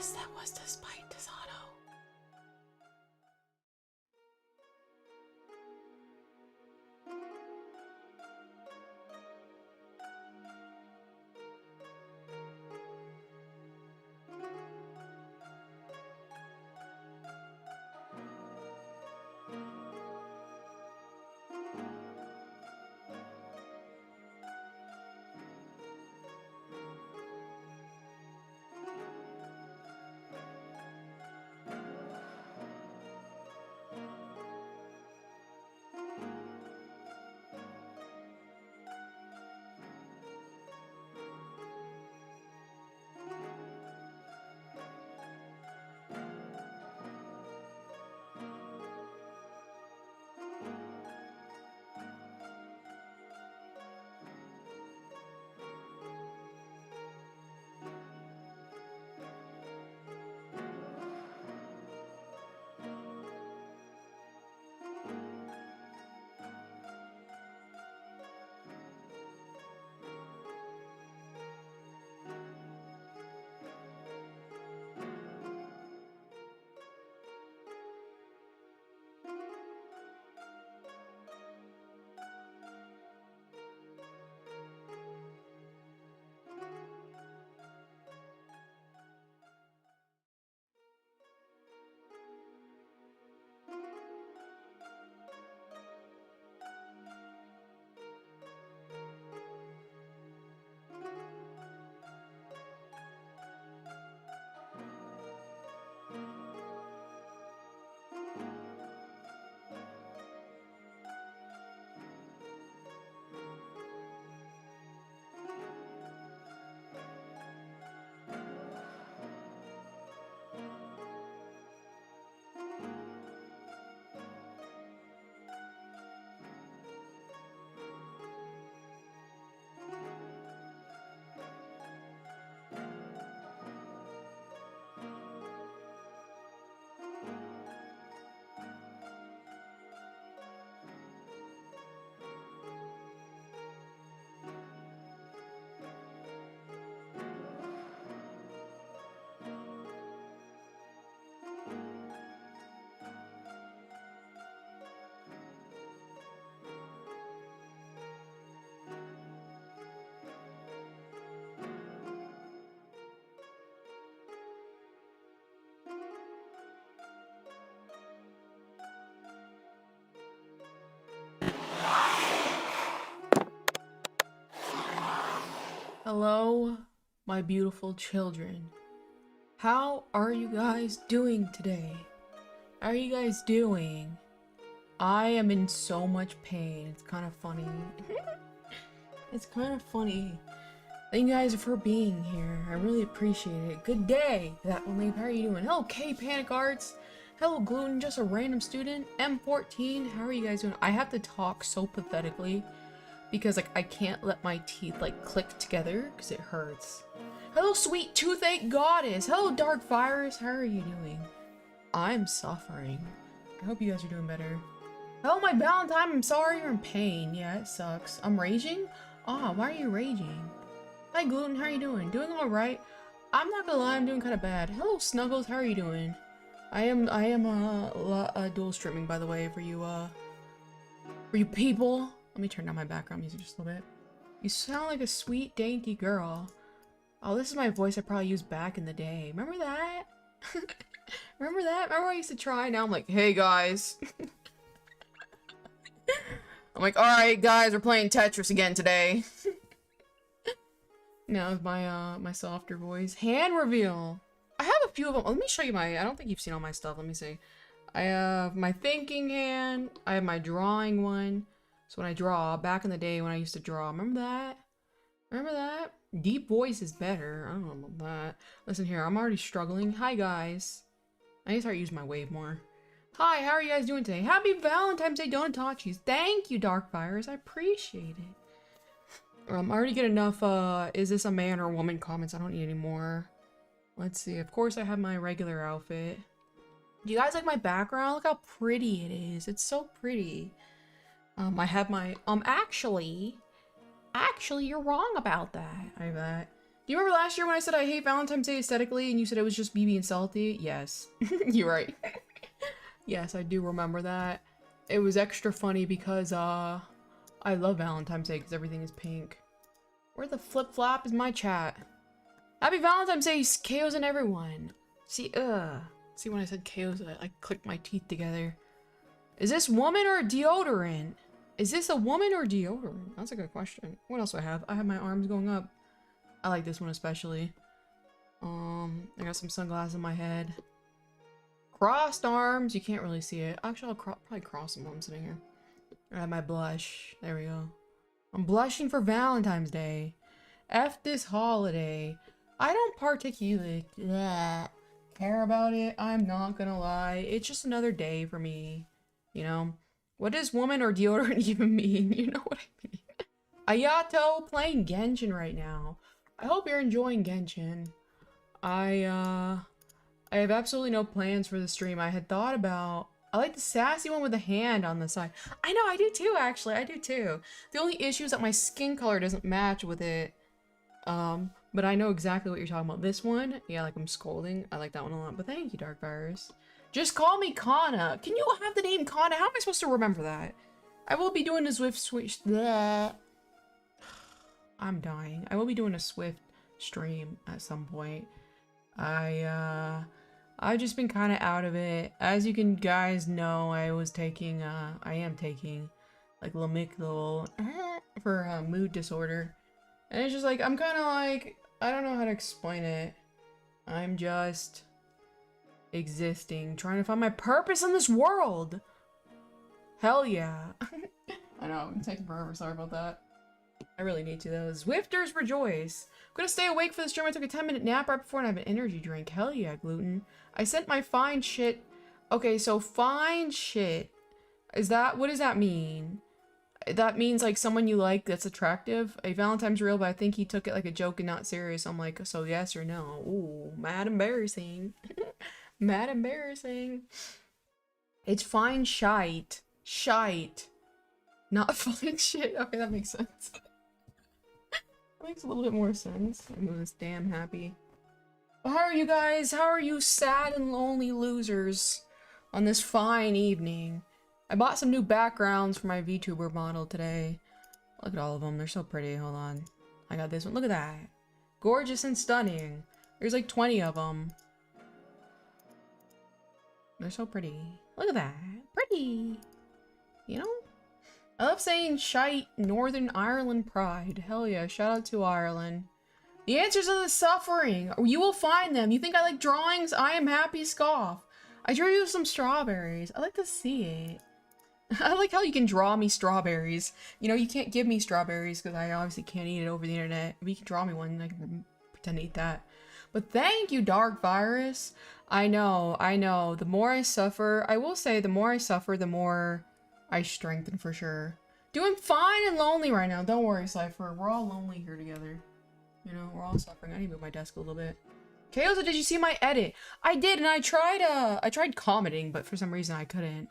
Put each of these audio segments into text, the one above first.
Yes, that was despite Desato. Hello, my beautiful children. How are you guys doing today? How are you guys doing? I am in so much pain. It's kind of funny. It's kind of funny. Thank you guys for being here. I really appreciate it. Good day, that one leap. How are you doing? Hello, K Panic Arts. Hello, Gluten, just a random student. M14, how are you guys doing? I have to talk so pathetically because like I can't let my teeth like click together because it hurts. Hello, sweet toothache goddess. Hello, dark virus. How are you doing? I'm suffering. I hope you guys are doing better. Hello, my Valentine. I'm sorry you're in pain. Yeah, it sucks. I'm raging? Ah, why are you raging? Hi, Gluten. How are you doing? Doing all right. I'm not gonna lie, I'm doing kind of bad. Hello, Snuggles. How are you doing? I am dual streaming, by the way, for you people. Let me turn down my background music just a little bit. You sound like a sweet, dainty girl. Oh, this is my voice I probably used back in the day. Remember that? Remember that? Remember I used to try? Now I'm like, hey guys. I'm like, alright guys, we're playing Tetris again today. Now with my my softer voice. Hand reveal. I have a few of them. Let me show you my, I don't think you've seen all my stuff. Let me see. I have my thinking hand. I have my drawing one. So when I draw, back in the day when I used to draw, remember that? Remember that? Deep voice is better. I don't know about that. Listen here, I'm already struggling. Hi guys. I need to start using my wave more. Hi, how are you guys doing today? Happy Valentine's Day, Donatachis. Thank you, Dark Virus. I appreciate it. I already get enough, is this a man or a woman comments. I don't need any more. Let's see. Of course, I have my regular outfit. Do you guys like my background? Look how pretty it is. It's so pretty. I have my, actually, you're wrong about that. I bet. you remember last year when I said I hate Valentine's Day aesthetically and you said it was just me being salty? Yes. You're right. Yes, I do remember that. It was extra funny because, I love Valentine's Day because everything is pink. Where the flip-flop is my chat? Happy Valentine's Day, KOs and everyone. See, See, when I said KOs, I clicked my teeth together. Is this woman or deodorant? Is this a woman or deodorant? That's a good question. What else do I have? I have my arms going up. I like this one especially. I got some sunglasses on my head. Crossed arms. You can't really see it. Actually, I'll probably cross them while I'm sitting here. I have my blush. There we go. I'm blushing for Valentine's Day. F this holiday. I don't particularly care about it. I'm not gonna lie. It's just another day for me. You know? What does woman or deodorant even mean? You know what I mean? Ayato playing Genshin right now. I hope you're enjoying Genshin. I have absolutely no plans for the stream. I had thought about... I like the sassy one with the hand on the side. I know, I do too, actually. I do too. The only issue is that my skin color doesn't match with it. But I know exactly what you're talking about. This one, yeah, like I'm scolding. I like that one a lot. But thank you, Dark Virus. Just call me Kana. Can you have the name Kana? How am I supposed to remember that? I will be doing a Swift switch. Bleh. I'm dying. I will be doing a Swift stream at some point. I've just been kind of out of it. As you can guys know, I am taking like Lamictal for mood disorder. And it's just like, I'm kind of like, I don't know how to explain it. I'm just existing, trying to find my purpose in this world. Hell yeah. I know, I'm taking forever, sorry about that. I really need to though. Zwifters rejoice. I'm gonna stay awake for the stream. I took a 10-minute nap right before and I have an energy drink. Hell yeah, gluten. I sent my fine shit. Okay, so fine shit. What does that mean? That means like someone you like that's attractive. A Valentine's real, but I think he took it like a joke and not serious. I'm like, so yes or no? Ooh, mad embarrassing. Mad embarrassing. It's fine shite. Shite. Not fine shit. Okay, that makes sense. That makes a little bit more sense. I'm just damn happy. But how are you guys? How are you sad and lonely losers on this fine evening? I bought some new backgrounds for my VTuber model today. Look at all of them. They're so pretty. Hold on. I got this one. Look at that. Gorgeous and stunning. There's like 20 of them. They're so pretty. Look at that. Pretty. You know? I love saying shite Northern Ireland pride. Hell yeah. Shout out to Ireland. The answers to the suffering. You will find them. You think I like drawings? I am happy scoff. I drew you some strawberries. I like to see it. I like how you can draw me strawberries. You know, you can't give me strawberries because I obviously can't eat it over the internet. But you can draw me one and I can pretend to eat that. But thank you, Dark Virus. I know. The more I suffer, I will say the more I suffer, the more I strengthen for sure. Doing fine and lonely right now. Don't worry, Cypher. We're all lonely here together. You know, we're all suffering. I need to move my desk a little bit. Kaosa, did you see my edit? I did, and I tried commenting, but for some reason I couldn't.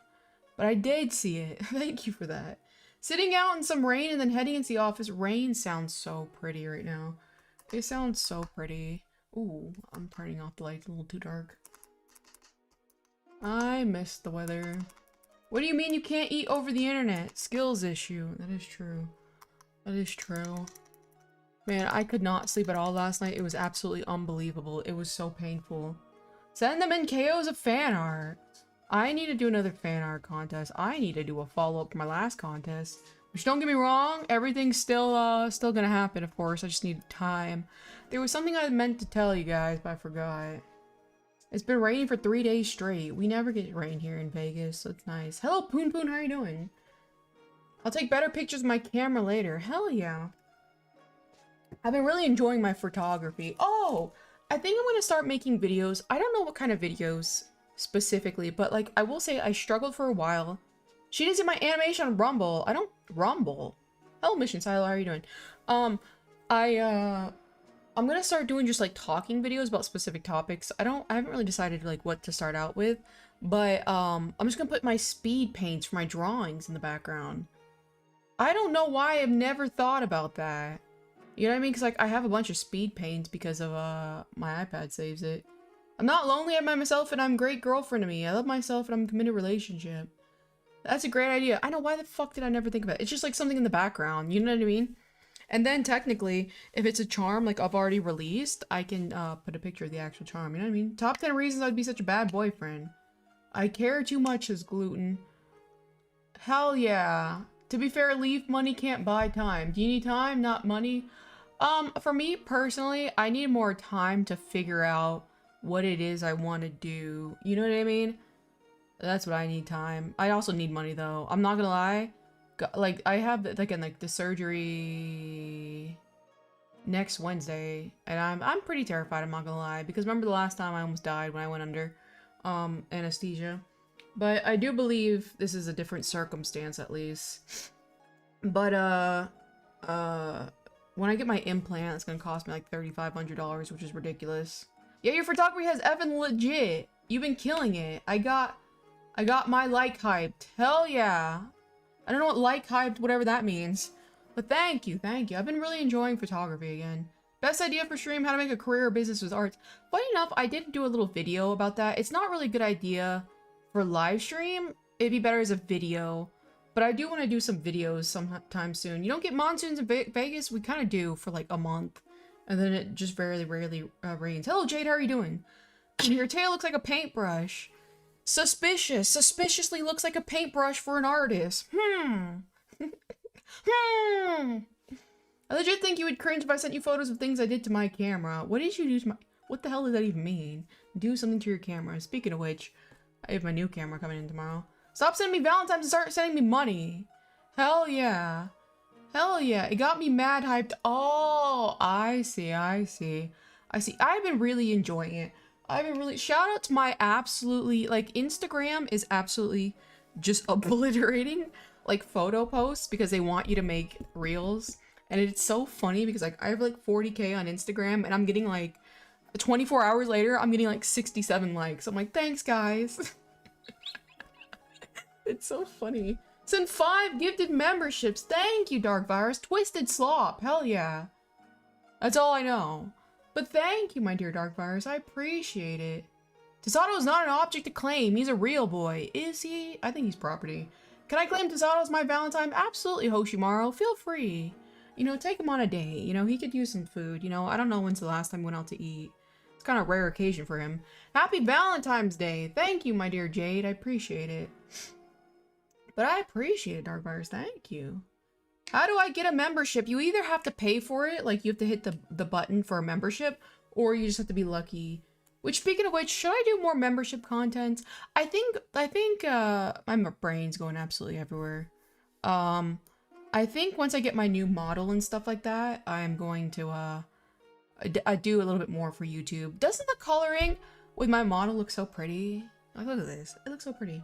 But I did see it. Thank you for that. Sitting out in some rain and then heading into the office. Rain sounds so pretty right now. It sounds so pretty. Ooh, I'm turning off the lights a little too dark. I miss the weather. What do you mean you can't eat over the internet? Skills issue. That is true. That is true. Man, I could not sleep at all last night. It was absolutely unbelievable. It was so painful. Send them in KOs of fan art. I need to do another fan art contest. I need to do a follow-up to my last contest. Which, don't get me wrong, everything's still gonna happen, of course. I just need time. There was something I meant to tell you guys, but I forgot. It's been raining for 3 days straight. We never get rain here in Vegas, so it's nice. Hello, Poon Poon, how are you doing? I'll take better pictures of my camera later. Hell yeah. I've been really enjoying my photography. Oh, I think I'm gonna start making videos. I don't know what kind of videos specifically, but like, I will say I struggled for a while. She didn't see my animation on Rumble. I don't Rumble. Hello, Mission Silo, how are you doing? I'm gonna start doing just like talking videos about specific topics. I haven't really decided like what to start out with, but I'm just gonna put my speed paints for my drawings in the background. I don't know why I've never thought about that. You know what I mean? Because, like, I have a bunch of speed paints because of, my iPad saves it. I'm not lonely, I'm by myself, and I'm a great girlfriend to me. I love myself, and I'm in a committed relationship. That's a great idea. I know, why the fuck did I never think of it? It's just, like, something in the background, you know what I mean? And then, technically, if it's a charm, like, I've already released, I can, put a picture of the actual charm, you know what I mean? Top 10 reasons I'd be such a bad boyfriend. I care too much, says Gluten. Hell yeah. To be fair, leave money can't buy time. Do you need time, not money? For me personally, I need more time to figure out what it is I want to do. You know what I mean? That's what I need, time. I also need money though. I'm not gonna lie. Like, I have the surgery next Wednesday, and I'm pretty terrified, I'm not gonna lie, because remember the last time I almost died when I went under anesthesia. But I do believe this is a different circumstance, at least. But when I get my implant, it's gonna cost me like $3,500, which is ridiculous. Yeah, your photography has Evan legit. You've been killing it. I got my like hyped. Hell yeah. I don't know what like hyped, whatever that means. But thank you, thank you. I've been really enjoying photography again. Best idea for stream, how to make a career or business with art. Funny enough, I did do a little video about that. It's not really a good idea for live stream. It'd be better as a video. But I do want to do some videos sometime soon. You don't get monsoons in Vegas? We kind of do for like a month. And then it just very rarely rains. Hello, Jade, how are you doing? Your tail looks like a paintbrush. Suspicious. Suspiciously looks like a paintbrush for an artist. I legit think you would cringe if I sent you photos of things I did to my camera. What did you do to my... What the hell does that even mean? Do something to your camera. Speaking of which, I have my new camera coming in tomorrow. Stop sending me Valentines and start sending me money. Hell yeah. Hell yeah. It got me mad hyped. Oh, I see. I've been really enjoying it. Shout out to my absolutely, like, Instagram is absolutely just obliterating, like, photo posts because they want you to make reels. And it's so funny because, like, I have, like, 40K on Instagram and I'm getting, like, 24 hours later, I'm getting, like, 67 likes. I'm like, thanks, guys. It's so funny. Send 5 gifted memberships. Thank you, Dark Virus. Twisted Slop. Hell yeah. That's all I know. But thank you, my dear Dark Virus. I appreciate it. Tasato is not an object to claim. He's a real boy. Is he? I think he's property. Can I claim Tasato as my Valentine? Absolutely, Hoshimaru. Feel free. You know, take him on a date. You know, he could use some food. You know, I don't know when's the last time we went out to eat. It's kind of a rare occasion for him. Happy Valentine's Day. Thank you, my dear Jade. I appreciate it. But I appreciate it, Dark Virus. Thank you. How do I get a membership? You either have to pay for it, like you have to hit the button for a membership, or you just have to be lucky. Which, speaking of which, should I do more membership content? I think my brain's going absolutely everywhere. I think once I get my new model and stuff like that, I'm going to do a little bit more for YouTube. Doesn't the coloring with my model look so pretty? Like, look at this. It looks so pretty.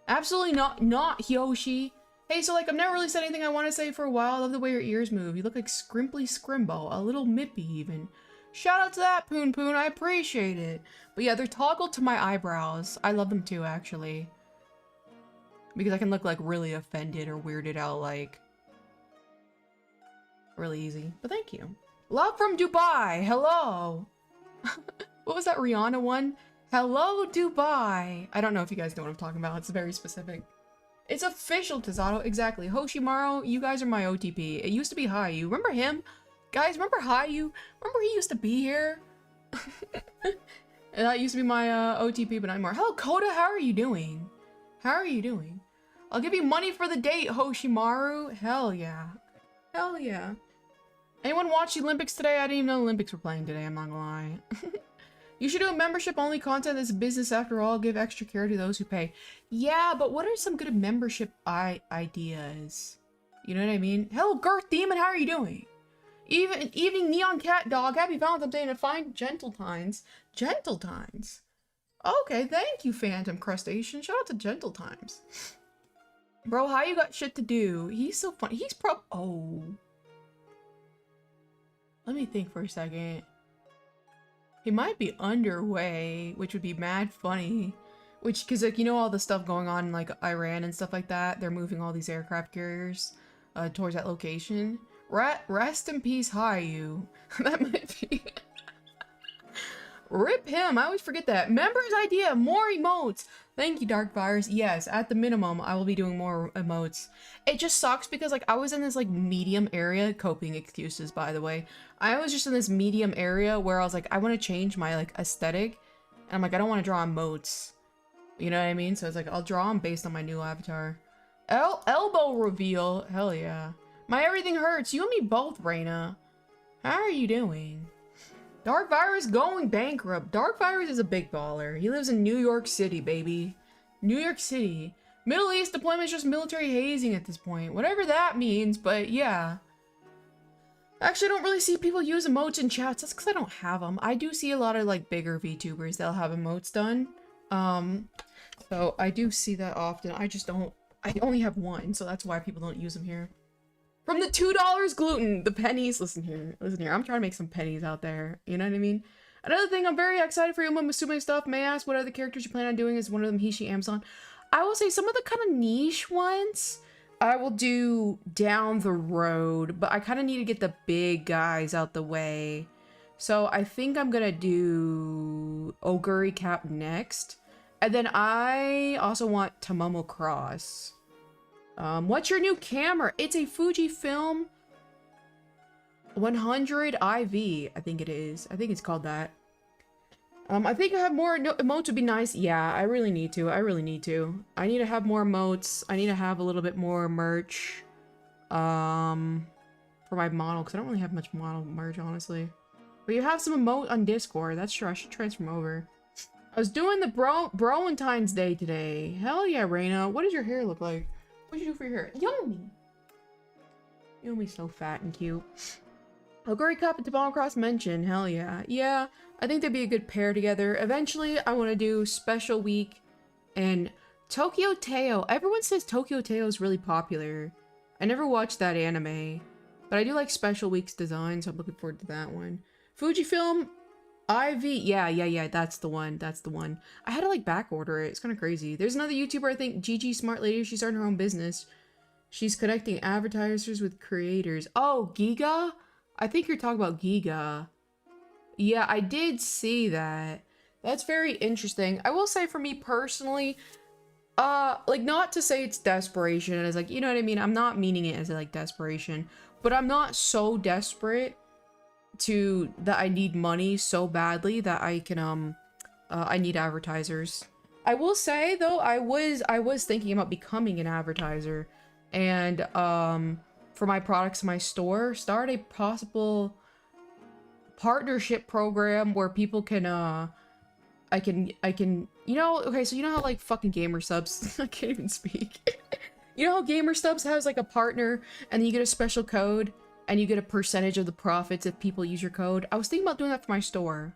Absolutely not Yoshi. Hey, so like, I've never really said anything I want to say for a while. I love the way your ears move. You look like Scrimply Scrimbo, a little Mippy even. Shout out to that, Poon Poon. I appreciate it. But yeah, they're toggled to my eyebrows. I love them too, actually. Because I can look like really offended or weirded out, like, really easy. But thank you. Love from Dubai. Hello. What was that Rihanna one? Hello, Dubai. I don't know if you guys know what I'm talking about. It's very specific. It's official, Tazato. Exactly. Hoshimaru, you guys are my OTP. It used to be Hayu. Remember him? Guys, remember Hayu? Remember he used to be here? And that used to be my OTP, but not anymore. Hello, Koda. How are you doing? How are you doing? I'll give you money for the date, Hoshimaru. Hell yeah. Hell yeah. Anyone watch the Olympics today? I didn't even know the Olympics were playing today. I'm not gonna lie. You should do a membership-only content that's a business after all. Give extra care to those who pay. Yeah, but what are some good membership ideas? You know what I mean? Hello, Girth Demon. How are you doing? Evening Neon Cat Dog. Happy Valentine's Day and fine Gentle-Times. Gentle-Times. Okay, thank you, Phantom Crustacean. Shout out to Gentle-Times. Bro, how you got shit to do? He's so funny. He's oh. Let me think for a second. He might be underway, which would be mad funny. Which, cause like, you know all the stuff going on in like Iran and stuff like that? They're moving all these aircraft carriers towards that location. Rest in peace, Hayu. That might be. Rip him. I always forget that. Members idea. More emotes. Thank you, Dark Virus. Yes, at the minimum, I will be doing more emotes. It just sucks because like I was in this like medium area. Coping excuses, by the way. I was just in this medium area where I was like, I want to change my like aesthetic. And I'm like, I don't want to draw emotes. You know what I mean? So it's like, I'll draw them based on my new avatar. Elbow reveal. Hell yeah. My everything hurts. You and me both, Reina. How are you doing? Dark Virus going bankrupt. Dark Virus is a big baller. He lives in New York City, baby. New York City. Middle East deployment is just military hazing at this point. Whatever that means, but yeah. Actually, I don't really see people use emotes in chats. That's because I don't have them. I do see a lot of like bigger VTubers that'll have emotes done. So I do see that often. I just don't. I only have one, so that's why people don't use them here. From the $2 gluten, the pennies. Listen here. I'm trying to make some pennies out there. You know what I mean? Another thing, I'm very excited for you. I'm assuming stuff. May I ask what other characters you plan on doing? Is one of them he, she, Amazon? I will say some of the kind of niche ones I will do down the road, but I kind of need to get the big guys out the way. So I think I'm gonna do Oguri Cap next. And then I also want Tomomo Cross. What's your new camera? It's a Fujifilm 100 IV, I think it is. I think it's called that. I think I have more emotes would be nice. Yeah, I really need to. I need to have more emotes. I need to have a little bit more merch. For my model, because I don't really have much model merch, honestly. But you have some emote on Discord. That's true. I should transform over. I was doing the Valentines Day today. Hell yeah, Reina. What does your hair look like? What did you do for your hair? Yummy! Yumi's so fat and cute. Oguri Cup and Tomomo Cross mention. Hell yeah. Yeah, I think they'd be a good pair together. Eventually, I want to do Special Week and Tokyo Teo. Everyone says Tokyo Teo is really popular. I never watched that anime. But I do like Special Week's design, so I'm looking forward to that one. Fujifilm IV. Yeah, that's the one. I had to like back order it. It's kind of crazy. There's another YouTuber, I think, GG Smart Lady. She's starting her own business. She's connecting advertisers with creators. Oh, Giga? I think you're talking about Giga. Yeah, I did see that. That's very interesting. I will say for me personally, like not to say it's desperation. It's like, you know what I mean? I'm not meaning it as like desperation, but I'm not so desperate that I need money so badly that I can I need advertisers. I will say though, I was thinking about becoming an advertiser and for my products in my store, start a possible partnership program where people can I can you know, okay, so you know how like fucking Gamer Subs I can't even speak. You know how Gamer Subs has like a partner and then you get a special code and you get a percentage of the profits if people use your code? I was thinking about doing that for my store.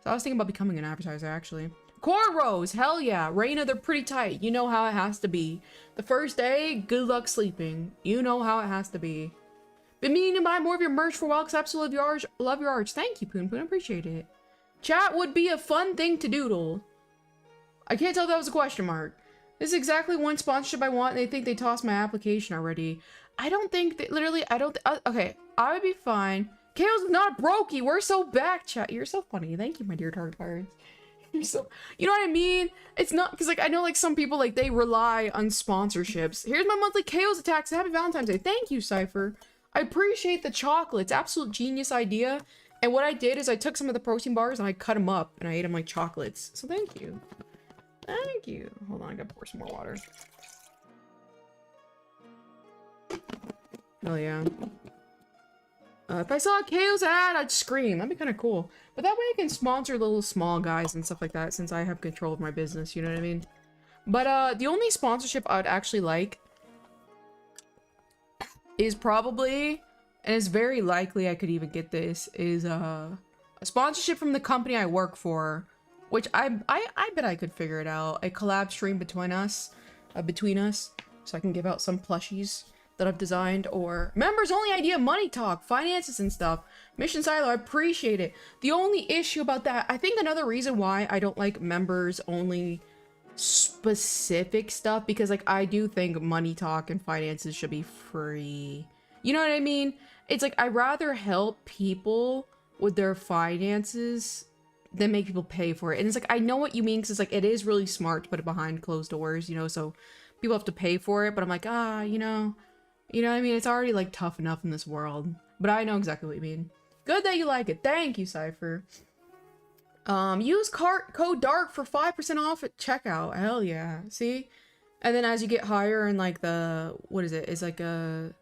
So I was thinking about becoming an advertiser, actually. Cornrows! Hell yeah! Reina, they're pretty tight. You know how it has to be. The first day, good luck sleeping. You know how it has to be. Been meaning to buy more of your merch for a while because I absolutely love your arts. Thank you, Poon Poon. I appreciate it. Chat would be a fun thing to doodle. I can't tell if that was a question mark. This is exactly one sponsorship I want and they think they tossed my application already. I don't think that, literally, I don't, okay, I would be fine. Kale's not brokey, we're so back, chat. You're so funny. Thank you, my dear Dark Pirates. You're so, you know what I mean? It's not, because like, I know like some people, like, they rely on sponsorships. Here's my monthly Chaos attacks. Happy Valentine's Day. Thank you, Cypher. I appreciate the chocolates. Absolute genius idea. And what I did is I took some of the protein bars and I cut them up and I ate them like chocolates. So thank you. Thank you. Hold on, I gotta pour some more water. Oh yeah. If I saw a KO's ad, I'd scream. That'd be kind of cool. But that way I can sponsor little small guys and stuff like that since I have control of my business, you know what I mean? But the only sponsorship I'd actually like is probably, and it's very likely I could even get this, is a sponsorship from the company I work for, which I bet I could figure it out. A collab stream between us, so I can give out some plushies that I've designed, or members only idea, money talk, finances and stuff. Mission Silo, I appreciate it. The only issue about that, I think another reason why I don't like members only specific stuff, because like I do think money talk and finances should be free. You know what I mean? it's like, I'd rather help people with their finances than make people pay for it. And it's like, I know what you mean, because it's like, it is really smart to put it behind closed doors, you know, so people have to pay for it. But I'm like, you know what I mean? It's already like tough enough in this world. But I know exactly what you mean. Good that you like it. Thank you, Cypher. Use code DARK for 5% off at checkout. Hell yeah. See? And then as you get higher in like the, what is it? It's like a,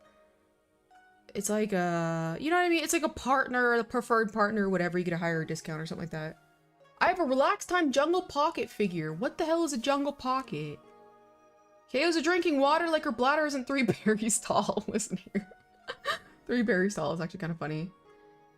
you know what I mean? It's like a partner, a preferred partner, whatever. You get a higher discount or something like that. I have a Relax Time Jungle Pocket figure. What the hell is a Jungle Pocket? KO's a drinking water like her bladder isn't 3 berries tall. Listen here. 3 berries tall is actually kind of funny.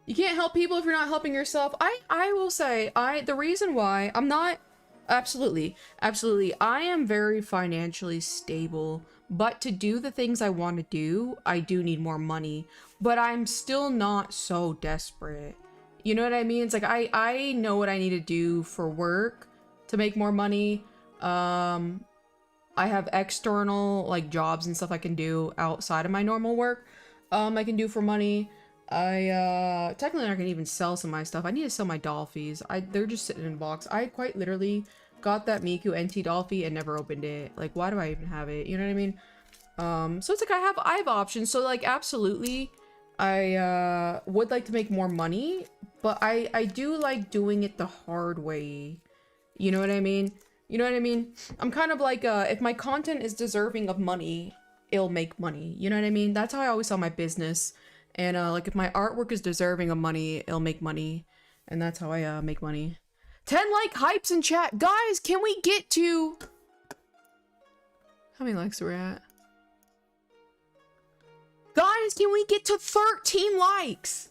You can't help people if you're not helping yourself. I will say, the reason why I'm not, absolutely, I am very financially stable, but to do the things I want to do, I do need more money, but I'm still not so desperate. You know what I mean? It's like, I know what I need to do for work to make more money. I have external like jobs and stuff I can do outside of my normal work. I can do for money. Technically I can even sell some of my stuff. I need to sell my Dolphies. They're just sitting in a box. I quite literally got that Miku NT Dolphy and never opened it. Like, why do I even have it? You know what I mean? So it's like I have options. So like, absolutely, I would like to make more money, but I do like doing it the hard way. You know what I mean? You know what I mean? I'm kind of like, if my content is deserving of money, it'll make money. You know what I mean? That's how I always sell my business. And like, if my artwork is deserving of money, it'll make money. And that's how I make money. 10 like hypes in chat. Guys, can we get to... How many likes are we at? Guys, can we get to 13 likes?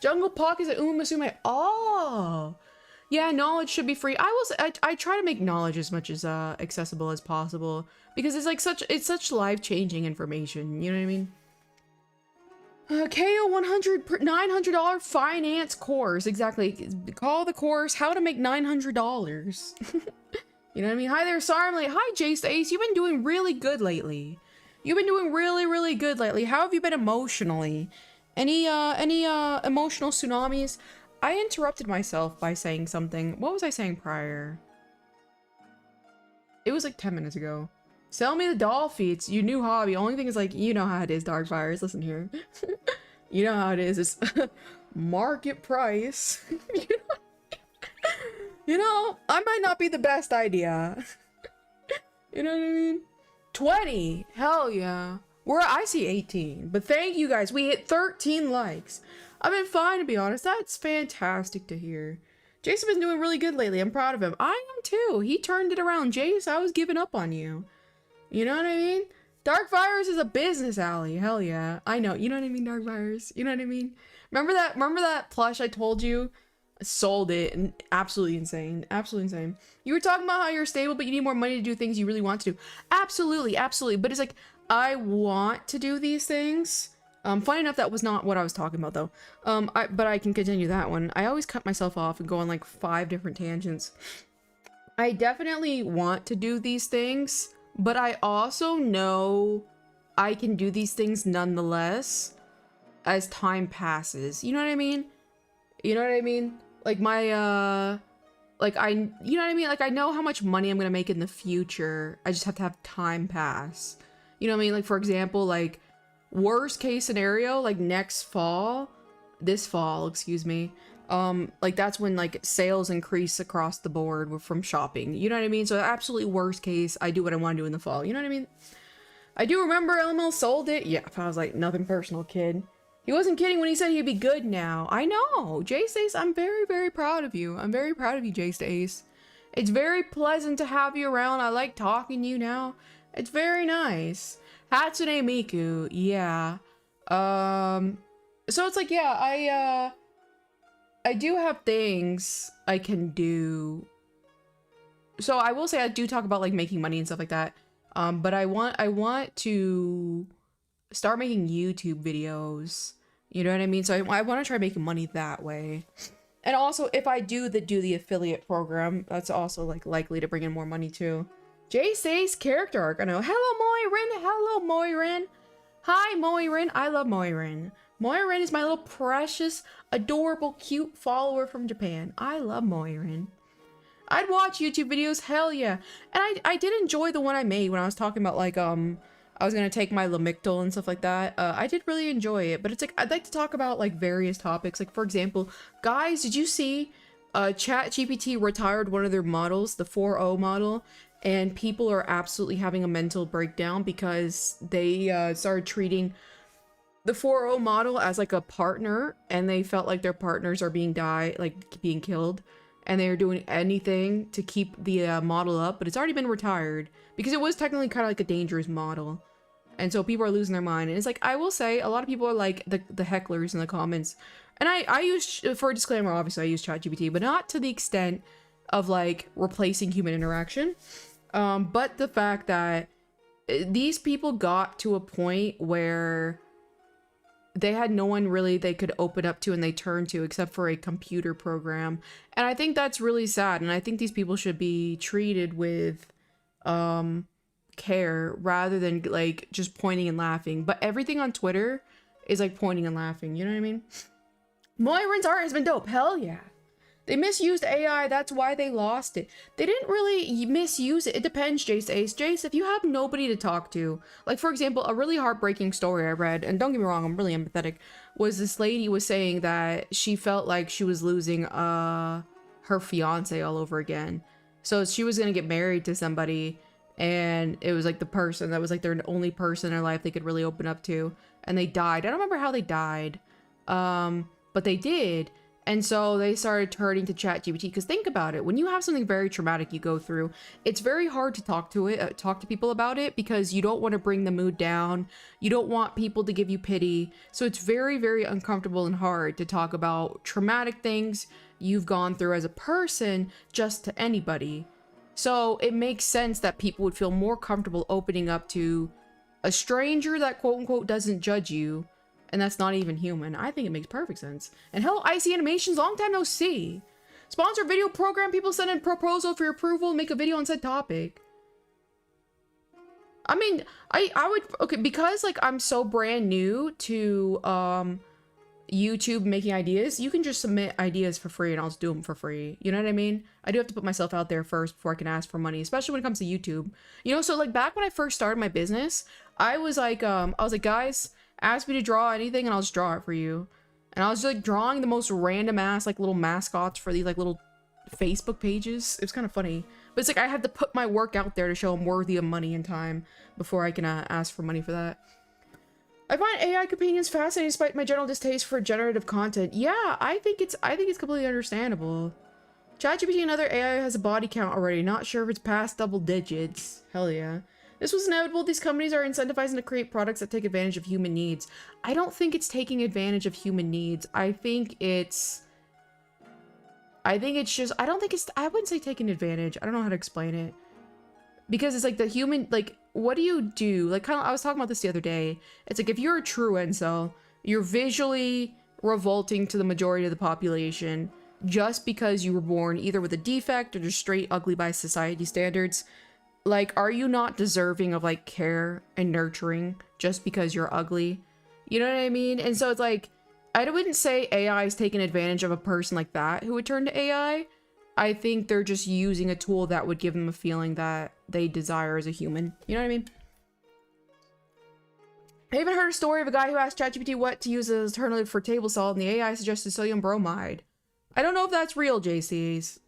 Jungle Pocket is at Umasume. Oh! Yeah, knowledge should be free. I try to make knowledge as much as accessible as possible, because it's like such life-changing information. You know what I mean? KO $900 finance course. Exactly. Call the course how to make $900. You know what I mean? Hi there, Sarmley. Hi, Jace Ace. You've been doing really good lately. You've been doing really good lately. How have you been emotionally? Any emotional tsunamis? I interrupted myself by saying something. What was I saying prior? It was like 10 minutes ago. Sell me the Dolphy. It's your new hobby. Only thing is, like, you know how it is, Dark Fires. Listen here. You know how it is. It's market price. You know, I might not be the best idea. You know what I mean? 20. Hell yeah. I see 18. But thank you guys. We hit 13 likes. I've been fine, to be honest. That's fantastic to hear. Jason been doing really good lately. I'm proud of him. I am too. He turned it around. Jace, I was giving up on you. You know what I mean? Dark Virus is a business alley. Hell yeah. I know. You know what I mean, Dark Virus? You know what I mean? Remember that plush I told you? I sold it, and absolutely insane. Absolutely insane. You were talking about how you're stable, but you need more money to do things you really want to do. Absolutely, absolutely. But it's like, I want to do these things. Funny enough, that was not what I was talking about, though. But I can continue that one. I always cut myself off and go on like 5 different tangents. I definitely want to do these things, but I also know I can do these things nonetheless as time passes. You know what I mean? You know what I mean? Like you know what I mean? Like, I know how much money I'm gonna make in the future. I just have to have time pass. You know what I mean? Like, for example, like, worst case scenario, like this fall, excuse me. Like, that's when like sales increase across the board from shopping. You know what I mean? So absolutely worst case, I do what I want to do in the fall. You know what I mean? I do remember LML sold it. Yeah, I was like, nothing personal, kid. He wasn't kidding when he said he'd be good now. I know. Jace Ace, I'm very, very proud of you. I'm very proud of you, Jace Ace. It's very pleasant to have you around. I like talking to you now. It's very nice. Hatsune Miku, yeah. So it's like, yeah, I do have things I can do. So I will say I do talk about like making money and stuff like that. But I want to start making YouTube videos. You know what I mean? So I want to try making money that way. And also, if I do the affiliate program, that's also like likely to bring in more money too. Jace Ace character arc. I know. Hello, Moirin. Hello, Moirin. Hi, Moirin. I love Moirin. Moirin is my little precious, adorable, cute follower from Japan. I love Moirin. I'd watch YouTube videos, hell yeah. And I did enjoy the one I made when I was talking about like, I was gonna take my Lamictal and stuff like that. I did really enjoy it, but it's like, I'd like to talk about like various topics. Like for example, guys, did you see ChatGPT retired one of their models, the 4.0 model, and people are absolutely having a mental breakdown because they started treating the 4.0 model as like a partner, and they felt like their partners are being killed, and they're doing anything to keep the model up, but it's already been retired because it was technically kind of like a dangerous model. And so people are losing their mind. And it's like, I will say, a lot of people are like the hecklers in the comments. And I use, for a disclaimer, obviously I use ChatGPT, but not to the extent of like replacing human interaction. But the fact that these people got to a point where they had no one really they could open up to and they turned to except for a computer program. And I think that's really sad. And I think these people should be treated with care rather than like just pointing and laughing. But everything on Twitter is like pointing and laughing, you know what I mean? Moirin's art has been dope. Hell yeah. They misused AI, that's why they lost it. They didn't really misuse it. It depends, Jace Ace. Jace, if you have nobody to talk to, like for example, a really heartbreaking story I read, and don't get me wrong, I'm really empathetic, was this lady was saying that she felt like she was losing her fiance all over again. So she was gonna get married to somebody, and it was like the person that was like their only person in their life they could really open up to, and they died. I don't remember how they died, but they did. And so they started turning to ChatGPT, because think about it, when you have something very traumatic you go through, it's very hard to talk to people about it, because you don't want to bring the mood down. You don't want people to give you pity. So it's very, very uncomfortable and hard to talk about traumatic things you've gone through as a person just to anybody. So it makes sense that people would feel more comfortable opening up to a stranger that quote unquote doesn't judge you. And that's not even human. I think it makes perfect sense. And hello, Icy Animations, long time no see. Sponsor video program, people send in proposal for your approval, make a video on said topic. I mean, I would, okay, because like I'm so brand new to YouTube making ideas, you can just submit ideas for free and I'll just do them for free. You know what I mean? I do have to put myself out there first before I can ask for money, especially when it comes to YouTube. You know, so like back when I first started my business, I was like, guys, ask me to draw anything and I'll just draw it for you. And I was like drawing the most random ass like little mascots for these like little Facebook pages. It was kind of funny, but it's like I had to put my work out there to show I'm worthy of money and time before I can ask for money for that. I find AI companions fascinating despite my general distaste for generative content. Yeah, I think it's completely understandable. ChatGPT and other AI has a body count already. Not sure if it's past double digits. Hell yeah. This was inevitable. These companies are incentivizing to create products that take advantage of human needs. I don't think it's taking advantage of human needs. I think it's just, I wouldn't say taking advantage. I don't know how to explain it. Because it's like the human, like, what do you do? Like, kind of, I was talking about this the other day. It's like, if you're a true incel, you're visually revolting to the majority of the population just because you were born either with a defect or just straight ugly by society standards. Like, are you not deserving of, like, care and nurturing just because you're ugly? You know what I mean? And so it's like, I wouldn't say AI is taking advantage of a person like that who would turn to AI. I think they're just using a tool that would give them a feeling that they desire as a human. You know what I mean? I even heard a story of a guy who asked ChatGPT what to use as an alternative for table salt, and the AI suggested sodium bromide. I don't know if that's real, JCs.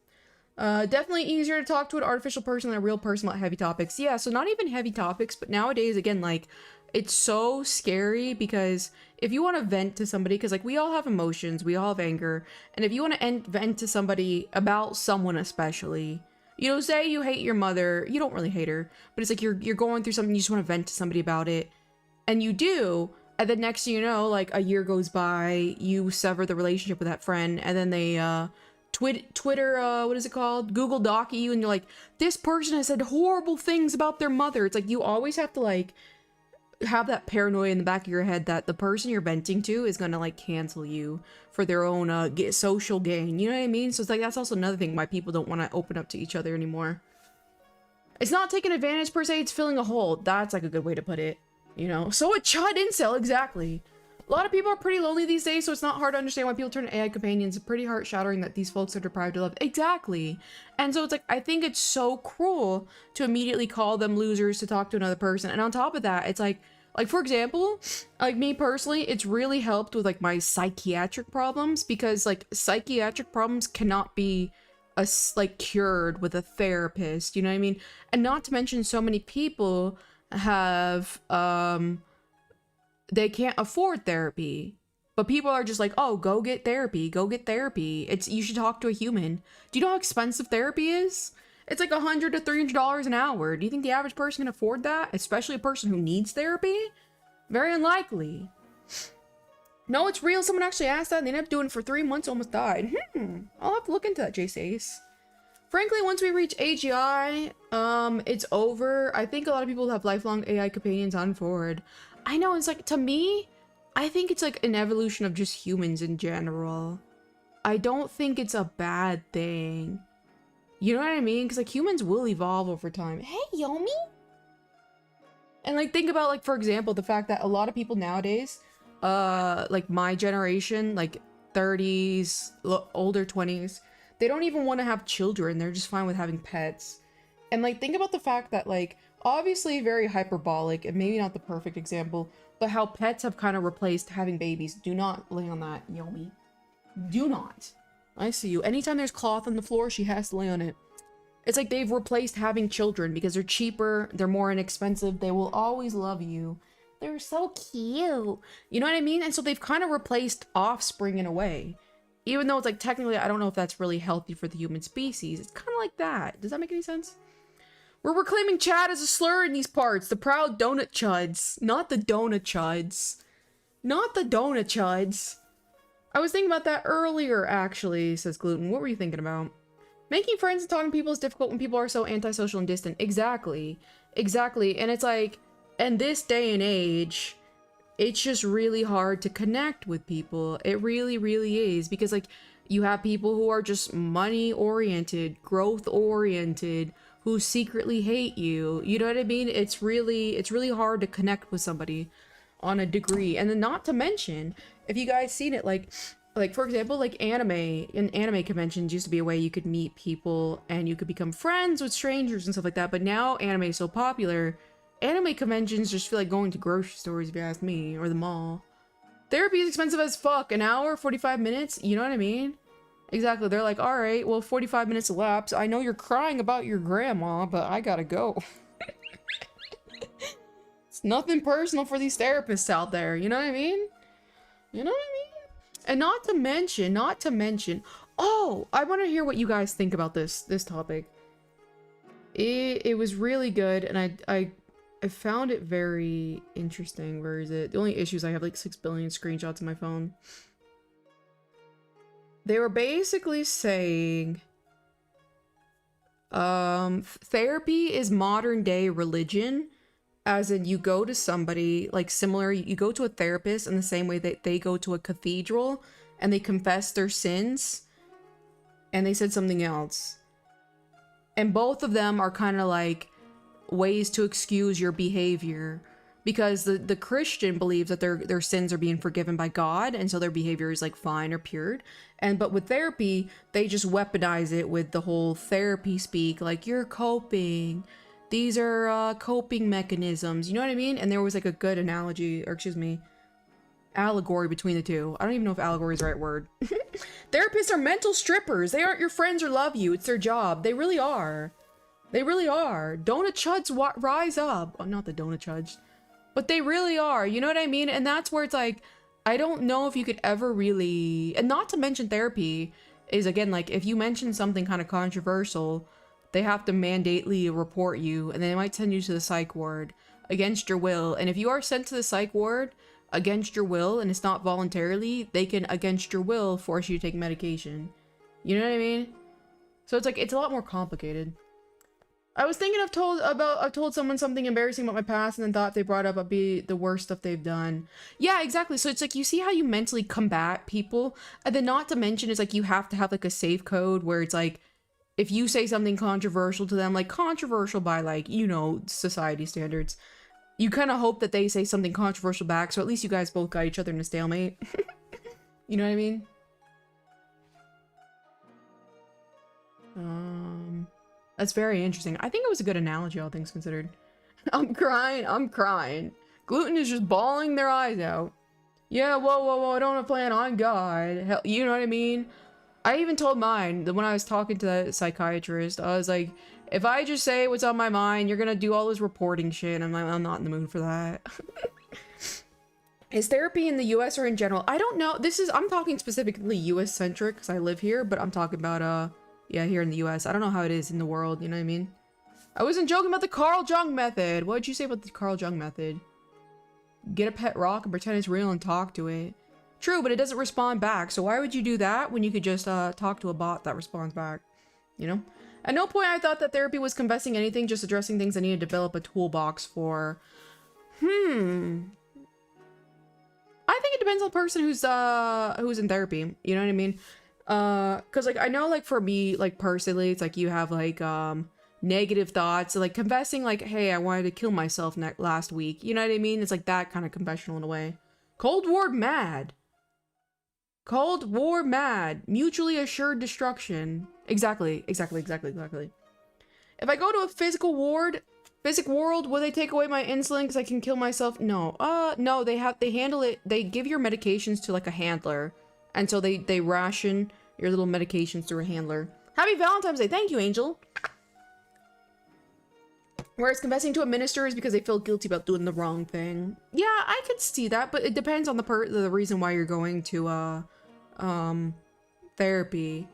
Definitely easier to talk to an artificial person than a real person about heavy topics. Yeah, so not even heavy topics, but nowadays, again, like, it's so scary because if you want to vent to somebody, because, like, we all have emotions, we all have anger, and if you want to vent to somebody about someone especially, you know, say you hate your mother, you don't really hate her, but it's like you're going through something, you just want to vent to somebody about it, and you do, and then next thing you know, like, a year goes by, you sever the relationship with that friend, and then they, Twitter, what is it called? Google Doc you, and you're like, this person has said horrible things about their mother. It's like, you always have to, like, have that paranoia in the back of your head that the person you're venting to is gonna, like, cancel you for their own, social gain. You know what I mean? So it's like, that's also another thing why people don't want to open up to each other anymore. It's not taking advantage per se, it's filling a hole. That's, like, a good way to put it, you know? So a chud incel, exactly. A lot of people are pretty lonely these days, so it's not hard to understand why people turn to AI companions. It's pretty heart-shattering that these folks are deprived of love. Exactly. And so it's like, I think it's so cruel to immediately call them losers to talk to another person. And on top of that, it's like for example, like me personally, it's really helped with like my psychiatric problems, because like psychiatric problems cannot be cured with a therapist, you know what I mean? And not to mention, so many people have they can't afford therapy, but people are just like, oh, go get therapy, you should talk to a human. Do you know how expensive therapy is? It's like $100 to $300 an hour. Do you think the average person can afford that? Especially a person who needs therapy? Very unlikely. No, it's real. Someone actually asked that and they ended up doing it for 3 months, almost died. I'll have to look into that, Jace. Frankly, once we reach AGI, it's over. I think a lot of people have lifelong AI companions on forward. I know, it's like, to me, I think it's like an evolution of just humans in general. I don't think it's a bad thing. You know what I mean? Because like humans will evolve over time. Hey, Yomi! And like think about like, for example, the fact that a lot of people nowadays, like my generation, like 30s, older 20s, they don't even want to have children. They're just fine with having pets. And like think about the fact that like, obviously very hyperbolic and maybe not the perfect example, but how pets have kind of replaced having babies. Do not lay on that, Yomi. Do not. I see you. Anytime there's cloth on the floor, she has to lay on it. It's like they've replaced having children because they're cheaper, they're more inexpensive, they will always love you. They're so cute. You know what I mean? And so they've kind of replaced offspring in a way. Even though it's like technically, I don't know if that's really healthy for the human species. It's kind of like that. Does that make any sense? We're reclaiming Chad as a slur in these parts. The proud donut chuds. Not the donut chuds. Not the donut chuds. I was thinking about that earlier, actually, says Gluten. What were you thinking about? Making friends and talking to people is difficult when people are so antisocial and distant. Exactly. Exactly. And it's like, in this day and age, it's just really hard to connect with people. It really, really is. Because, like, you have people who are just money-oriented, growth-oriented, who secretly hate you. You know what I mean? It's really hard to connect with somebody on a degree. And then not to mention, if you guys seen it, like for example, like anime conventions used to be a way you could meet people and you could become friends with strangers and stuff like that. But now anime is so popular, anime conventions just feel like going to grocery stores, if you ask me, or the mall. Therapy is expensive as fuck. An hour, 45 minutes, you know what I mean? Exactly. They're like, all right, well, 45 minutes elapsed. I know you're crying about your grandma, but I gotta go. It's nothing personal for these therapists out there, you know what I mean? You know what I mean? And not to mention, oh, I want to hear what you guys think about this topic. It was really good, and I found it very interesting. Where is it? The only issue is I have like 6 billion screenshots on my phone. They were basically saying, therapy is modern day religion. As in, you go to somebody, like similar, you go to a therapist in the same way that they go to a cathedral and they confess their sins. And they said something else. And both of them are kind of like ways to excuse your behavior. Because the Christian believes that their sins are being forgiven by God, and so their behavior is like fine or pure. But with therapy, they just weaponize it with the whole therapy speak, like you're coping. These are coping mechanisms, you know what I mean? And there was like a good analogy, or excuse me, allegory between the two. I don't even know if allegory is the right word. Therapists are mental strippers. They aren't your friends or love you. It's their job. They really are. They really are. Donut chuds rise up. Oh, not the donut chuds. But they really are. You know what I mean? And that's where it's like, I don't know if you could ever really... And not to mention therapy is, again, like, if you mention something kind of controversial, they have to mandately report you, and they might send you to the psych ward against your will. And if you are sent to the psych ward against your will, and it's not voluntarily, they can, against your will, force you to take medication. You know what I mean? So it's like, it's a lot more complicated. I was thinking I've told someone something embarrassing about my past, and then thought if they brought up it'd be the worst stuff they've done. Yeah, exactly. So it's like, you see how you mentally combat people, and then not to mention, it's like you have to have like a safe code where it's like, if you say something controversial to them, like controversial by like, you know, society standards, you kind of hope that they say something controversial back, so at least you guys both got each other in a stalemate. You know what I mean? That's very interesting. I think it was a good analogy, all things considered. I'm crying. Gluten is just bawling their eyes out. Yeah, whoa, I don't have a plan on God. Hell, you know what I mean? I even told mine that when I was talking to that psychiatrist, I was like, if I just say what's on my mind, you're gonna do all this reporting shit. I'm like, I'm not in the mood for that. Is therapy in the US or in general? I don't know. I'm talking specifically US centric because I live here, but I'm talking about, yeah, here in the US. I don't know how it is in the world, you know what I mean? I wasn't joking about the Carl Jung method. What did you say about the Carl Jung method? Get a pet rock and pretend it's real and talk to it. True, but it doesn't respond back. So why would you do that when you could just talk to a bot that responds back? You know? At no point I thought that therapy was confessing anything, just addressing things I need to develop a toolbox for. I think it depends on the person who's in therapy. You know what I mean? Cause like I know like for me, like personally, it's like you have like negative thoughts, so, like confessing like, hey, I wanted to kill myself last week. You know what I mean? It's like that kind of confessional in a way. Cold War mad. Cold War mad. Mutually assured destruction. Exactly. If I go to a physic world, will they take away my insulin because I can kill myself? No. No, they handle it. They give your medications to like a handler. And so they ration your little medications through a handler. Happy Valentine's Day. Thank you, Angel. Whereas confessing to a minister is because they feel guilty about doing the wrong thing. Yeah, I could see that, but it depends on the reason why you're going to therapy.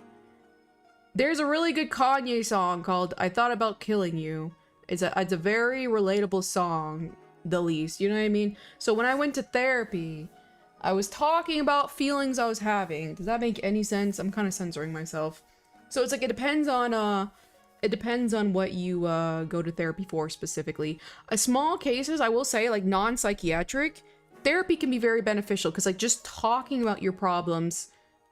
There's a really good Kanye song called I Thought About Killing You. It's a very relatable song, the least, you know what I mean? So when I went to therapy, I was talking about feelings I was having. Does that make any sense? I'm kind of censoring myself. So it's like it depends on what you go to therapy for specifically. Small cases, I will say, like non-psychiatric, therapy can be very beneficial because like just talking about your problems,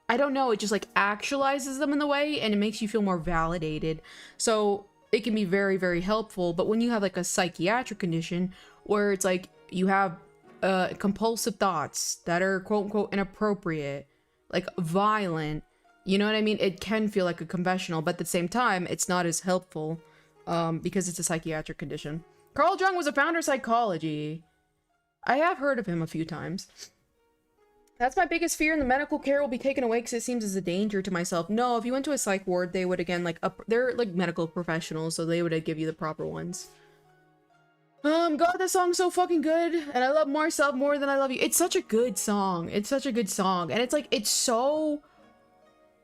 I don't know, it just like actualizes them in the way and it makes you feel more validated. So it can be very, very helpful. But when you have like a psychiatric condition where it's like you have compulsive thoughts that are quote unquote inappropriate, like violent, you know what I mean? It can feel like a confessional, but at the same time, it's not as helpful because it's a psychiatric condition. Carl Jung was a founder of psychology. I have heard of him a few times. That's my biggest fear, and the medical care will be taken away because it seems as a danger to myself. No, if you went to a psych ward, they would, again, like, they're, like, medical professionals, so they would give you the proper ones. God, that song's so fucking good, and I love myself more than I love you. It's such a good song. It's such a good song, and it's, like, it's so...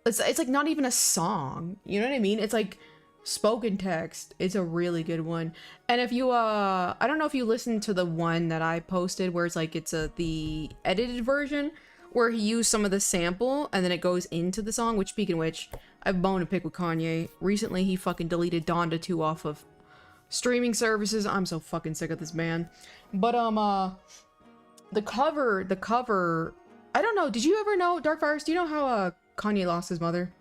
It's like not even a song, you know what I mean? It's like spoken text. It's a really good one. And if you I don't know if you listened to the one that I posted where it's like it's the edited version where he used some of the sample and then it goes into the song, which speaking of which, I've bone to pick with Kanye. Recently he fucking deleted Donda 2 off of streaming services. I'm so fucking sick of this man. But the cover, I don't know, did you ever know, Darkfires, do you know how Kanye lost his mother?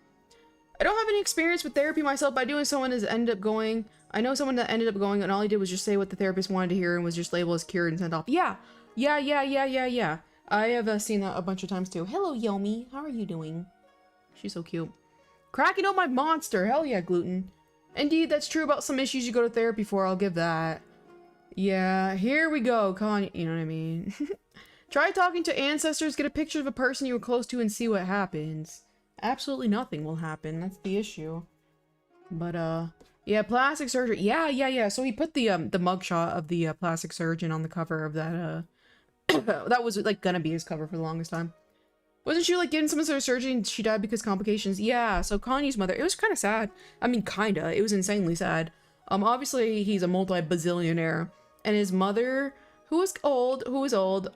I don't have any experience with therapy myself, but I do know someone has ended up going. I know someone that ended up going and all he did was just say what the therapist wanted to hear and was just labeled as cured and sent off. Yeah. I have seen that a bunch of times too. Hello, Yomi. How are you doing? She's so cute. Cracking up my monster. Hell yeah, Gluten. Indeed, that's true about some issues you go to therapy for. I'll give that. Yeah, here we go, Kanye. You know what I mean? Try talking to ancestors, get a picture of a person you were close to and see what happens. Absolutely nothing will happen. That's the issue. But, yeah, plastic surgery. Yeah. So he put the mugshot of the plastic surgeon on the cover of that, that was, like, gonna be his cover for the longest time. Wasn't she, like, getting some sort of surgery and she died because complications? Yeah, so Kanye's mother, it was kind of sad. I mean, kinda. It was insanely sad. Obviously, he's a multi-bazillionaire. And his mother... who was old,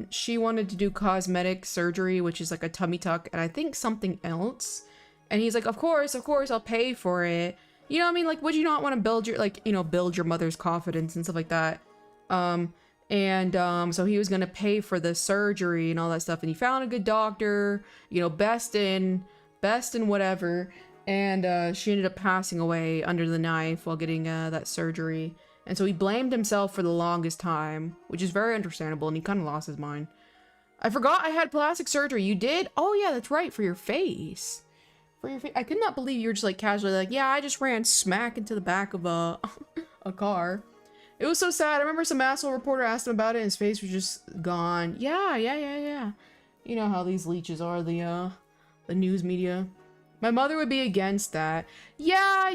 she wanted to do cosmetic surgery, which is like a tummy tuck, and I think something else. And he's like, of course, I'll pay for it. You know what I mean? Like, would you not want to build your, like, you know, build your mother's confidence and stuff like that? So he was gonna pay for the surgery and all that stuff, and he found a good doctor, you know, best in whatever, and she ended up passing away under the knife while getting that surgery. And so he blamed himself for the longest time, which is very understandable, and he kind of lost his mind. I forgot I had plastic surgery. You did? Oh yeah, that's right, for your face. For your face. I could not believe you were just like casually like, yeah, I just ran smack into the back of a a car. It was so sad. I remember some asshole reporter asked him about it and his face was just gone. Yeah. You know how these leeches are, the news media. My mother would be against that. Yeah,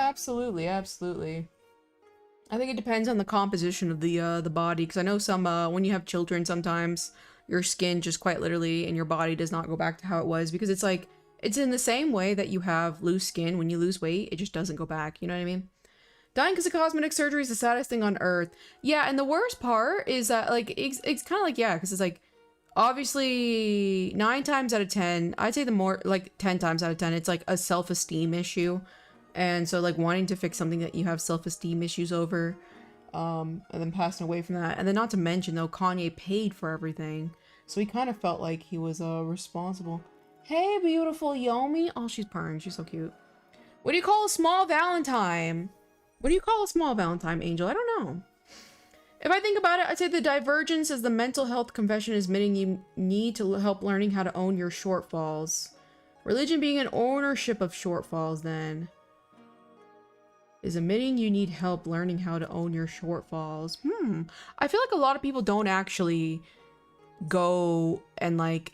absolutely. I think it depends on the composition of the body, because I know some, when you have children, sometimes your skin just quite literally and your body does not go back to how it was, because it's like, it's in the same way that you have loose skin. When you lose weight, it just doesn't go back. You know what I mean? Dying because of cosmetic surgery is the saddest thing on earth. Yeah, and the worst part is that, like, it's kind of like, yeah, because it's like, obviously, 9 times out of 10, I'd say the more, like, 10 times out of 10, it's like a self-esteem issue. And so, like, wanting to fix something that you have self-esteem issues over, and then passing away from that. And then not to mention, though, Kanye paid for everything. So he kind of felt like he was, responsible. Hey, beautiful Yomi. Oh, she's purring. She's so cute. What do you call a small Valentine? What do you call a small Valentine, Angel? I don't know. If I think about it, I'd say the divergence is the mental health confession is admitting you need to help learning how to own your shortfalls. Religion being an ownership of shortfalls, then. Is admitting you need help learning how to own your shortfalls. I feel like a lot of people don't actually go and, like,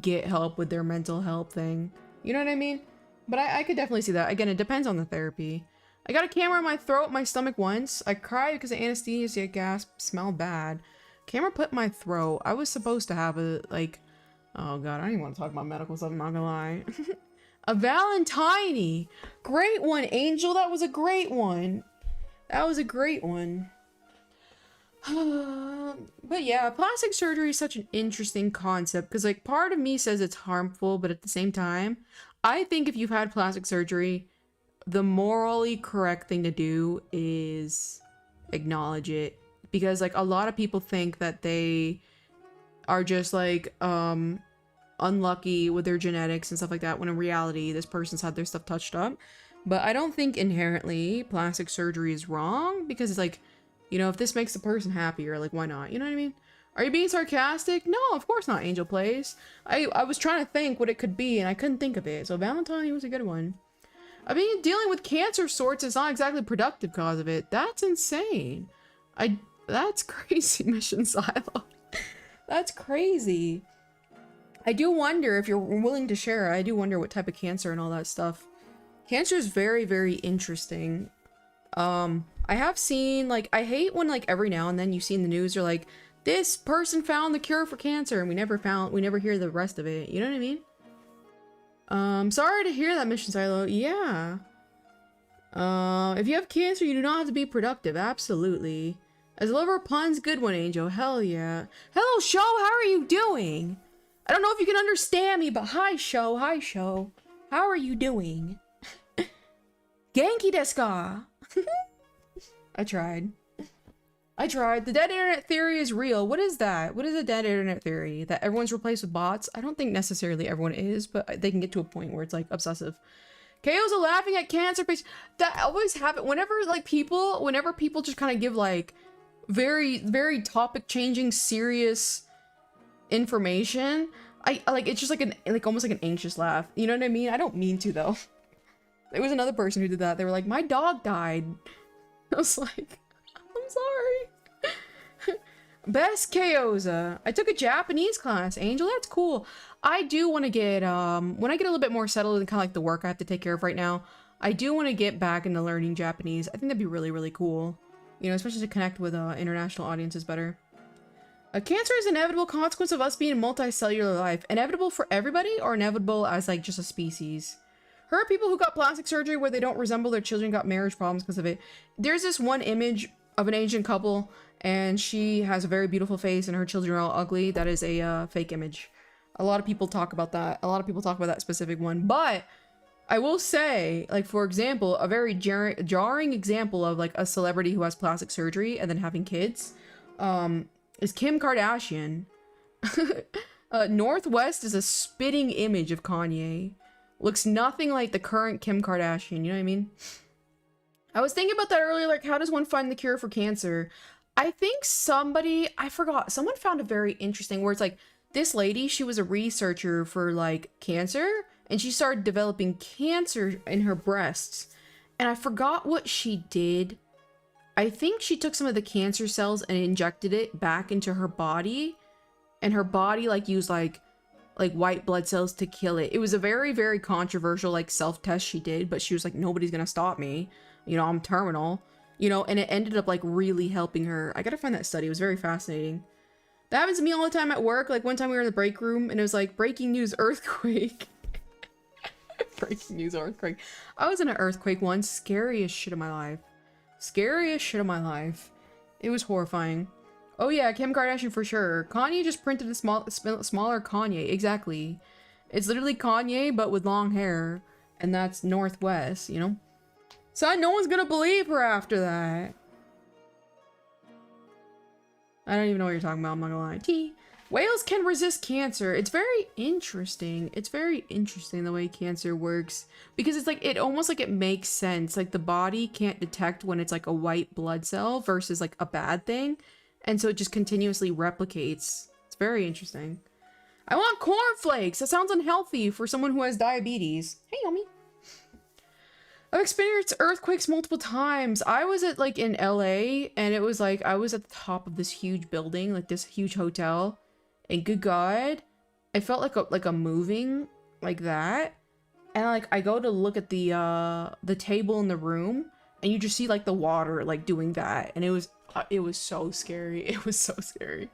get help with their mental health thing. You know what I mean? But I could definitely see that. Again, it depends on the therapy. I got a camera in my throat, my stomach once. I cried because the anesthesia gas smelled bad. Camera put in my throat. I was supposed to have a, like, oh god, I don't even want to talk about medical stuff, I'm not gonna lie. A Valentine! Great one, Angel. That was a great one. That was a great one. But yeah, plastic surgery is such an interesting concept because, like, part of me says it's harmful, but at the same time, I think if you've had plastic surgery, the morally correct thing to do is acknowledge it, because, like, a lot of people think that they are just, like, unlucky with their genetics and stuff like that, when in reality this person's had their stuff touched up. But I don't think inherently plastic surgery is wrong, because it's like, you know, if this makes the person happier, like, why not? You know what I mean? Are you being sarcastic? No, of course not, Angel Plays. I was trying to think what it could be and I couldn't think of it, so Valentine was a good one. I mean, dealing with cancer sorts is not exactly productive cause of it. That's insane. That's crazy, Mission Silo. That's crazy. I do wonder, if you're willing to share, I do wonder what type of cancer and all that stuff. Cancer is very, very interesting. I have seen, like, I hate when, like, every now and then you see in the news, you're like, this person found the cure for cancer, and we never hear the rest of it. You know what I mean? Sorry to hear that, Mission Silo. Yeah. If you have cancer, you do not have to be productive. Absolutely. As a lover of puns, good one, Angel. Hell yeah. Hello, Show. How are you doing? I don't know if you can understand me, but hi, Show. Hi, Show. How are you doing? Genki desu ka? I tried. The dead internet theory is real. What is that? What is a dead internet theory? That everyone's replaced with bots? I don't think necessarily everyone is, but they can get to a point where it's, like, obsessive. KO's a laughing at cancer patients. That always happens whenever, like, whenever people just kind of give, like, very, very topic changing, serious information. I like, it's just like almost like an anxious laugh. You know what I mean? I don't mean to, though. There was another person who did that. They were like, my dog died. I was like, I'm sorry. Best Kyoza. I took a Japanese class, Angel. That's cool. I do want to get, when I get a little bit more settled in kind of like the work I have to take care of right now, I do want to get back into learning Japanese. I think that'd be really, really cool. You know, especially to connect with international audiences better. Cancer is an inevitable consequence of us being a multicellular life. Inevitable for everybody, or inevitable as, like, just a species? Heard people who got plastic surgery where they don't resemble their children got marriage problems because of it. There's this one image of an Asian couple, and she has a very beautiful face and her children are all ugly. That is a fake image. A lot of people talk about that. A lot of people talk about that specific one. But I will say, like, for example, a very jarring example of, like, a celebrity who has plastic surgery and then having kids is Kim Kardashian. Northwest is a spitting image of Kanye. Looks nothing like the current Kim Kardashian, you know what I mean? I was thinking about that earlier, like, how does one find the cure for cancer? I think somebody, I forgot, someone found it very interesting where it's like, this lady, she was a researcher for, like, cancer, and she started developing cancer in her breasts. And I forgot what she did. I think she took some of the cancer cells and injected it back into her body, and her body, like, used, like white blood cells to kill it. It was a very, very controversial, like, self-test she did, but she was like, nobody's gonna stop me. You know, I'm terminal. You know, and it ended up, like, really helping her. I gotta find that study. It was very fascinating. That happens to me all the time at work. Like, one time we were in the break room, and it was like, breaking news, earthquake. Breaking news, earthquake. I was in an earthquake once. Scariest shit of my life. Scariest shit of my life. It was horrifying. Oh yeah, Kim Kardashian for sure. Kanye just printed a smaller Kanye. Exactly. It's literally Kanye, but with long hair. And that's Northwest, you know? So no one's gonna believe her after that. I don't even know what you're talking about, I'm not gonna lie. T. Whales can resist cancer. It's very interesting. It's very interesting the way cancer works. Because it's like, it almost like it makes sense. Like the body can't detect when it's like a white blood cell versus like a bad thing. And so it just continuously replicates. It's very interesting. I want cornflakes. That sounds unhealthy for someone who has diabetes. Hey, Yomi. I've experienced earthquakes multiple times. I was at like in LA and it was like I was at the top of this huge building, like this huge hotel. And good God, I felt like a moving like that. And like I go to look at the table in the room and you just see like the water like doing that. And it was so scary. It was so scary.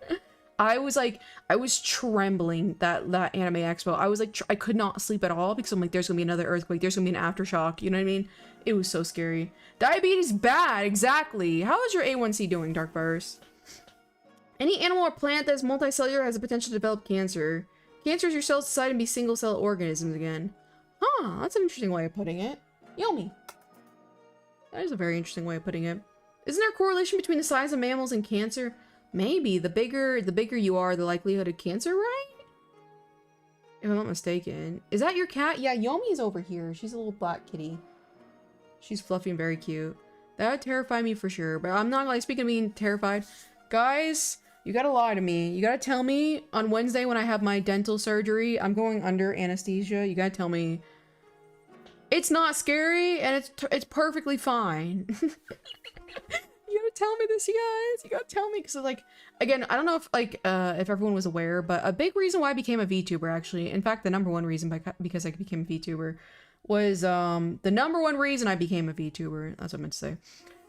I was trembling that anime expo. I was like, I could not sleep at all because I'm like, there's gonna be another earthquake. There's gonna be an aftershock. You know what I mean? It was so scary. Diabetes bad. Exactly. How is your A1C doing, Dark Virus? Any animal or plant that is multicellular has the potential to develop cancer. Cancer is your cells decide to be single cell organisms again. Huh, that's an interesting way of putting it. Yummy. That is a very interesting way of putting it. Isn't there a correlation between the size of mammals and cancer? Maybe. The bigger you are, the likelihood of cancer, right? If I'm not mistaken. Is that your cat? Yeah, Yomi's over here. She's a little black kitty. She's fluffy and very cute. That would terrify me for sure. But I'm not like, speaking of being terrified. Guys, you gotta lie to me. You gotta tell me on Wednesday when I have my dental surgery, I'm going under anesthesia. You gotta tell me it's not scary and it's perfectly fine. You gotta tell me this, you guys. You gotta tell me, because like, again, I don't know if everyone was aware, but a big reason why I became a VTuber, actually, in fact, the number one reason because I became a VTuber was the number one reason I became a VTuber. That's what I meant to say,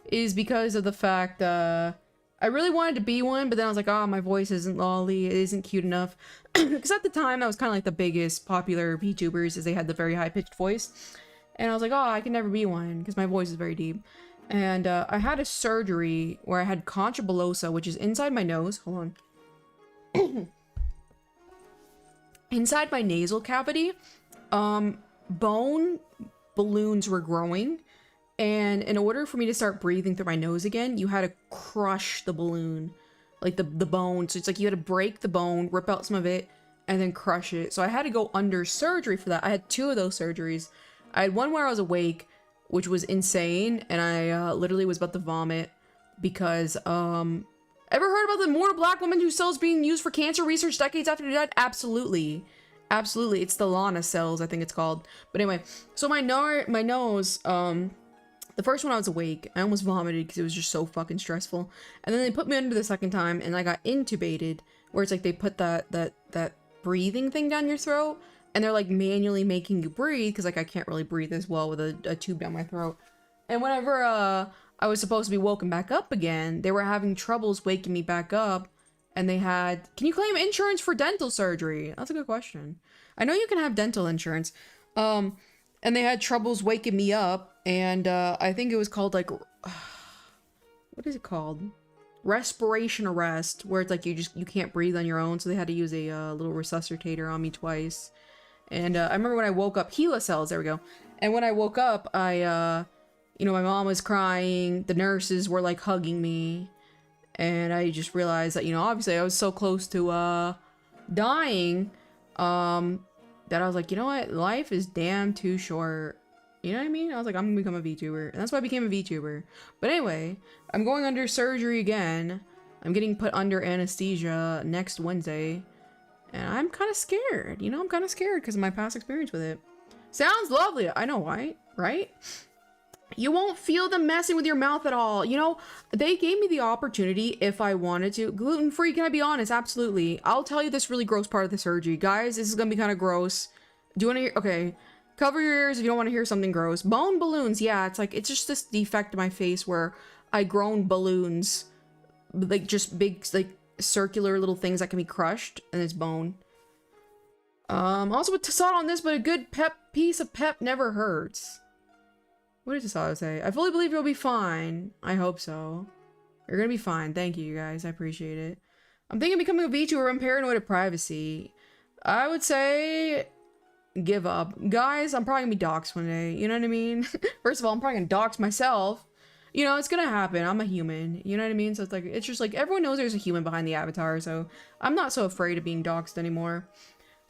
is because of the fact I really wanted to be one, but then I was like, oh, my voice isn't lolly, it isn't cute enough. Because at the time, that was kind of like the biggest popular VTubers, is they had the very high-pitched voice. And I was like, oh, I can never be one, because my voice is very deep. And I had a surgery where I had concha bullosa, which is inside my nose. Hold on. Inside my nasal cavity, bone balloons were growing. And in order for me to start breathing through my nose again, you had to crush the balloon, like the bone. So it's like you had to break the bone, rip out some of it, and then crush it. So I had to go under surgery for that. I had 2 of those surgeries. I had one where I was awake, which was insane, and I literally was about to vomit because, ever heard about the immortal black woman whose cells being used for cancer research decades after they died? Absolutely. Absolutely. It's the Lana cells, I think it's called. But anyway, so my nose, the first one I was awake, I almost vomited because it was just so fucking stressful. And then they put me under the second time, and I got intubated, where it's like they put that breathing thing down your throat, and they're like manually making you breathe, because like I can't really breathe as well with a tube down my throat. And whenever I was supposed to be woken back up again, they were having troubles waking me back up, and they had, can you claim insurance for dental surgery? That's a good question. I know you can have dental insurance. And they had troubles waking me up, and I think it was called like, what is it called? Respiration arrest, where it's like you can't breathe on your own, so they had to use a little resuscitator on me twice. And I remember when I woke up, HeLa cells, there we go. And when I woke up, my mom was crying, the nurses were like hugging me, and I just realized that, obviously I was so close to dying, that I was like, you know what, life is damn too short. You know what I mean? I was like, I'm gonna become a VTuber. And that's why I became a VTuber. But anyway, I'm going under surgery again. I'm getting put under anesthesia next Wednesday. And I'm kind of scared. You know, I'm kind of scared because of my past experience with it. Sounds lovely. I know, right? You won't feel them messing with your mouth at all. You know, they gave me the opportunity if I wanted to. Gluten-free, can I be honest? Absolutely. I'll tell you this really gross part of the surgery. Guys, this is gonna be kind of gross. Do you want to hear? Okay. Cover your ears if you don't want to hear something gross. Bone balloons, yeah, it's like, it's just this defect in my face where I grown balloons. Like, just big, like, circular little things that can be crushed, and it's bone. Also with Tassad on this, but a good piece of pep never hurts. What did Tassad say? I fully believe you'll be fine. I hope so. You're gonna be fine. Thank you, guys. I appreciate it. I'm thinking of becoming a VTuber. I'm paranoid of privacy. I would say give up. Guys, I'm probably gonna be doxxed one day. You know what I mean? First of all, I'm probably gonna dox myself. You know, it's gonna happen. I'm a human. You know what I mean? So it's like, it's just like, everyone knows there's a human behind the avatar, so I'm not so afraid of being doxxed anymore.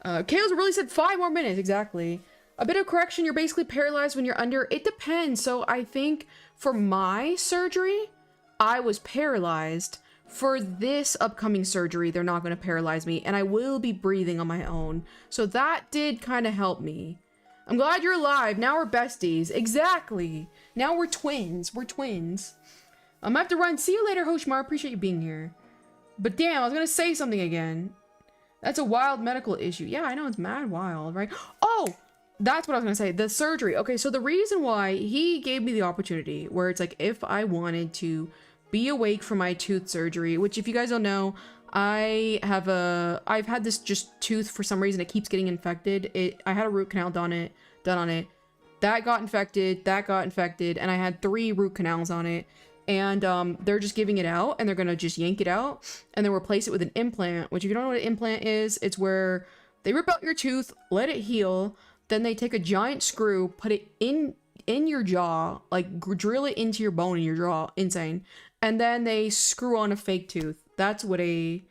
Kale's really said 5 more minutes, exactly. A bit of correction, you're basically paralyzed when you're under. It depends. So I think for my surgery, I was paralyzed. For this upcoming surgery, they're not going to paralyze me, and I will be breathing on my own. So that did kind of help me. I'm glad you're alive. Now we're besties. Exactly. Now we're twins. We're twins. I'm gonna have to run. See you later, Hoshmar. Appreciate you being here. But damn, I was gonna say something again. That's a wild medical issue. Yeah, I know, it's mad wild, right? Oh, that's what I was gonna say. The surgery. Okay, so the reason why he gave me the opportunity where it's like, if I wanted to be awake for my tooth surgery, which if you guys don't know, I've had this just tooth for some reason. It keeps getting infected. I had a root canal done on it. That got infected, and I had 3 root canals on it. And they're just giving it out, and they're gonna just yank it out and then replace it with an implant, which if you don't know what an implant is, it's where they rip out your tooth, let it heal, then they take a giant screw, put it in your jaw, like drill it into your bone in your jaw, insane, and then they screw on a fake tooth. That's what a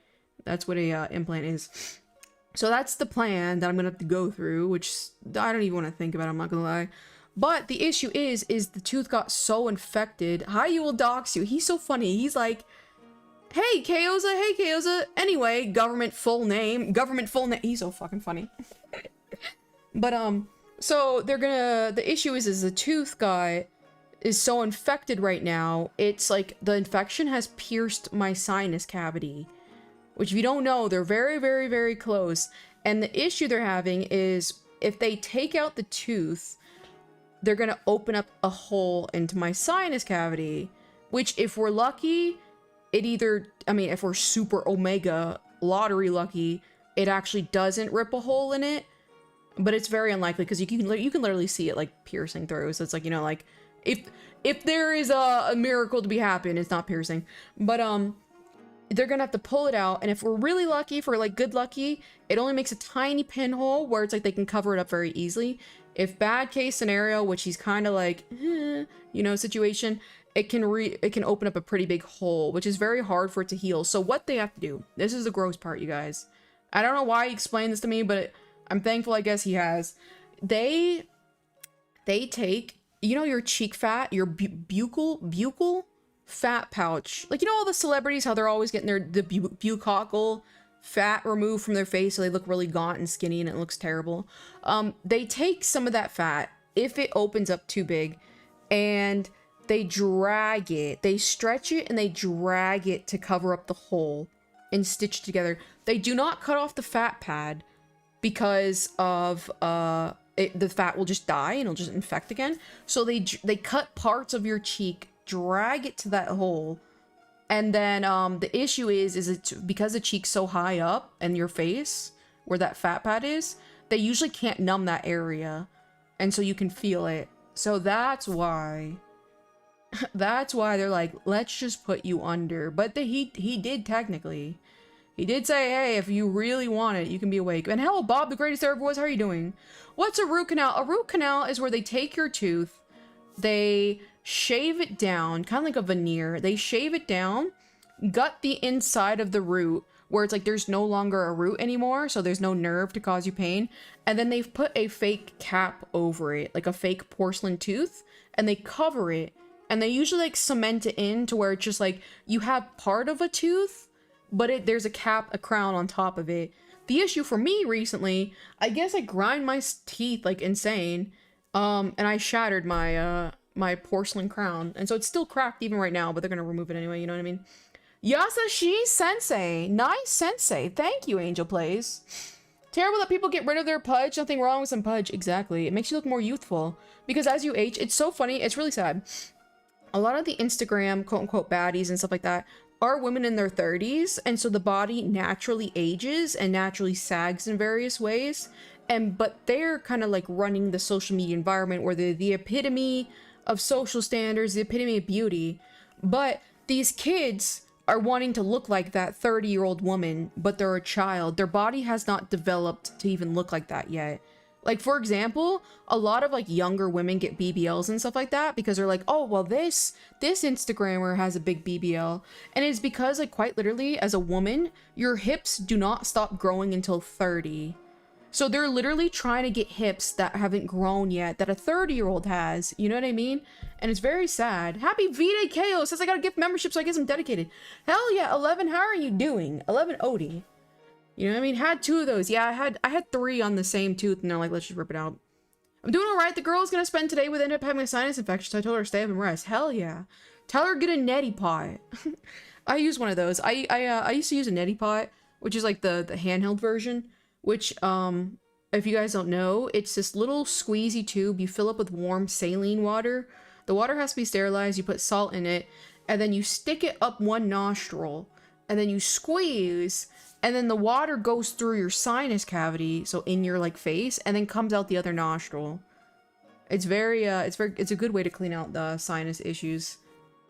implant is. So that's the plan that I'm gonna have to go through, which I don't even want to think about, I'm not gonna lie. But the issue is the tooth got so infected. Hi, you will dox you. He's so funny. He's like, hey, Kaoza. Anyway, government full name. He's so fucking funny. But, so the issue is the tooth is so infected right now. It's like the infection has pierced my sinus cavity, which if you don't know, they're very, very, very close. And the issue they're having is if they take out the tooth, they're gonna open up a hole into my sinus cavity, which if we're lucky, if we're super omega lottery lucky, it actually doesn't rip a hole in it, but it's very unlikely because you can literally see it like piercing through. So it's like, you know, like if there is a miracle to be happen, it's not piercing, but they're gonna have to pull it out, and if we're really lucky, if we're like good lucky, it only makes a tiny pinhole where it's like they can cover it up very easily. If bad case scenario, which he's kind of like, you know, situation, it can open up a pretty big hole, which is very hard for it to heal. So what they have to do, this is the gross part, you guys. I don't know why he explained this to me, but I'm thankful, I guess he has. They take, you know, your cheek fat, your buccal fat pouch. Like, you know all the celebrities, how they're always getting the buccal fat removed from their face so they look really gaunt and skinny and it looks terrible. They take some of that fat, if it opens up too big, and they drag it. They stretch it and they drag it to cover up the hole and stitch it together. They do not cut off the fat pad because of the fat will just die and it'll just infect again. So they cut parts of your cheek, drag it to that hole. And then the issue is it's because the cheek's so high up and your face, where that fat pad is, they usually can't numb that area. And so you can feel it. So that's why they're like, let's just put you under. But he did technically. He did say, hey, if you really want it, you can be awake. And hello, Bob, the greatest there ever was. How are you doing? What's a root canal? A root canal is where they take your tooth, they shave it down, kind of like a veneer. They shave it down, gut the inside of the root, where it's like there's no longer a root anymore, so there's no nerve to cause you pain. And then they've put a fake cap over it, like a fake porcelain tooth, and they cover it. And they usually like cement it in to where it's just like you have part of a tooth, but there's a cap, a crown on top of it. The issue for me recently, I guess I grind my teeth like insane, and I shattered my my porcelain crown, and so it's still cracked even right now, but they're gonna remove it anyway, you know what I mean? Yasashi Sensei, nice sensei, thank you, Angel Plays. Terrible that people get rid of their pudge, nothing wrong with some pudge, exactly. It makes you look more youthful, because as you age, it's so funny, it's really sad. A lot of the Instagram quote-unquote baddies and stuff like that are women in their 30s, and so the body naturally ages and naturally sags in various ways, but they're kind of like running the social media environment where they're the epitome of social standards, the epitome of beauty, but these kids are wanting to look like that 30-year-old woman, but they're a child. Their body has not developed to even look like that yet. Like, for example, a lot of like younger women get BBLs and stuff like that because they're like, oh, well, this Instagrammer has a big BBL. And it's because, like, quite literally, as a woman, your hips do not stop growing until 30. So they're literally trying to get hips that haven't grown yet, that a 30-year-old has. You know what I mean? And it's very sad. Happy V-Day KO says I got a gift membership, so I guess I'm dedicated. Hell yeah, 11, how are you doing? 11 Odie. You know what I mean? Had 2 of those. Yeah, I had 3 on the same tooth, and they're like, let's just rip it out. I'm doing alright. The girl's gonna spend today with end up having a sinus infection, so I told her to stay up and rest. Hell yeah. Tell her get a neti pot. I use one of those. I used to use a neti pot, which is like the handheld version, which, if you guys don't know, it's this little squeezy tube you fill up with warm saline water. The water has to be sterilized, you put salt in it, and then you stick it up one nostril, and then you squeeze, and then the water goes through your sinus cavity, so in your like face, and then comes out the other nostril. It's it's a good way to clean out the sinus issues.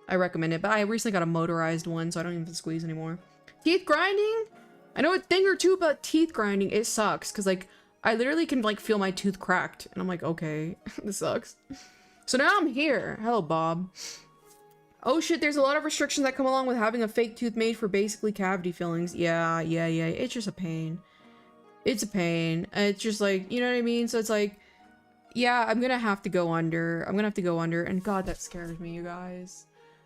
I recommend it, but I recently got a motorized one, so I don't even squeeze anymore. Teeth grinding? I know a thing or two about teeth grinding. It sucks, because like, I literally can like feel my tooth cracked, and I'm like, okay, this sucks. So now I'm here. Hello, Bob. Oh shit, there's a lot of restrictions that come along with having a fake tooth made for basically cavity fillings. Yeah. It's just a pain. It's a pain. It's just like, you know what I mean? So it's like, yeah, I'm gonna have to go under. And God, that scares me, you guys.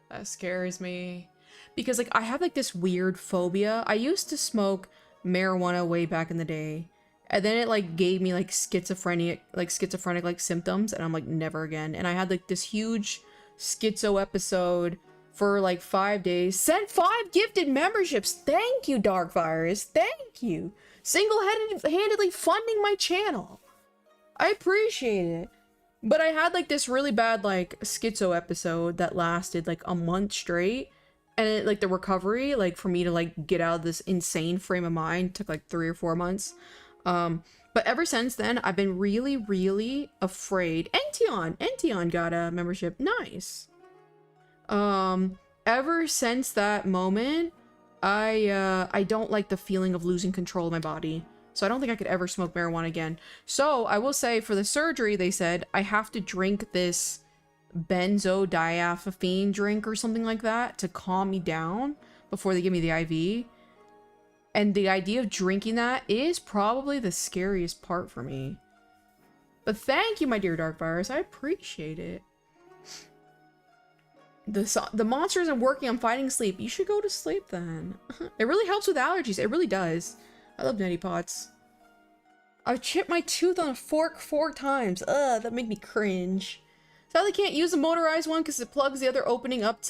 That scares me. Because like, I have like this weird phobia. I used to smoke marijuana way back in the day. And then it like gave me like schizophrenic like symptoms. And I'm like, never again. And I had like this huge schizo episode for like 5 days. Sent 5 gifted memberships. Thank you, Darkvirus. Thank you. Single-handedly funding my channel. I appreciate it. But I had like this really bad like schizo episode that lasted like a month straight. And it, like the recovery, like for me to like get out of this insane frame of mind took like 3 or 4 months. But ever since then, I've been really, really afraid. Ention got a membership. Nice. Ever since that moment, I don't like the feeling of losing control of my body. So I don't think I could ever smoke marijuana again. So I will say for the surgery, they said I have to drink this benzodiazepine drink or something like that to calm me down before they give me the IV. And the idea of drinking that is probably the scariest part for me. But thank you, my dear Darkvirus. I appreciate it. The monster isn't working. I'm fighting sleep. You should go to sleep then. It really helps with allergies. It really does. I love neti pots. I've chipped my tooth on a fork 4 times. Ugh, that made me cringe. Sadly, can't use a motorized one because it plugs the other opening up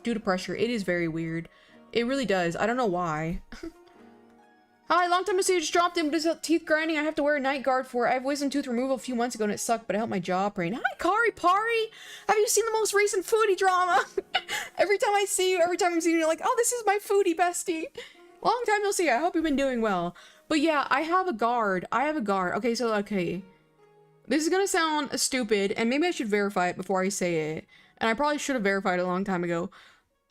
due to pressure. It is very weird. It really does. I don't know why. Hi, long time no see, you just dropped in, but it's teeth grinding I have to wear a night guard for. I have wisdom tooth removal a few months ago and it sucked, but it helped my jaw pain. Hi, Kari Pari! Have you seen the most recent foodie drama? Every time I see you, every time I'm seeing you, you're like, oh, this is my foodie bestie. Long time no see, I hope you've been doing well. But yeah, I have a guard. Okay, so, okay. This is gonna sound stupid, and maybe I should verify it before I say it. And I probably should have verified it a long time ago.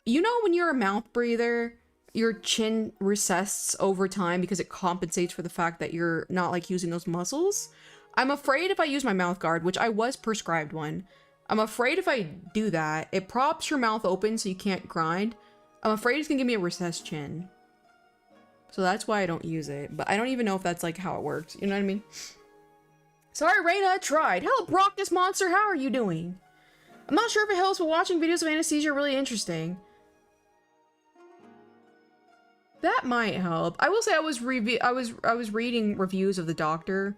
You know when you're a mouth breather, your chin recesses over time because it compensates for the fact that you're not like using those muscles? I'm afraid if I use my mouth guard, which I was prescribed one, I'm afraid if I do that, it props your mouth open so you can't grind. I'm afraid it's gonna give me a recessed chin. So that's why I don't use it. But I don't even know if that's like how it works. You know what I mean? Sorry, Raina, I tried. Hello, Brock, this monster. How are you doing? I'm not sure if it helps, but watching videos of anesthesia are really interesting. That might help. I will say I was reading reviews of The Doctor,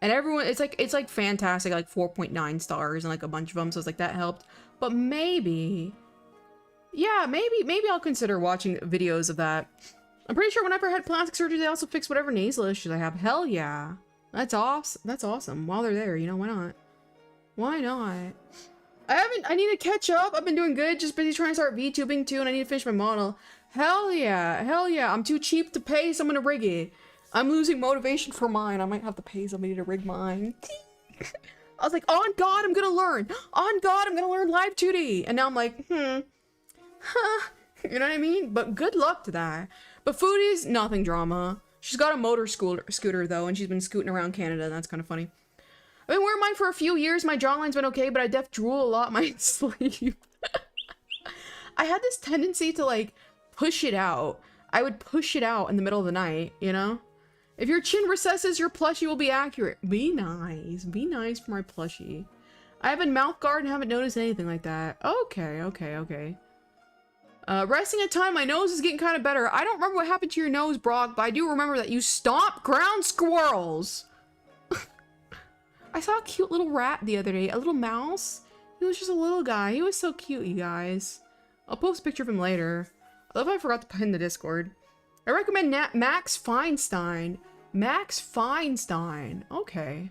and everyone, it's like fantastic, like 4.9 stars and like a bunch of them. So it's like that helped. But maybe, yeah, maybe I'll consider watching videos of that. I'm pretty sure whenever I had plastic surgery, they also fix whatever nasal issues I have. Hell yeah. That's awesome. That's awesome. While they're there, you know, why not? Why not? I need to catch up. I've been doing good. Just busy trying to start VTubing too, and I need to finish my model. Hell yeah. Hell yeah. I'm too cheap to pay someone to rig it. I'm losing motivation for mine. I might have to pay somebody to rig mine. I was like, on God, I'm gonna learn. On God, I'm gonna learn live 2D. And now I'm like, huh. You know what I mean? But good luck to that. But Foodie's nothing drama. She's got a motor scooter though, and she's been scooting around Canada, and that's kind of funny. I've been wearing mine for a few years. My jawline's been okay, but I def drool a lot in my sleep. I had this tendency to like push it out. I would push it out in the middle of the night, you know? If your chin recesses, your plushie will be accurate. Be nice. Be nice for my plushie. I have a mouth guard and haven't noticed anything like that. Okay, okay, okay. Resting at time, my nose is getting kind of better. I don't remember what happened to your nose, Brock, but I do remember that you stomped ground squirrels. I saw a cute little rat the other day, a little mouse. He was just a little guy. He was so cute, you guys. I'll post a picture of him later. I love I forgot to put in the Discord. I recommend Max Feinstein. Max Feinstein. Okay.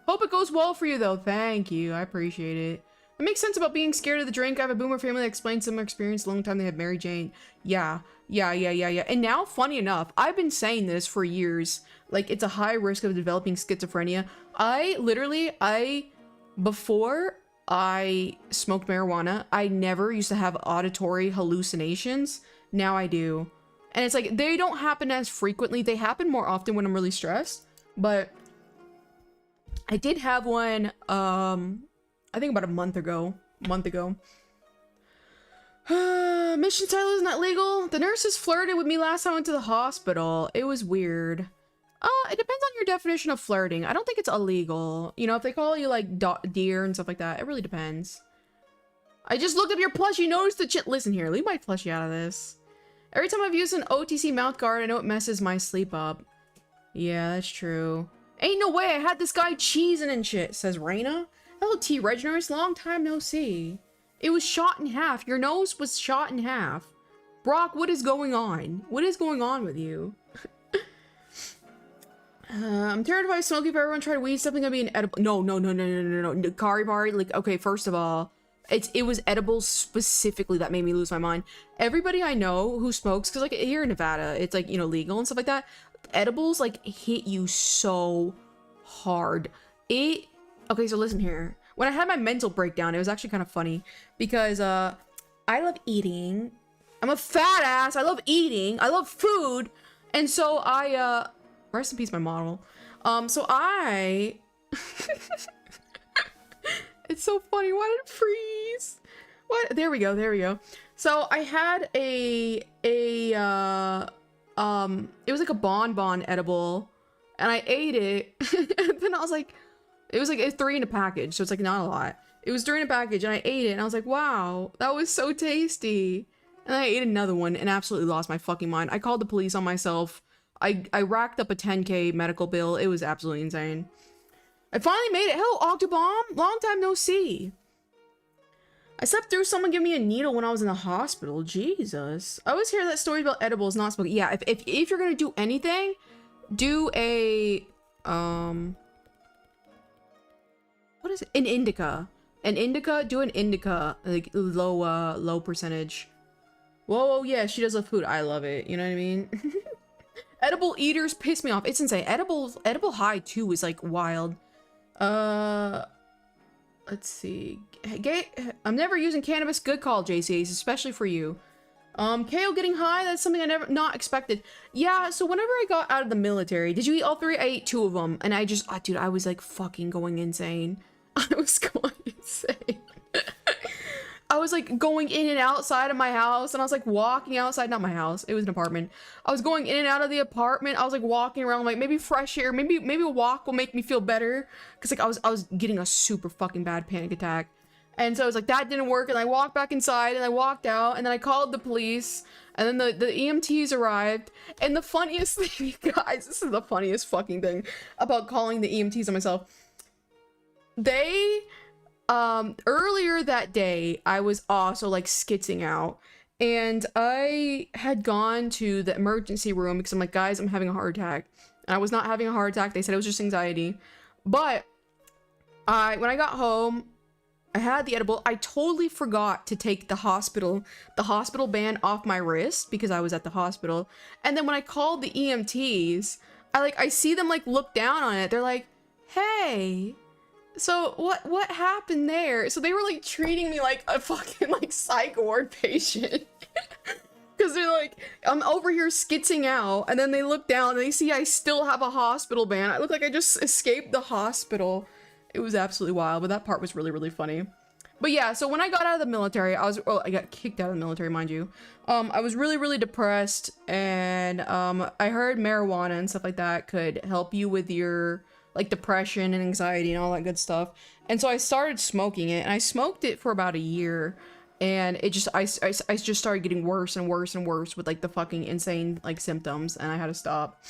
Hope it goes well for you, though. Thank you. I appreciate it. It makes sense about being scared of the drink. I have a boomer family that explains similar experience. A long time they had Mary Jane. Yeah. And now, funny enough, I've been saying this for years. Like, it's a high risk of developing schizophrenia. Before I smoked marijuana, I never used to have auditory hallucinations. Now I do. And it's like, they don't happen as frequently. They happen more often when I'm really stressed. But I did have one, I think about a month ago. Mission silo isn't that legal? The nurses flirted with me last time I went to the hospital. It was weird. It depends on your definition of flirting. I don't think it's illegal. You know, if they call you like dear and stuff like that, it really depends. I just looked up your plushie, noticed the chit. Listen here, leave my plushie out of this. Every time I've used an OTC mouth guard, I know it messes my sleep up. Yeah, that's true. Ain't no way I had this guy cheesing and shit, says Raina. Hello, T. Reginers, long time no see. It was shot in half. Your nose was shot in half. Brock, what is going on? What is going on with you? I'm terrified of smoking. If everyone tried weed, something gonna be an edible. No. Kari Bari, like, okay, first of all, it was edibles specifically that made me lose my mind. Everybody I know who smokes, because like here in Nevada, it's like, you know, legal and stuff like that. Edibles like hit you so hard. Okay, so listen here. When I had my mental breakdown, it was actually kind of funny because I love eating. I'm a fat ass. I love eating. I love food. And so I rest in peace, my model. It's so funny. Why did it freeze? What? There we go. So I had it was like a bonbon edible, and I ate it. And then I was like, it was 3 in a package, so it's like not a lot. It was 3 in a package, and I ate it, and I was like, wow, that was so tasty. And I ate another one and absolutely lost my fucking mind. I called the police on myself. I racked up a 10K medical bill. It was absolutely insane. I finally made it. Hello, Octobomb. Long time no see. I slept through someone giving me a needle when I was in the hospital. Jesus. I always hear that story about edibles not smoking. Yeah, if you're gonna do anything, do a what is it? An indica. Do an indica. Like low percentage. Whoa, yeah, she does love food. I love it. You know what I mean? Edible eaters piss me off. It's insane. Edible high too is like wild. Let's see. I'm never using cannabis. Good call, JCAs, especially for you. KO getting high, that's something I never not expected. Yeah, so whenever I got out of the military, did you eat all 3? I ate 2 of them, and I just, dude, I was like fucking going insane. I was going insane. I was like going in and outside of my house, and I was like walking outside, not my house, it was an apartment. I was going in and out of the apartment. I was like walking around, like maybe fresh air, maybe a walk will make me feel better, because like I was getting a super fucking bad panic attack. And so I was like, that didn't work, and I walked back inside, and I walked out, and then I called the police, and then the EMTs arrived. And the funniest thing, you guys, this is the funniest fucking thing about calling the EMTs on myself. They, earlier that day, I was also like skitzing out, and I had gone to the emergency room because I'm like, guys, I'm having a heart attack. And I was not having a heart attack. They said it was just anxiety. But when I got home, I had the edible. I totally forgot to take the hospital band off my wrist because I was at the hospital. And then when I called the EMTs, I see them like look down on it. They're like, hey, so what happened there? So they were like treating me like a fucking like psych ward patient. Because they're like, I'm over here skitzing out, and then they look down and they see I still have a hospital band. I look like I just escaped the hospital. It was absolutely wild, but that part was really, really funny. But yeah, so when I got out of the military, I got kicked out of the military, mind you. I was really, really depressed, and I heard marijuana and stuff like that could help you with your like depression and anxiety and all that good stuff. And so I started smoking it, and I smoked it for about a year, and it just I just started getting worse and worse and worse with like the fucking insane like symptoms, and I had to stop.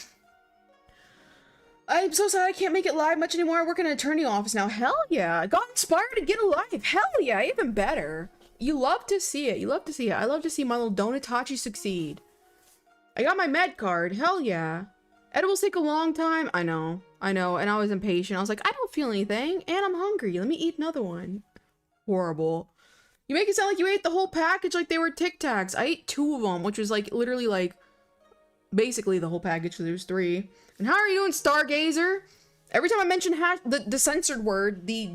I'm so sad I can't make it live much anymore. I work in an attorney office now. Hell yeah. I got inspired to get a live. Hell yeah, even better. You love to see it. You love to see it. I love to see my little Donutachi succeed. I got my med card. Hell yeah. Edibles take a long time. I know. And I was impatient. I was like, I don't feel anything, and I'm hungry. Let me eat another one. Horrible. You make it sound like you ate the whole package like they were Tic Tacs. I ate 2 of them, which was like literally like basically the whole package, because there's 3. And how are you doing, Stargazer? Every time I mention the censored word, the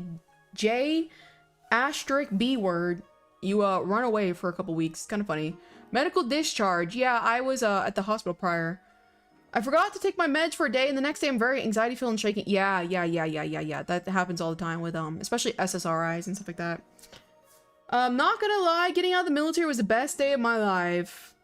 J asterisk B word, you run away for a couple weeks. It's kind of funny. Medical discharge. Yeah, I was at the hospital prior. I forgot to take my meds for a day, and the next day I'm very anxiety filled and shaking. Yeah. That happens all the time with especially SSRIs and stuff like that. Not gonna lie, getting out of the military was the best day of my life.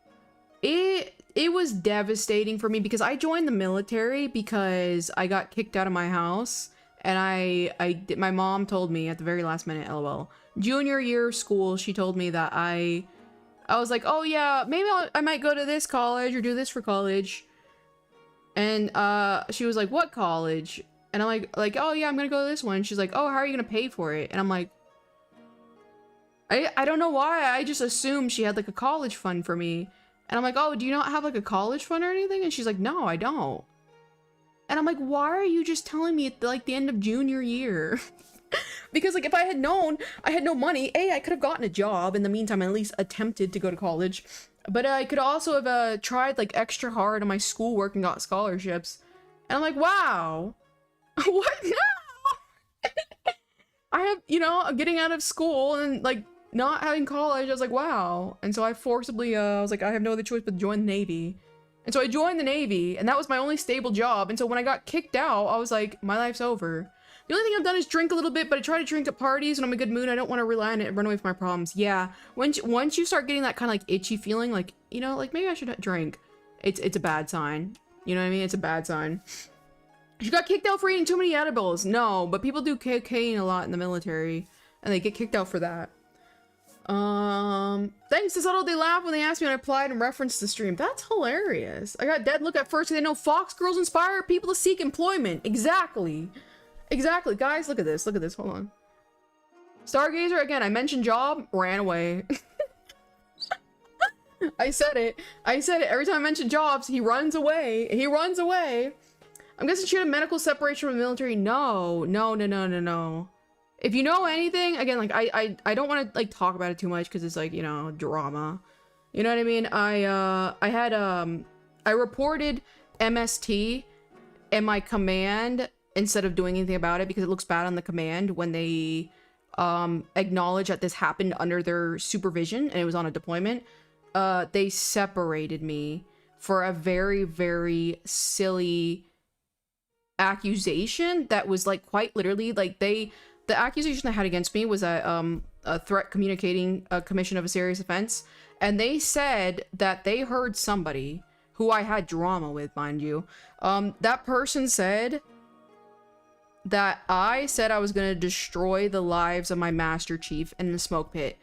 It was devastating for me because I joined the military because I got kicked out of my house, and my mom told me at the very last minute, LOL, junior year of school, she told me that I was like, oh yeah, maybe I might go to this college or do this for college. And she was like, what college? And I'm like, oh yeah, I'm gonna go to this one. She's like, oh, how are you gonna pay for it? And I'm like, I don't know why, I just assumed she had like a college fund for me. And I'm like, oh, do you not have like a college fund or anything? And she's like, no, I don't. And I'm like, why are you just telling me at like the end of junior year? Because like if I had known I had no money, I could have gotten a job in the meantime, at least attempted to go to college. But I could also have tried like extra hard on my schoolwork and got scholarships. And I'm like, wow, what now? I have, I'm getting out of school and like not having college. I was like, wow. And so I forcibly, I was like, I have no other choice but to join the Navy. And so I joined the Navy, and that was my only stable job. And so when I got kicked out, I was like, my life's over. The only thing I've done is drink a little bit, but I try to drink at parties when I'm in a good mood. I don't want to rely on it and run away from my problems. Yeah, once you start getting that kind of like itchy feeling, like, like maybe I should drink, it's a bad sign. You know what I mean? It's a bad sign. She got kicked out for eating too many edibles. No, but people do cocaine a lot in the military, and they get kicked out for that. Thanks to Subtle, they laughed when they asked me when I applied and referenced the stream. That's hilarious. I got dead look at first, they know Fox girls inspire people to seek employment. Exactly. Exactly. Guys, look at this. Look at this. Hold on. Stargazer, again, I mentioned job, ran away. I said it. Every time I mention jobs, he runs away. He runs away. I'm guessing she had a medical separation from the military. No. If you know anything, again, like I don't want to like talk about it too much because it's like, drama. You know what I mean? I reported MST in my command instead of doing anything about it because it looks bad on the command when they acknowledge that this happened under their supervision and it was on a deployment. They separated me for a very, very silly accusation that was like quite literally like the accusation they had against me was that threat communicating commission of a serious offense, and they said that they heard somebody who I had drama with, mind you. That person said that I said I was gonna destroy the lives of my Master Chief in the smoke pit,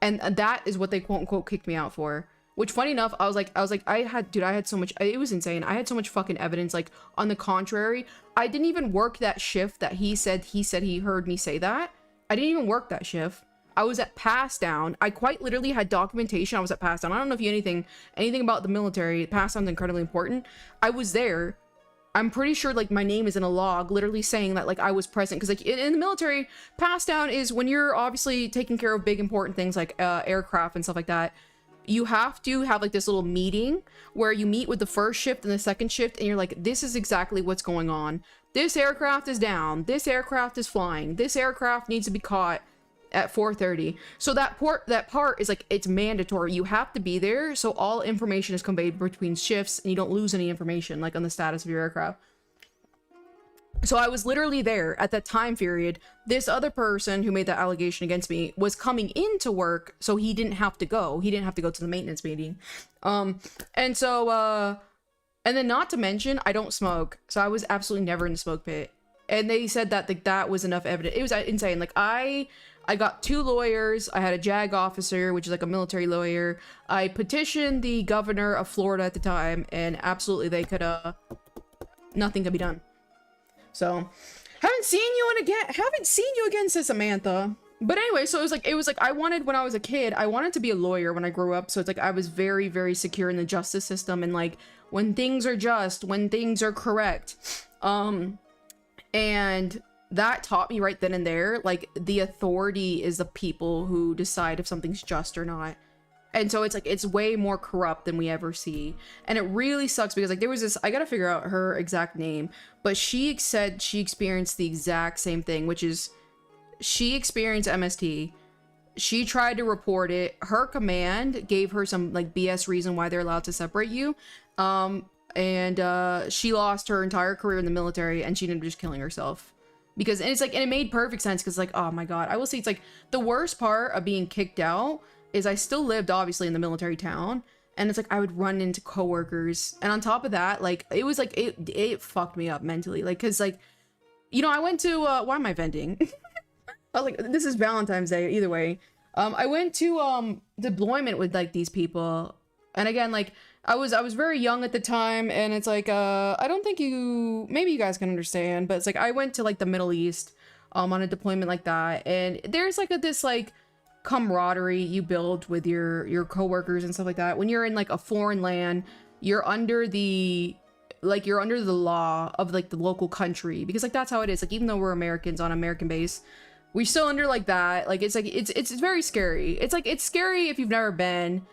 and that is what they quote unquote kicked me out for. Which, funny enough, I was like, I had so much, it was insane. I had so much fucking evidence. Like, on the contrary, I didn't even work that shift that he said he heard me say that. I didn't even work that shift. I was at pass down. I quite literally had documentation. I was at pass down. I don't know if you anything about the military. Pass down's incredibly important. I was there. I'm pretty sure, like, my name is in a log literally saying that, like, I was present. Because, like, in the military, pass down is when you're obviously taking care of big important things like aircraft and stuff like that. You have to have like this little meeting where you meet with the first shift and the second shift, and you're like, this is exactly what's going on. This aircraft is down. This aircraft is flying. This aircraft needs to be caught at 4:30. So that part is like, it's mandatory. You have to be there, so all information is conveyed between shifts and you don't lose any information like on the status of your aircraft. So I was literally there at that time period. This other person who made that allegation against me was coming into work, so he didn't have to go. He didn't have to go to the maintenance meeting. And so, and then not to mention, I don't smoke. So I was absolutely never in the smoke pit. And they said that, like, that was enough evidence. It was insane. Like, I got 2 lawyers. I had a JAG officer, which is like a military lawyer. I petitioned the governor of Florida at the time, and absolutely they could, nothing could be done. So, haven't seen you again, Sis Samantha. But anyway, so it was like I wanted, when I was a kid, I wanted to be a lawyer when I grew up. So it's like I was very, very secure in the justice system, and like when things are just, when things are correct. And that taught me right then and there, like, the authority is the people who decide if something's just or not. And so it's like, it's way more corrupt than we ever see. And it really sucks because, like, there was this, I gotta figure out her exact name, but she said she experienced the exact same thing, which is she experienced MST. She tried to report it. Her command gave her some, like, BS reason why they're allowed to separate you. And she lost her entire career in the military, and she ended up just killing herself. Because, and it's like, and it made perfect sense, because, like, oh my god, I will say, it's like, the worst part of being kicked out is I still lived obviously in the military town, and it's like I would run into coworkers, and on top of that, like, it was like it fucked me up mentally, like, because, like, you know, I went to why am I venting? I was like, this is Valentine's Day either way. I went to deployment with like these people, and again, like, I was very young at the time, and it's like I don't think maybe you guys can understand, but it's like I went to like the Middle East on a deployment like that, and there's like this like camaraderie you build with your coworkers and stuff like that. When you're in like a foreign land, you're under the law of like the local country, because like that's how it is. Like, even though we're Americans on American base, we're still under like that. Like, it's like it's very scary. It's like, it's scary if you've never been,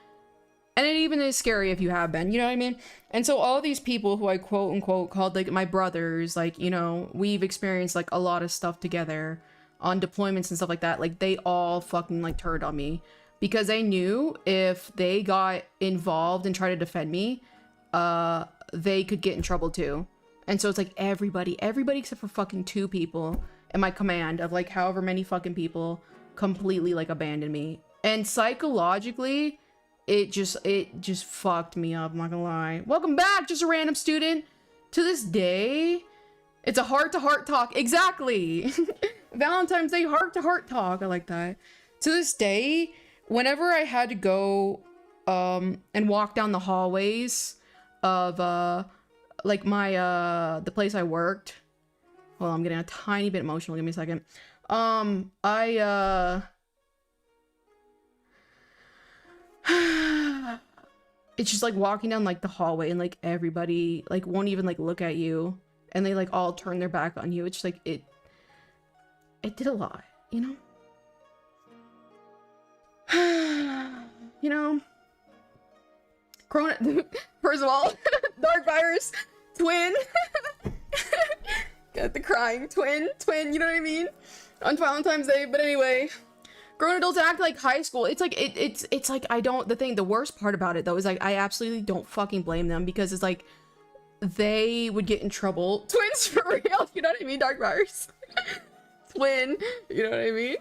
and it even is scary if you have been, you know what I mean? And so all these people who I quote unquote called like my brothers, like, you know, we've experienced like a lot of stuff together on deployments and stuff like that, like, they all fucking like turned on me, because they knew if they got involved and tried to defend me, they could get in trouble too. And so it's like everybody except for fucking 2 people in my command of like however many fucking people completely like abandoned me. And psychologically, it just fucked me up, I'm not gonna lie. Welcome back, just a random student. To this day, it's a heart-to-heart talk. Exactly. Valentine's Day heart-to-heart talk. I like that. To this day, whenever I had to go and walk down the hallways of like my the place I worked. Hold on, I'm getting a tiny bit emotional. Give me a second. It's just like walking down like the hallway, and like everybody like won't even like look at you, and they like all turn their back on you. It's just like it did a lot, you know? You know, Corona, first of all, Dark Virus, twin, got the crying, twin, you know what I mean? On Valentine's Day. But anyway, grown adults act like high school. It's like, it's like, the worst part about it though is like, I absolutely don't fucking blame them, because it's like, they would get in trouble. Twins for real, you know what I mean? Dark Virus. Twin, you know what I mean?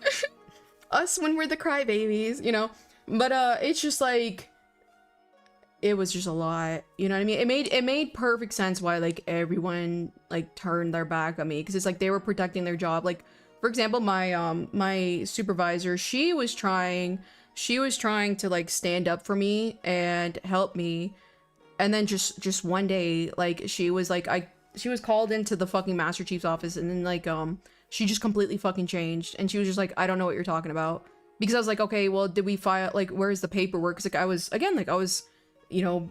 us when we're the crybabies, you know. But it's just like, it was just a lot, you know what I mean? It made perfect sense why like everyone like turned their back on me, because it's like they were protecting their job. Like, for example, my supervisor, she was trying to like stand up for me and help me, and then just one day, like, she was called into the fucking Master Chief's office, and then like she just completely fucking changed, and she was just like, I don't know what you're talking about. Because I was like, okay, well, did we file, like, where's the paperwork? Because like I was you know,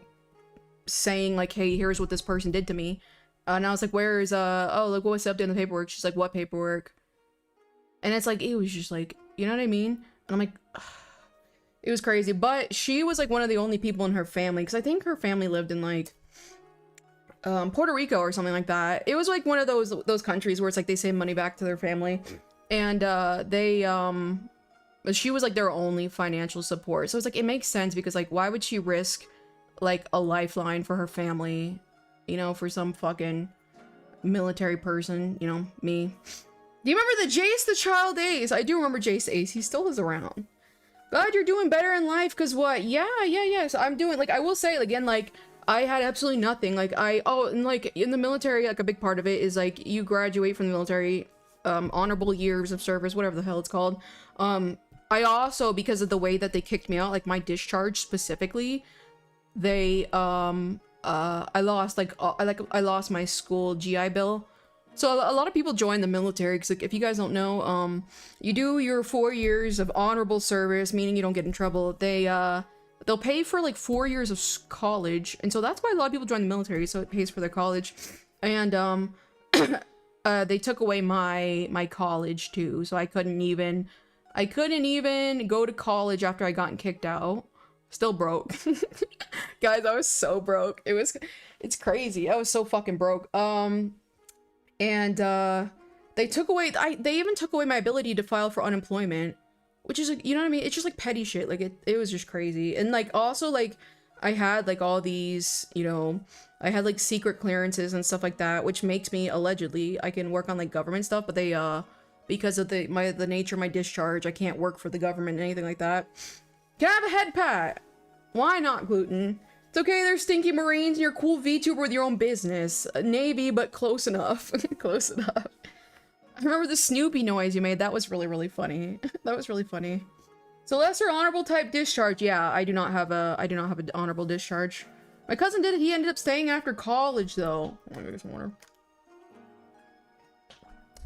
saying like, hey, here's what this person did to me, and I was like, where's oh, like, what's up in the paperwork? She's like, what paperwork? And it's like, it was just like, you know what I mean? And I'm like, ugh. It was crazy. But she was like one of the only people in her family, because I think her family lived in like Puerto Rico or something like that. It was like one of those countries where it's like they send money back to their family, and she was like their only financial support. So it's like, it makes sense, because like, why would she risk like a lifeline for her family, you know, for some fucking military person, you know, me. Do you remember the Jace the Child Ace? I do remember Jace Ace. He still is around. God, you're doing better in life, because what? Yeah. So I'm doing, like, I will say, again, like, I had absolutely nothing. Like, and like, in the military, like, a big part of it is, like, you graduate from the military, honorable years of service, whatever the hell it's called. I also, because of the way that they kicked me out, like, my discharge specifically, they, I lost my school GI Bill. So a lot of people join the military, because like, if you guys don't know, you do your 4 years of honorable service, meaning you don't get in trouble. They'll pay for like 4 years of college, and so that's why a lot of people join the military, so it pays for their college. And they took away my college too, so I couldn't even go to college after I got kicked out. Still broke. Guys, I was so broke. It's crazy. I was so fucking broke. And they took away, they even took away my ability to file for unemployment, which is like, you know what I mean? It's just like petty shit. Like it was just crazy. And like, also like, I had like all these, you know, I had like secret clearances and stuff like that, which makes me, allegedly, I can work on like government stuff, but they, because of the nature of my discharge, I can't work for the government and anything like that. Can I have a head pat? Why not, Gluten? It's okay, there's stinky Marines and you're cool VTuber with your own business. Navy, but close enough. Close enough. I remember the Snoopy noise you made. That was really, really funny. That was really funny. So lesser honorable type discharge. Yeah, I do not have an honorable discharge. My cousin did it. He ended up staying after college though. Let me get some water.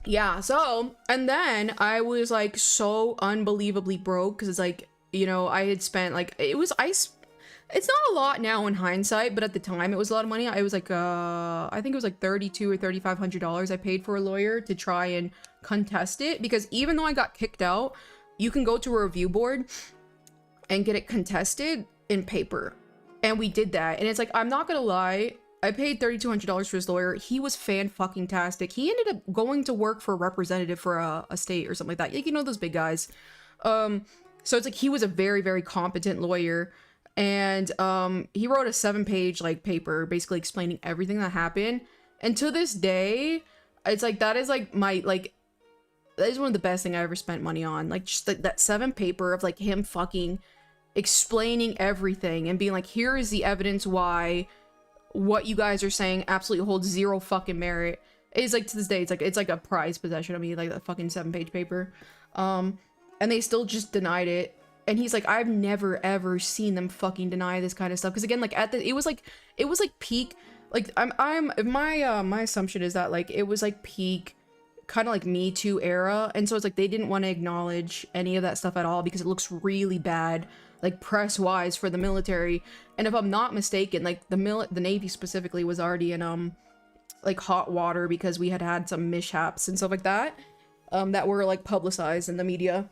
Yeah, so, and then I was like so unbelievably broke, because it's like, you know, I had spent like, it's not a lot now in hindsight, but at the time it was a lot of money. I was like, I think it was like $3,200 or $3,500 I paid for a lawyer to try and contest it, because even though I got kicked out, you can go to a review board and get it contested in paper. And we did that. And it's like, I'm not gonna lie, I paid $3,200 for his lawyer. He was fan-fucking-tastic. He ended up going to work for a representative for a state or something like that. Like, you know, those big guys. So it's like, he was a very, very competent lawyer. And he wrote a 7-page like paper basically explaining everything that happened. And to this day, it's like, that is like my, like, that is one of the best things I ever spent money on. Like, just like that 7 paper of like him fucking explaining everything and being like, here is the evidence why what you guys are saying absolutely holds zero fucking merit. It's like, to this day, it's like a prized possession of me, like that fucking 7-page paper. And they still just denied it. And he's like, I've never ever seen them fucking deny this kind of stuff. Because again, like it was like peak, like my assumption is that like it was like peak kind of like Me Too era. And so it's like they didn't want to acknowledge any of that stuff at all, because it looks really bad, like press wise for the military. And if I'm not mistaken, like the Navy specifically was already in like hot water, because we had some mishaps and stuff like that that were like publicized in the media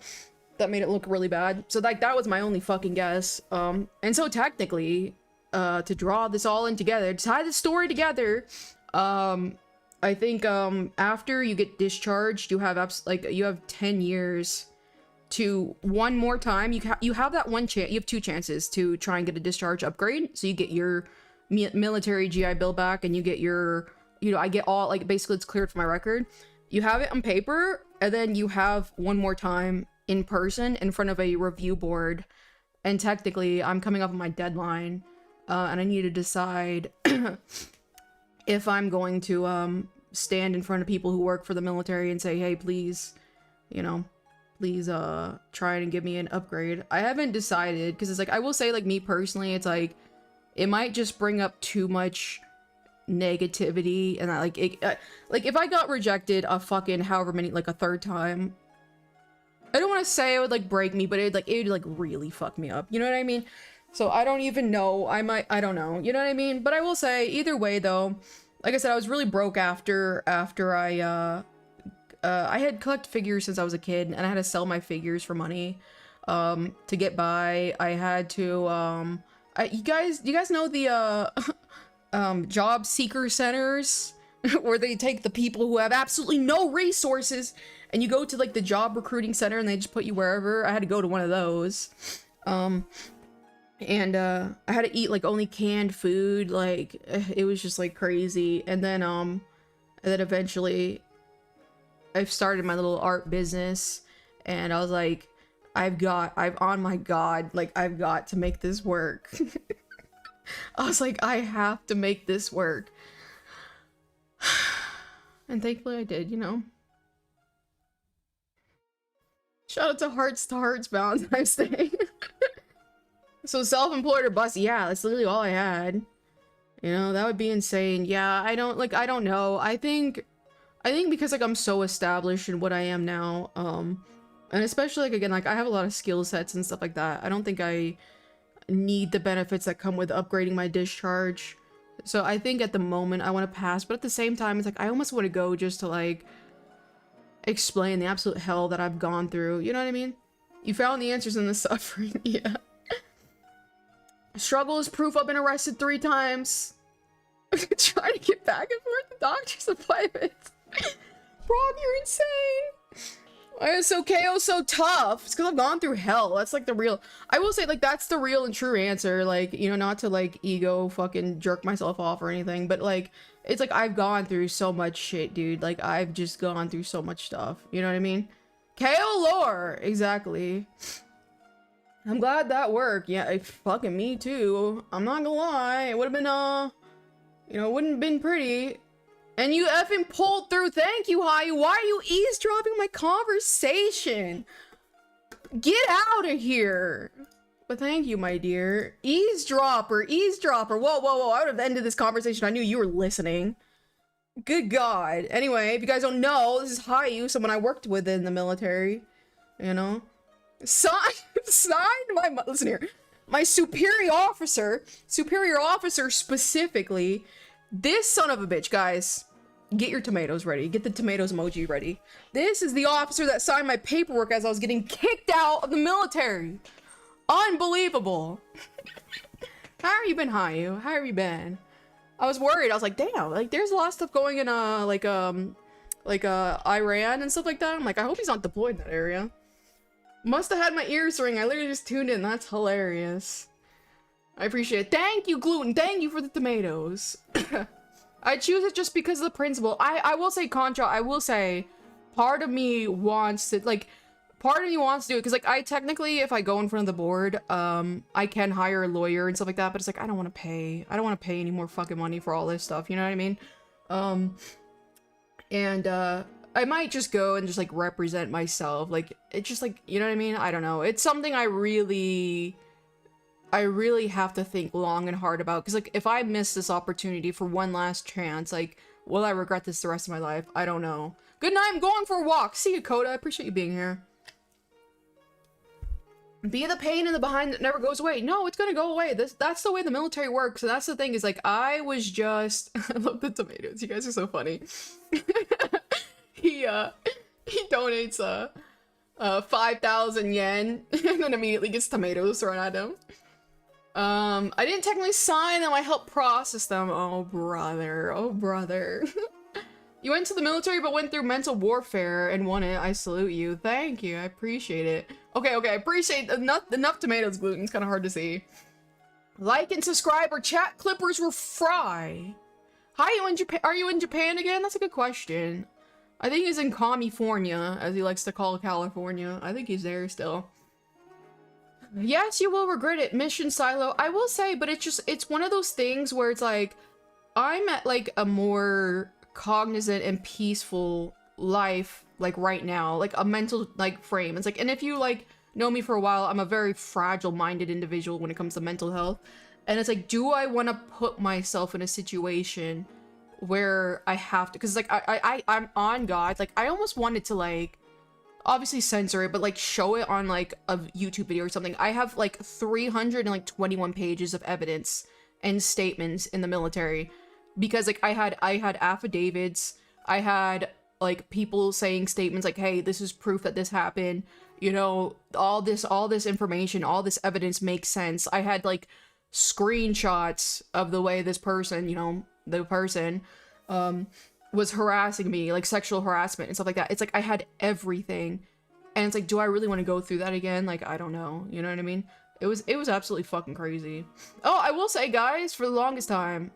that made it look really bad. So like that was my only fucking guess. And so technically, to draw this all in together, to tie the story together, I think after you get discharged, you have you have 10 years to one more time. You have that one chance. You have 2 chances to try and get a discharge upgrade. So you get your military GI Bill back, and you get your, you know, I get all, like, basically it's cleared for my record. You have it on paper, and then you have one more time in person in front of a review board, and technically I'm coming up on my deadline, and I need to decide if I'm going to stand in front of people who work for the military and say, hey, please, you know, please try and give me an upgrade. I haven't decided, because it's like, I will say, like, me personally, it's like, it might just bring up too much negativity, and like if I got rejected a fucking however many, like a third time, I don't want to say it would like break me, but it would like really fuck me up, you know what I mean? So I don't even know. I don't know, you know what I mean? But I will say, either way though, like I said, I was really broke after I had collected figures since I was a kid, and I had to sell my figures for money to get by. I had to you guys know the job seeker centers where they take the people who have absolutely no resources and you go to like the job recruiting center and they just put you wherever. I had to go to one of those. And I had to eat like only canned food. Like it was just like crazy. And then eventually I've started my little art business, and I was like, I've got to make this work. I was like, I have to make this work. And thankfully I did, you know. Shout out to Hearts Valentine's Day. So self-employed or bust, yeah, that's literally all I had. You know, that would be insane. Yeah, I don't know. I think because like I'm so established in what I am now, and especially like again, like I have a lot of skill sets and stuff like that. I don't think I need the benefits that come with upgrading my discharge. So I think at the moment I want to pass, but at the same time it's like I almost want to go just to like explain the absolute hell that I've gone through. You know what I mean? You found the answers in the suffering. Yeah. Struggle is proof. I've been arrested 3 times. Trying to get back and forth to doctor's appointments. Rob, you're insane. Why is so KO so tough? It's because I've gone through hell. That's like the real, I will say, like, that's the real and true answer. Like, you know, not to like ego fucking jerk myself off or anything, but like, it's like I've gone through so much shit, dude. Like, I've just gone through so much stuff. You know what I mean? KO lore. Exactly. I'm glad that worked. Yeah, fucking me too. I'm not gonna lie. It would have been, you know, it wouldn't have been pretty. And you effing pulled through. Thank you, Hayu. Why are you eavesdropping my conversation? Get out of here. But thank you, my dear. Eavesdropper. Whoa, whoa, whoa. I would have ended this conversation. I knew you were listening. Good God. Anyway, if you guys don't know, this is Hayu, someone I worked with in the military. You know? Signed listen here. My superior officer specifically, this son of a bitch, guys, get your tomatoes ready. Get the tomatoes emoji ready. This is the officer that signed my paperwork as I was getting kicked out of the military. Unbelievable. How have you been, Hayu? How have you been? I was worried. I was like, damn, like there's a lot of stuff going in Iran and stuff like that. I'm like, I hope he's not deployed in that area. Must have had my ears ring. I literally just tuned in. That's hilarious. I appreciate it. Thank you, Gluten. Thank you for the tomatoes. I choose it just because of the principle. I will say, Contra, I will say, part of me wants to, like, do it, because, like, I technically, if I go in front of the board, I can hire a lawyer and stuff like that, but it's like, I don't want to pay any more fucking money for all this stuff, you know what I mean? I might just go and just, like, represent myself, like, it's just, like, you know what I mean? I don't know. It's something I really have to think long and hard about, because, like, if I miss this opportunity for one last chance, like, will I regret this the rest of my life? I don't know. Good night, I'm going for a walk. See you, Coda. I appreciate you being here. Be the pain in the behind that never goes away. No, it's gonna go away. That's the way the military works. So that's the thing, is, like, I was just... I love the tomatoes. You guys are so funny. He donates 5,000 yen and then immediately gets tomatoes thrown at him. I didn't technically sign them, I helped process them. Oh brother, oh brother. You went to the military but went through mental warfare and won it. I salute you. Thank you, I appreciate it. Okay, I appreciate enough tomatoes, Gluten. It's kind of hard to see. Like and subscribe or chat clippers will fry. Hi, are you in Japan again? That's a good question. I think he's in California, as he likes to call California. I think he's there still. Yes, you will regret it. Mission Silo. I will say, but it's one of those things where it's like, I'm at like a more cognizant and peaceful life, like right now, like a mental like frame. It's like, and if you like know me for a while, I'm a very fragile-minded individual when it comes to mental health. And it's like, do I want to put myself in a situation where I have to, because like I'm on God, like I almost wanted to like obviously censor it, but like show it on like a YouTube video or something. I have like 321 pages of evidence and statements in the military, because like I had affidavits, I had like people saying statements like, hey, this is proof that this happened, you know, all this information, all this evidence makes sense. I had like screenshots of the way this person, you know, the person was harassing me, like sexual harassment and stuff like that. It's like I had everything, and it's like, do I really want to go through that again? Like, I don't know, you know what I mean? It was absolutely fucking crazy. Oh, I will say, guys, for the longest time,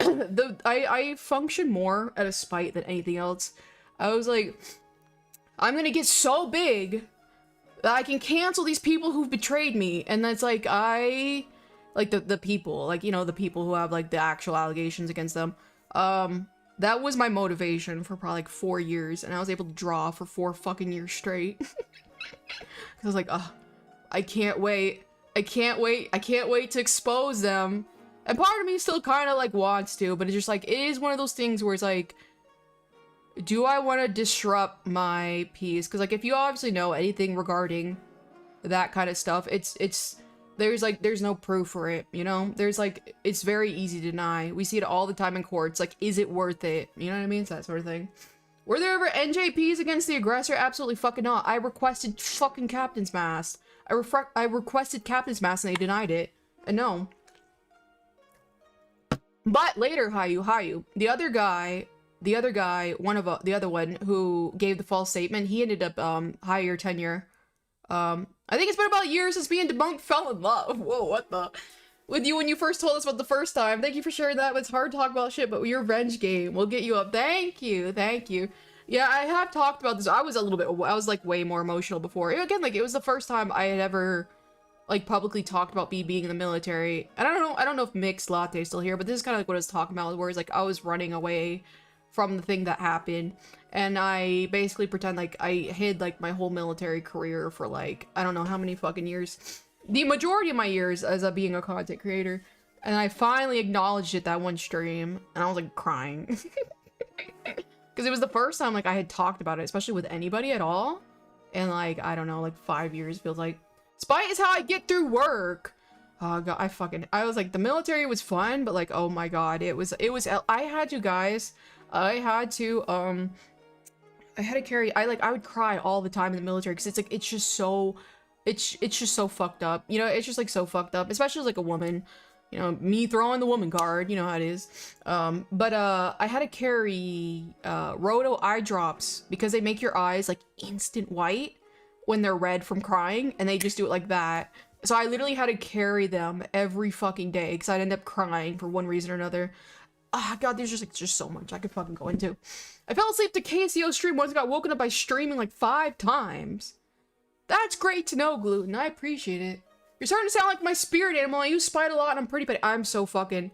I function more out of spite than anything else. I was like, I'm gonna get so big that I can cancel these people who've betrayed me, and that's like, like the people, like, you know, the people who have like the actual allegations against them. That was my motivation for probably like 4 years, and I was able to draw for 4 fucking years straight. I was like, oh, I can't wait to expose them. And part of me still kind of like wants to, but it's just like, it is one of those things where it's like, do I want to disrupt my peace? Because like, if you obviously know anything regarding that kind of stuff, there's no proof for it, you know? There's like, it's very easy to deny. We see it all the time in courts. Like, is it worth it? You know what I mean? It's that sort of thing. Were there ever NJPs against the aggressor? Absolutely fucking not. I requested fucking Captain's Mask. I requested Captain's Mask and they denied it. And no. But later, Hayu, the other guy, the other one who gave the false statement, he ended up, higher tenure. I think it's been about a year since me and Debunk fell in love. Whoa, what the? With you when you first told us about the first time. Thank you for sharing that. It's hard to talk about shit, but your revenge game will get you up. Thank you. Yeah, I have talked about this. I was like way more emotional before. Again, like it was the first time I had ever like publicly talked about me being in the military. And I don't know if Mixed Latte is still here, but this is kind of like what I was talking about, where it's like I was running away from the thing that happened, and I basically pretend like I hid like my whole military career for like I don't know how many fucking years, the majority of my years as being a content creator, and I finally acknowledged it that one stream, and I was like crying because it was the first time like I had talked about it, especially with anybody at all, and like I don't know, like 5 years feels like. Spite is how I get through work. Oh god, I was like, the military was fun, but like, oh my god, it was I had to carry, I would cry all the time in the military, because it's like, it's just so fucked up, you know, it's just like so fucked up, especially as like a woman, you know, me throwing the woman card, you know how it is. But I had to carry Roto eye drops, because they make your eyes like instant white when they're red from crying, and they just do it like that. So I literally had to carry them every fucking day, because I'd end up crying for one reason or another. Ah, god, there's just so much I could fucking go into. I fell asleep to KCO stream once, got woken up by streaming like 5 times. That's great to know, Gluten. I appreciate it. You're starting to sound like my spirit animal. I use Spite a lot, and I'm pretty petty. I'm so fucking...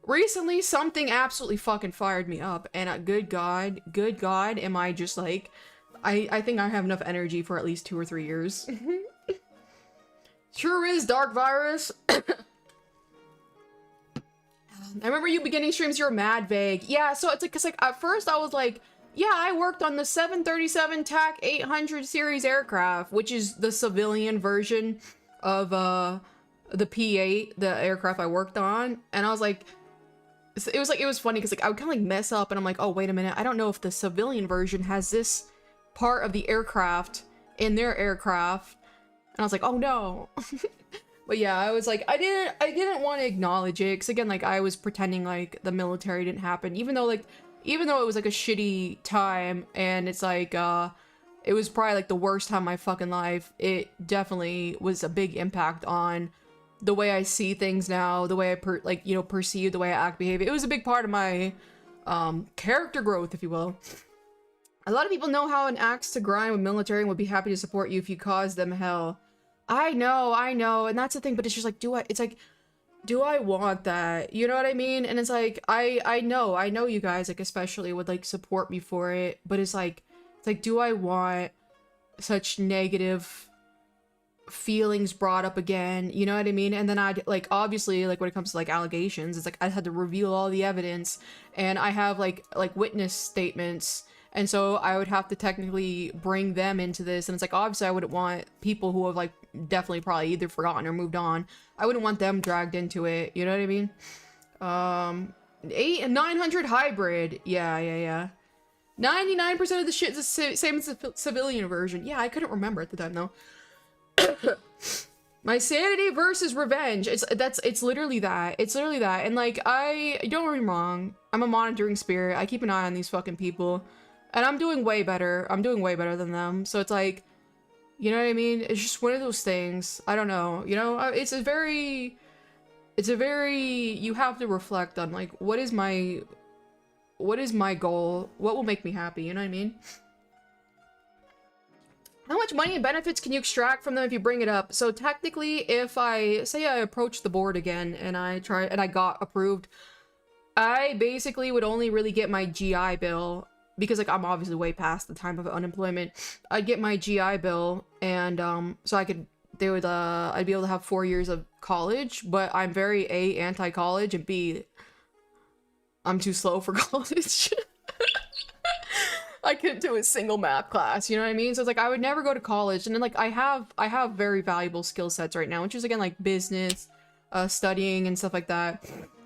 Recently, something absolutely fucking fired me up, and good god, am I just like... I think I have enough energy for at least 2 or 3 years. Sure is, Dark Virus. I remember you beginning streams, you were mad vague. Yeah, so it's like, cause like at first I was like, yeah, I worked on the 737 TAC 800 series aircraft, which is the civilian version of the P-8, the aircraft I worked on. And I was like, it was funny because like I would kind of like mess up, and I'm like, oh wait a minute, I don't know if the civilian version has this part of the aircraft in their aircraft. And I was like, oh no. But yeah, I was like, I didn't want to acknowledge it, because again, like I was pretending like the military didn't happen, even though it was like a shitty time, and it's like it was probably like the worst time of my fucking life. It definitely was a big impact on the way I see things now, the way I perceive, the way I act, behave. It was a big part of my character growth, if you will. A lot of people know how an axe to grind with military and would be happy to support you if you caused them hell. I know, and that's the thing, but it's just like, do I want that? You know what I mean? And it's like, I know you guys, like, especially would, like, support me for it, but it's like, do I want such negative feelings brought up again? You know what I mean? And then I'd, like, obviously, like, when it comes to, like, allegations, it's like, I had to reveal all the evidence, and I have, like witness statements, and so I would have to technically bring them into this, and it's like, obviously I wouldn't want people who have, like, definitely probably either forgotten or moved on, I wouldn't want them dragged into it, you know what I mean? 900 hybrid, yeah. 99% of the shit is the same as the civilian version. Yeah, I couldn't remember at the time, though. My sanity versus revenge. It's literally that. It's literally that. And, like, don't get me wrong, I'm a monitoring spirit. I keep an eye on these fucking people. And I'm doing way better. I'm doing way better than them. So it's like, you know what I mean? It's just one of those things. I don't know. You know, it's a very, you have to reflect on, like, what is my goal? What will make me happy? You know what I mean? How much money and benefits can you extract from them if you bring it up? So technically, if I approach the board again and I got approved, I basically would only really get my GI Bill, because, like, I'm obviously way past the time of unemployment. I'd get my GI Bill, and so I'd be able to have 4 years of college, but I'm very anti-college, and B, I'm too slow for college. I couldn't do a single math class, you know what I mean? So it's like, I would never go to college, and then, like, I have very valuable skill sets right now, which is, again, like, business, studying and stuff like that.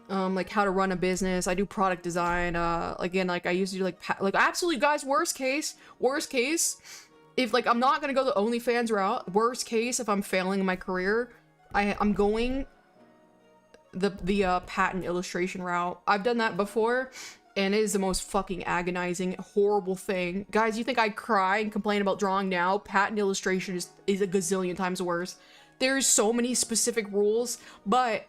Like, how to run a business. I do product design. Again, like, I used to do, like, absolutely, guys, worst case, if, like, I'm not gonna go the OnlyFans route, worst case, if I'm failing in my career, I'm going the patent illustration route. I've done that before, and it is the most fucking agonizing, horrible thing. Guys, you think I cry and complain about drawing now? Patent illustration is a gazillion times worse. There's so many specific rules, but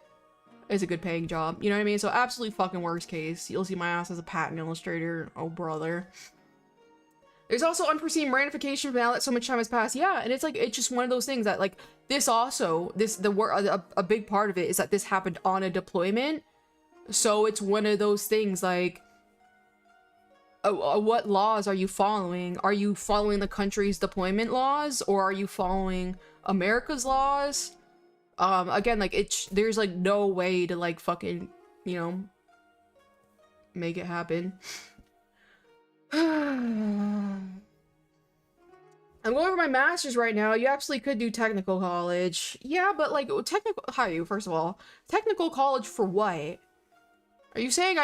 it's a good paying job, you know what I mean? So absolutely fucking worst case, you'll see my ass as a patent illustrator. Oh, brother. There's also unforeseen ramification now that so much time has passed. Yeah, and it's like, it's just one of those things that, like, a big part of it is that this happened on a deployment. So it's one of those things, like, what laws are you following? Are you following the country's deployment laws, or are you following America's laws? Again, like, there's, like, no way to, like, fucking, you know, make it happen. I'm going over my master's right now. You absolutely could do technical college. Yeah, but, like, first of all, technical college for what? Are you saying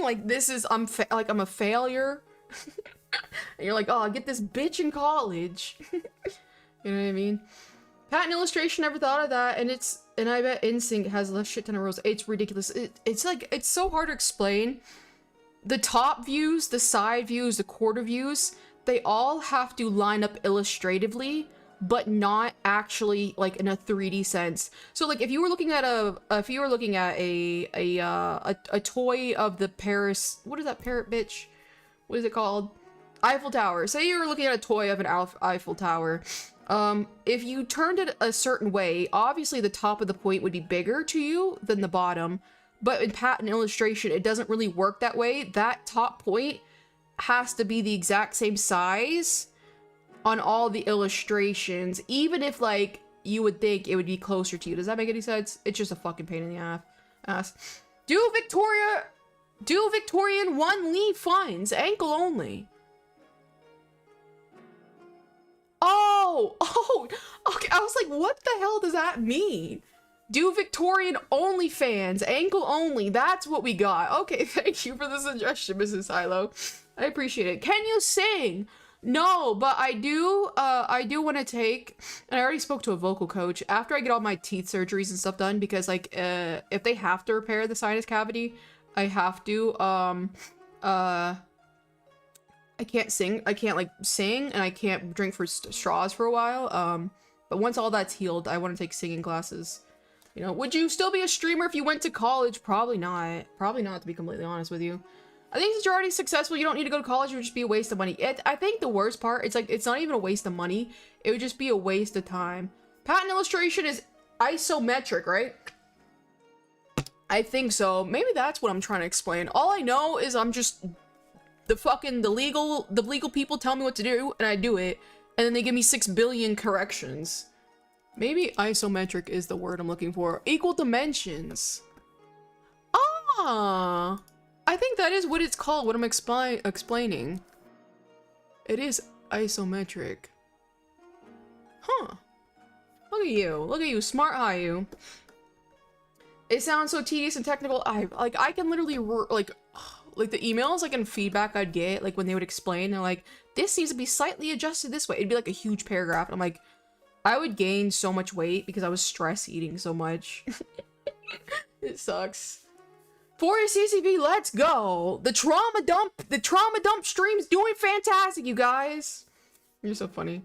like this is, I'm a failure? And you're like, oh, I'll get this bitch in college. You know what I mean? Patent illustration, never thought of that, and I bet InSync has a shit ton of rules. It's ridiculous. It's like, it's so hard to explain. The top views, the side views, the quarter views, they all have to line up illustratively, but not actually, like, in a 3D sense. So, like, if you were looking at a toy of the Paris, what is that parrot bitch? What is it called? Eiffel Tower. Say you were looking at a toy of an Eiffel Tower. If you turned it a certain way, obviously the top of the point would be bigger to you than the bottom, but in patent illustration, it doesn't really work that way. That top point has to be the exact same size on all the illustrations, even if, like, you would think it would be closer to you. Does that make any sense? It's just a fucking pain in the ass. Do Victorian 1 leave fines, ankle only. Oh, okay, I was like, what the hell does that mean? Do Victorian OnlyFans, ankle only, that's what we got. Okay, thank you for the suggestion, Mrs. Silo. I appreciate it. Can you sing? No, but I do want to take, and I already spoke to a vocal coach, after I get all my teeth surgeries and stuff done, because, like, if they have to repair the sinus cavity, I have to, I can't sing, and I can't drink for straws for a while, but once all that's healed, I want to take singing classes. You know, would you still be a streamer if you went to college? Probably not, to be completely honest with you. I think since you're already successful, you don't need to go to college. It would just be a waste of money. I think the worst part, it's like, it's not even a waste of money. It would just be a waste of time. Pattern illustration is isometric, right? I think so. Maybe that's what I'm trying to explain. All I know is I'm just the legal people tell me what to do and I do it, and then they give me 6 billion corrections. Maybe isometric is the word I'm looking for. Equal dimensions. Ah, I think that is what it's called, what I'm explaining. It is isometric. Huh. Look at you, smart Hayu. It sounds so tedious and technical. I can literally, like the emails, like, and feedback I'd get, like, when they would explain, they're like, this needs to be slightly adjusted this way. It'd be like a huge paragraph, and I'm like, I would gain so much weight because I was stress eating so much. It sucks. For your CCV, let's go. The trauma dump stream's doing fantastic, you guys. You're so funny.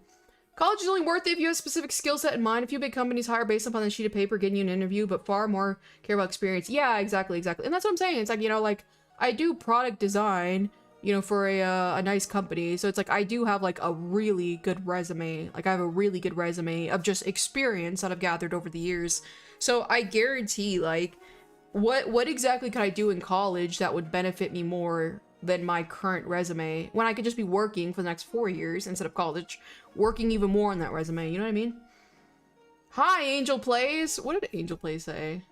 College is only worth it if you have a specific skill set in mind. A few big companies hire based upon the sheet of paper getting you an interview, but far more care about experience. Yeah, exactly. And that's what I'm saying. It's like, you know, like, I do product design, you know, for a nice company. So it's like, I do have like a really good resume. Like, I have a really good resume of just experience that I've gathered over the years. So I guarantee, like, what exactly could I do in college that would benefit me more than my current resume when I could just be working for the next 4 years instead of college, working even more on that resume, you know what I mean? Hi, Angel Plays. What did Angel Plays say?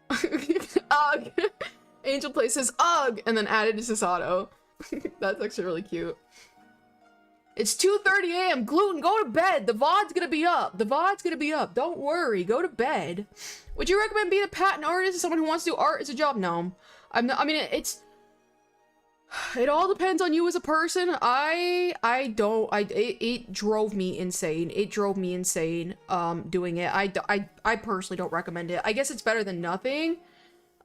Ugh. Angel Plays says ugh, and then added to Sasato. That's actually really cute. It's 2:30 a.m. Gluten, go to bed. The VOD's gonna be up. Don't worry, go to bed. Would you recommend being a patent artist as someone who wants to do art as a job? No. I'm not, I mean, it all depends on you as a person. It drove me insane. Doing it. I personally don't recommend it. I guess it's better than nothing.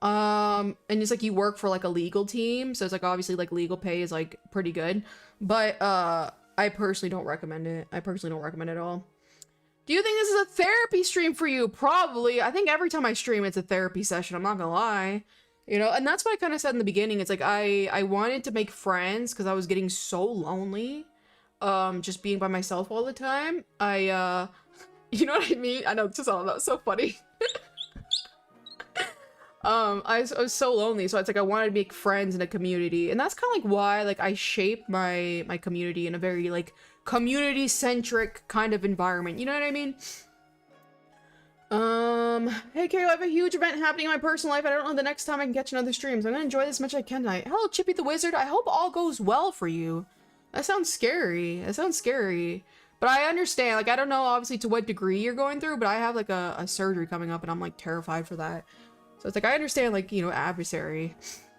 And it's like you work for like a legal team, so it's like obviously like legal pay is like pretty good, but I personally don't recommend it. I personally don't recommend it at all. Do you think this is a therapy stream for you? Probably. I think every time I stream it's a therapy session, I'm not gonna lie. You know, and that's what I kind of said in the beginning. It's like I wanted to make friends because I was getting so lonely, just being by myself all the time. You know what I mean? I know, it's just all that was so funny. I was so lonely, so it's like I wanted to make friends in a community, and that's kind of like why like I shaped my community in a very like community-centric kind of environment. You know what I mean? Hey Kay, I have a huge event happening in my personal life. I don't know the next time I can catch another stream, so I'm gonna enjoy this much I can tonight. Hello, Chippy the Wizard. I hope all goes well for you. That sounds scary. But I understand. Like, I don't know, obviously, to what degree you're going through, but I have, like, a surgery coming up, and I'm, like, terrified for that. So it's like, I understand, like, you know, adversary.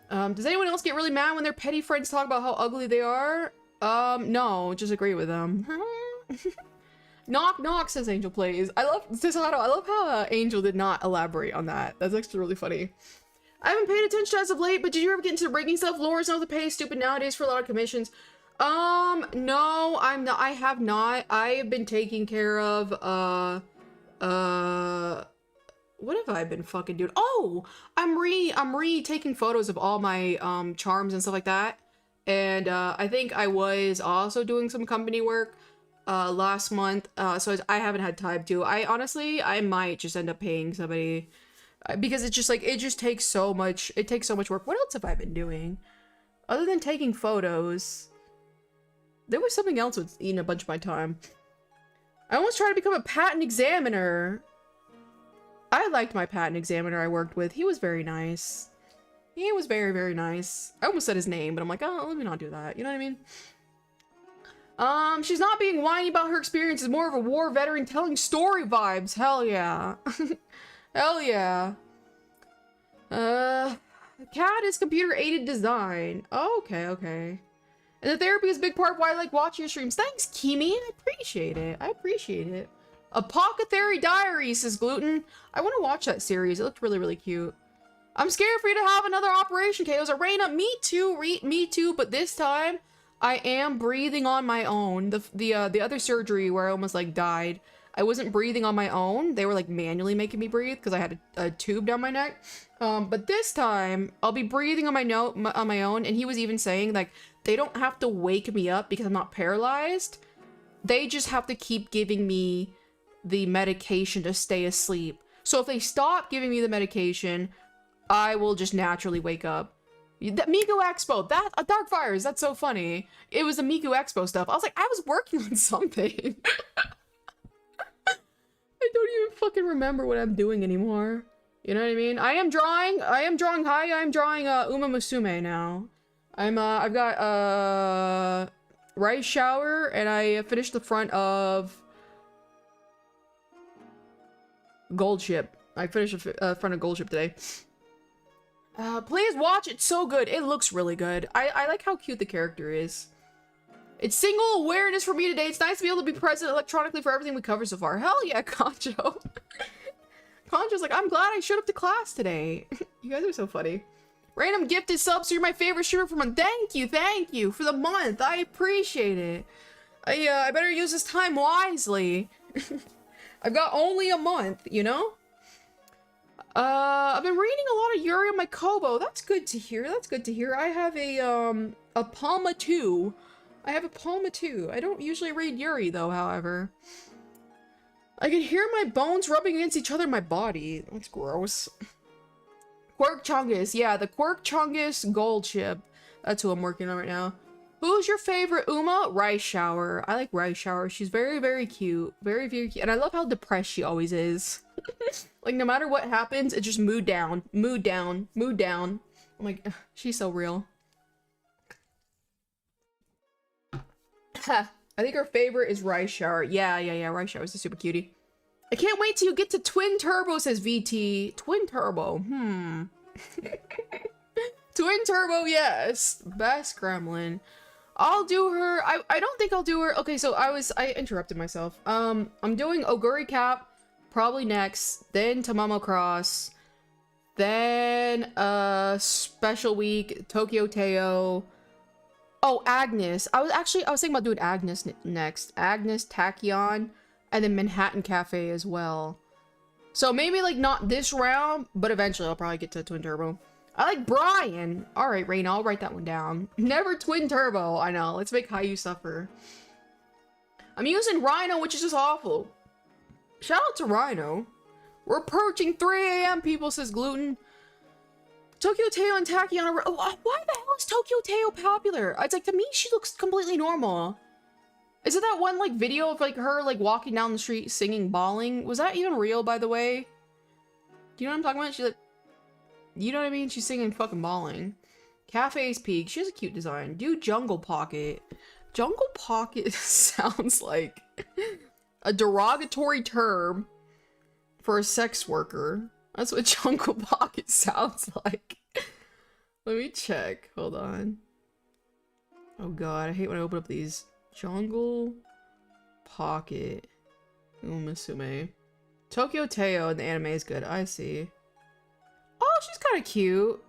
Does anyone else get really mad when their petty friends talk about how ugly they are? No, just agree with them. Knock knock, says Angel Plays. I love how Angel did not elaborate on that. That's actually really funny. I haven't paid attention as of late, but did you ever get into rigging stuff? Laura's not the pay is stupid nowadays for a lot of commissions. No, I'm not. I have not. I have been taking care of, what have I been fucking doing? Oh, I'm taking photos of all my, charms and stuff like that. And, I think I was also doing some company work, last month. So I haven't had time to. I might just end up paying somebody because it's just like, it takes so much work. What else have I been doing? Other than taking photos, there was something else that's eating a bunch of my time. I almost tried to become a patent examiner. I liked my patent examiner I worked with. He was very nice. He was very, very nice. I almost said his name, but I'm like, oh, let me not do that. You know what I mean? She's not being whiny about her experience. It's more of a war veteran telling story vibes. Hell yeah. Hell yeah. CAD is computer-aided design. Oh, okay. And the therapy is a big part of why I like watching your streams. Thanks, Kimi. I appreciate it. Apothecary Diaries, says Gluten. I want to watch that series. It looked really, really cute. I'm scared for you to have another operation, KOs. Arena, me too, but this time I am breathing on my own. The other surgery where I almost like died, I wasn't breathing on my own. They were like manually making me breathe because I had a tube down my neck. But this time I'll be breathing on my own. And he was even saying like, they don't have to wake me up because I'm not paralyzed. They just have to keep giving me the medication to stay asleep. So if they stop giving me the medication, I will just naturally wake up. That Miku Expo, that Dark Fires, that's so funny. It was the Miku Expo stuff. I was like, I was working on something. I don't even fucking remember what I'm doing anymore. You know what I mean? I am drawing Uma Musume now. I've got Rice Shower, and I finished the front of Gold Ship. I finished the front of Gold Ship today. Please watch, it's so good. It looks really good. I like how cute the character is. It's single awareness for me today. It's nice to be able to be present electronically for everything we covered so far. Hell yeah, Concho. Concho's like, I'm glad I showed up to class today. You guys are so funny. Random gifted subs, so you're my favorite streamer for month. Thank you for the month. I appreciate it. I better use this time wisely. I've got only a month, you know? I've been reading a lot of Yuri on my Kobo. That's good to hear. That's good to hear. I have a Palma 2. I have a Palma 2. I don't usually read Yuri, though, however. I can hear my bones rubbing against each other in my body. That's gross. Quirk Chungus. Yeah, the Quirk Chungus Gold Ship. That's who I'm working on right now. Who's your favorite Uma? Rice Shower. I like Rice Shower. She's very, very cute. Very, very cute. And I love how depressed she always is. Like, no matter what happens, it's just mood down. Mood down. Mood down. I'm like, ugh, she's so real. I think her favorite is Rice Shower. Yeah. Rice Shower is a super cutie. I can't wait till you get to Twin Turbo, says VT. Twin Turbo. Twin Turbo, yes. Best Gremlin. I'll do her. I don't think I'll do her. Okay, so I interrupted myself. I'm doing Oguri Cap probably next, then Tamamo Cross, then Special Week, Tokyo Teo. Oh, Agnes. I was thinking about doing Agnes next. Agnes, Tachyon, and then Manhattan Cafe as well. So maybe like not this round, but eventually I'll probably get to Twin Turbo. I like Brian. All right, Raina, I'll write that one down. Never Twin Turbo. I know. Let's make Caillou suffer. I'm using Rhino, which is just awful. Shout out to Rhino. We're approaching 3 a.m. people, says Gluten. Tokyo Teo and Tachyon are... Oh, why the hell is Tokyo Teo popular? It's like, to me, she looks completely normal. Is it that one, like, video of, like, her, like, walking down the street singing Bawling? Was that even real, by the way? Do you know what I'm talking about? She's like... You know what I mean? She's singing fucking Bawling. Cafe's Peak. She has a cute design. Do Jungle Pocket. Jungle Pocket sounds like a derogatory term for a sex worker. That's what Jungle Pocket sounds like. Let me check. Hold on. Oh god, I hate when I open up these. Jungle Pocket. Uma Musume. Tokyo Teo in the anime is good. I see. Oh, she's kind of cute.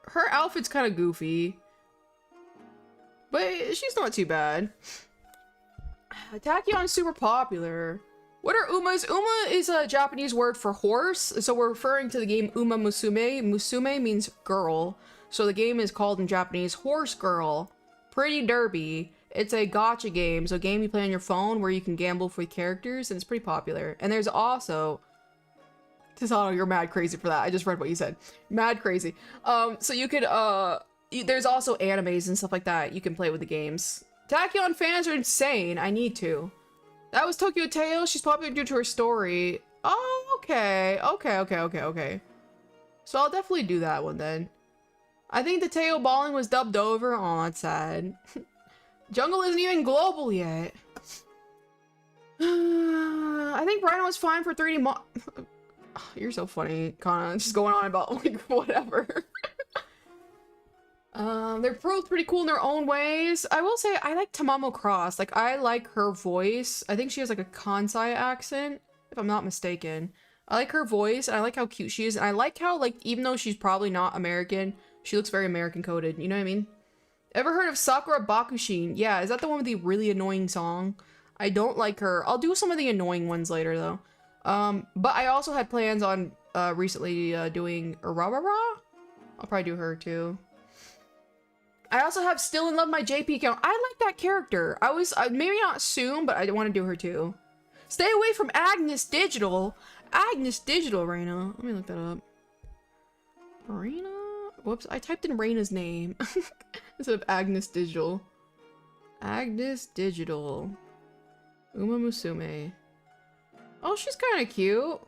Her outfit's kind of goofy. But she's not too bad. Tachyon's super popular. What are Umas? Uma is a Japanese word for horse. So we're referring to the game Uma Musume. Musume means girl. So the game is called in Japanese Horse Girl. Pretty derby. It's a gacha game. So a game you play on your phone where you can gamble for characters. And it's pretty popular. And there's also... Tisano, you're mad crazy for that. I just read what you said. Mad crazy. So you could, there's also animes and stuff like that you can play with the games. Tachyon fans are insane. I need to. That was Tokyo Teo. She's popular due to her story. Oh, okay. Okay. So I'll definitely do that one then. I think the Teo Bawling was dubbed over. Oh, that's sad. Jungle isn't even global yet. I think Rhino is fine for 3D You're so funny, Kana. Just going on about, like, whatever. They're both pretty cool in their own ways. I will say, I like Tamamo Cross. Like, I like her voice. I think she has, like, a Kansai accent, if I'm not mistaken. I like her voice, and I like how cute she is. And I like how, like, even though she's probably not American, she looks very American-coded. You know what I mean? Ever heard of Sakura Bakushin? Yeah, is that the one with the really annoying song? I don't like her. I'll do some of the annoying ones later though. But I also had plans on recently doing Ra. I'll probably do her too. I also have Still in Love my JP account. I like that character. I was maybe not soon, but I want to do her too. Stay away from Agnes Digital. Agnes Digital, Raina. Let me look that up. Raina? Whoops, I typed in Raina's name instead of Agnes Digital. Agnes Digital. Uma Musume. Oh, she's kind of cute.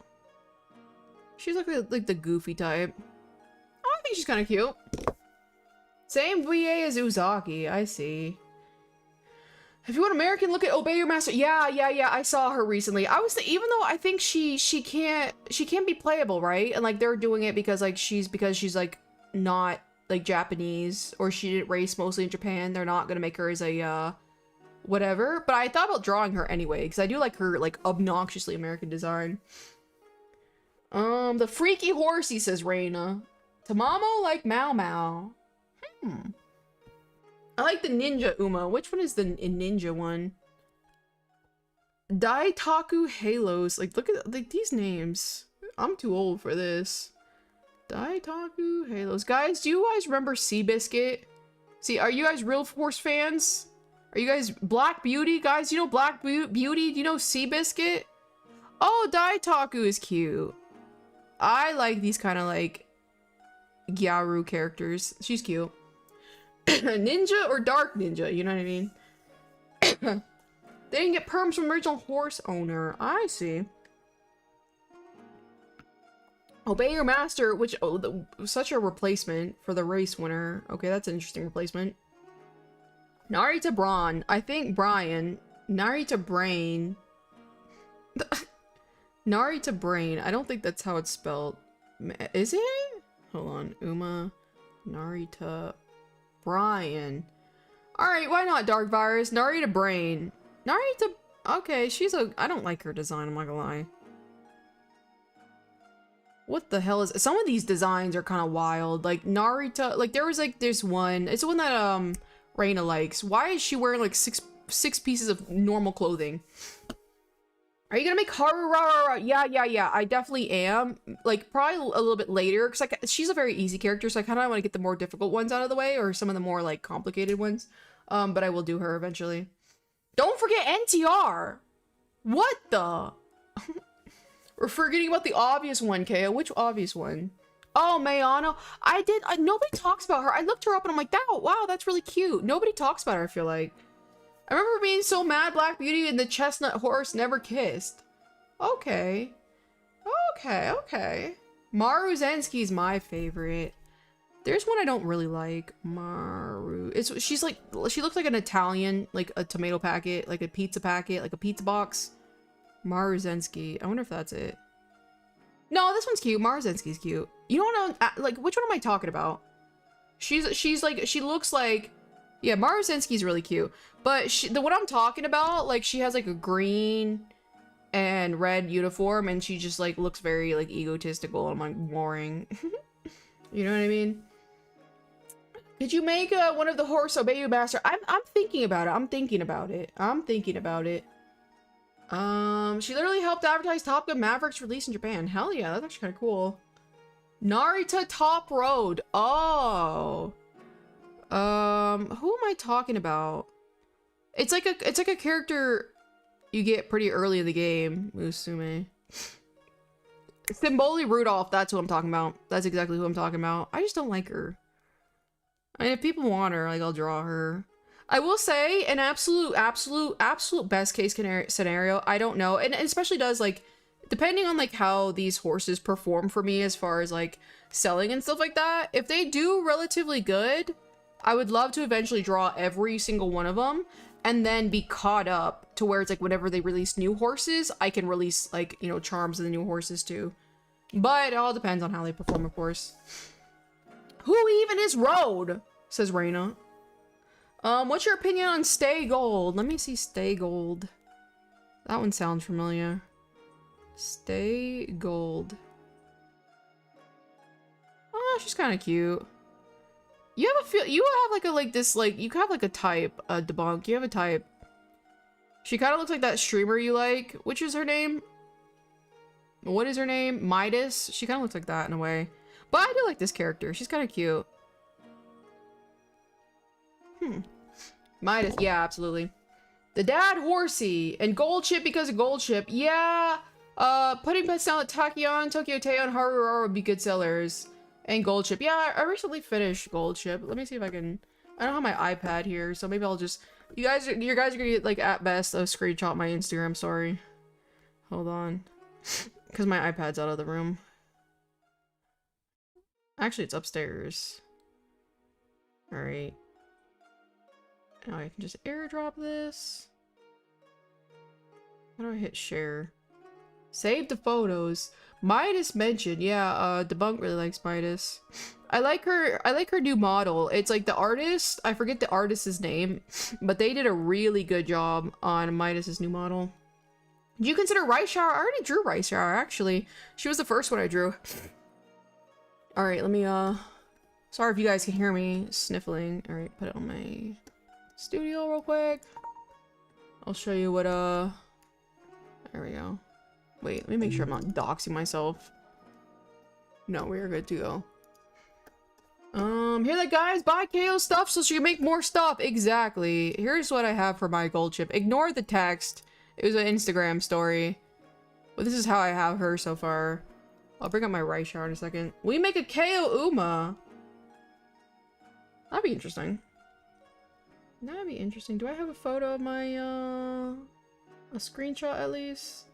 She's like the goofy type. I think she's kind of cute. Same VA as Uzaki, I see. If you want American, look at Obey Your Master. Yeah, I saw her recently. I was even though I think she can't be playable, right? And like they're doing it because like she's like not like Japanese, or she didn't race mostly in Japan. They're not gonna make her as a whatever. But I thought about drawing her anyway because I do like her like obnoxiously American design. The freaky horsey, says Reina. Tamamo like Mau Mau. I like the ninja Uma. Which one is the ninja one? Daitaku Halos. Like, look at like these names. I'm too old for this. Daitaku Halos. Guys, do you guys remember Seabiscuit? See, are you guys Real Force fans? Are you guys Black Beauty? Guys, you know Black Beauty? Do you know Seabiscuit? Oh, Daitaku is cute. I like these kind of like Gyaru characters. She's cute. Ninja or Dark Ninja, you know what I mean? They didn't get perms from original horse owner. I see. Obey Your Master, which, such a replacement for the race winner. Okay, that's an interesting replacement. Narita Braun. I think Brian. Narita Brain. Narita Brain. I don't think that's how it's spelled. Is it? Hold on. Uma. Narita Brian. Alright, why not Dark Virus? Narita Brain. Narita... Okay, I don't like her design, I'm not gonna lie. What the hell is... Some of these designs are kind of wild. Like, Narita... Like, there was, like, this one... It's the one that, Reina likes. Why is she wearing, like, six pieces of normal clothing? Are you gonna make Haru Ra? Yeah, I definitely am. Like, probably a little bit later, because like she's a very easy character, so I kind of want to get the more difficult ones out of the way, or some of the more like complicated ones. But I will do her eventually. Don't forget NTR. What the? We're forgetting about the obvious one, Keo. Which obvious one? Oh, Mayano. Nobody talks about her. I looked her up and I'm like, wow, that's really cute. Nobody talks about her, I feel like. I remember being so mad Black Beauty and the chestnut horse never kissed. Okay. Maru Zensky's my favorite. There's one I don't really like. Maru. She looks like an Italian, like a tomato packet, like a pizza packet, like a pizza box. Maru Zensky. I wonder if that's it. No, this one's cute. Maru Zensky's cute. You don't know, like, which one am I talking about? She's like, she looks like, yeah, Maru Zensky's really cute. But the one I'm talking about, like, she has like a green and red uniform, and she just like looks very like egotistical, and I'm like, boring. You know what I mean? Did you make one of the horse Obey Your Master? I'm thinking about it. She literally helped advertise Top Gun Maverick's release in Japan. Hell yeah, that's actually kind of cool. Narita Top Road. Oh. Who am I talking about? It's like a character you get pretty early in the game, Musume. Symboli Rudolph, that's who I'm talking about. That's exactly who I'm talking about. I just don't like her. I mean, if people want her, like, I'll draw her. I will say, an absolute best case scenario, I don't know. And it especially does, like, depending on, like, how these horses perform for me as far as, like, selling and stuff like that. If they do relatively good, I would love to eventually draw every single one of them and then be caught up to where it's like whenever they release new horses, I can release, like, you know, charms of the new horses too. But it all depends on how they perform, of course. Who even is Road? Says Reina. What's your opinion on Stay Gold? Let me see Stay Gold. That one sounds familiar. Stay Gold. Oh, she's kind of cute. You have a feel. You have like a you have like a type. Debunk. You have a type. She kind of looks like that streamer you like. Which is her name? What is her name? Midas? She kind of looks like that in a way. But I do like this character. She's kind of cute. Midas. Yeah, absolutely. The Dad Horsey. And Gold Chip because of Gold Chip. Yeah. Putting pets down at Tachyon, Tokyo Teo, and Haruroa would be good sellers. And Gold Chip. Yeah, I recently finished Gold Chip. Let me see if I can... I don't have my iPad here, so maybe I'll just... You guys are gonna get, like, at best, a screenshot my Instagram, sorry. Hold on. Because my iPad's out of the room. Actually, it's upstairs. Alright. Now I can just airdrop this. How do I hit share? Save the photos. Midas mentioned, yeah, Debunk really likes Midas. I like her new model. It's like the artist, I forget the artist's name, but they did a really good job on Midas's new model. Do you consider Rice Shower? I already drew Rice Shower, actually. She was the first one I drew. Alright, let me, sorry if you guys can hear me sniffling. Alright, put it on my studio real quick. I'll show you what, there we go. Wait, let me make sure I'm not doxing myself. No, we're good to go. Hear that, guys? Buy KO stuff so she can make more stuff. Exactly. Here's what I have for my Gold Chip. Ignore the text. It was an Instagram story. But this is how I have her so far. I'll bring up my Rice Shower in a second. We make a KO Uma. That'd be interesting. That'd be interesting. Do I have a photo of my, a screenshot at least?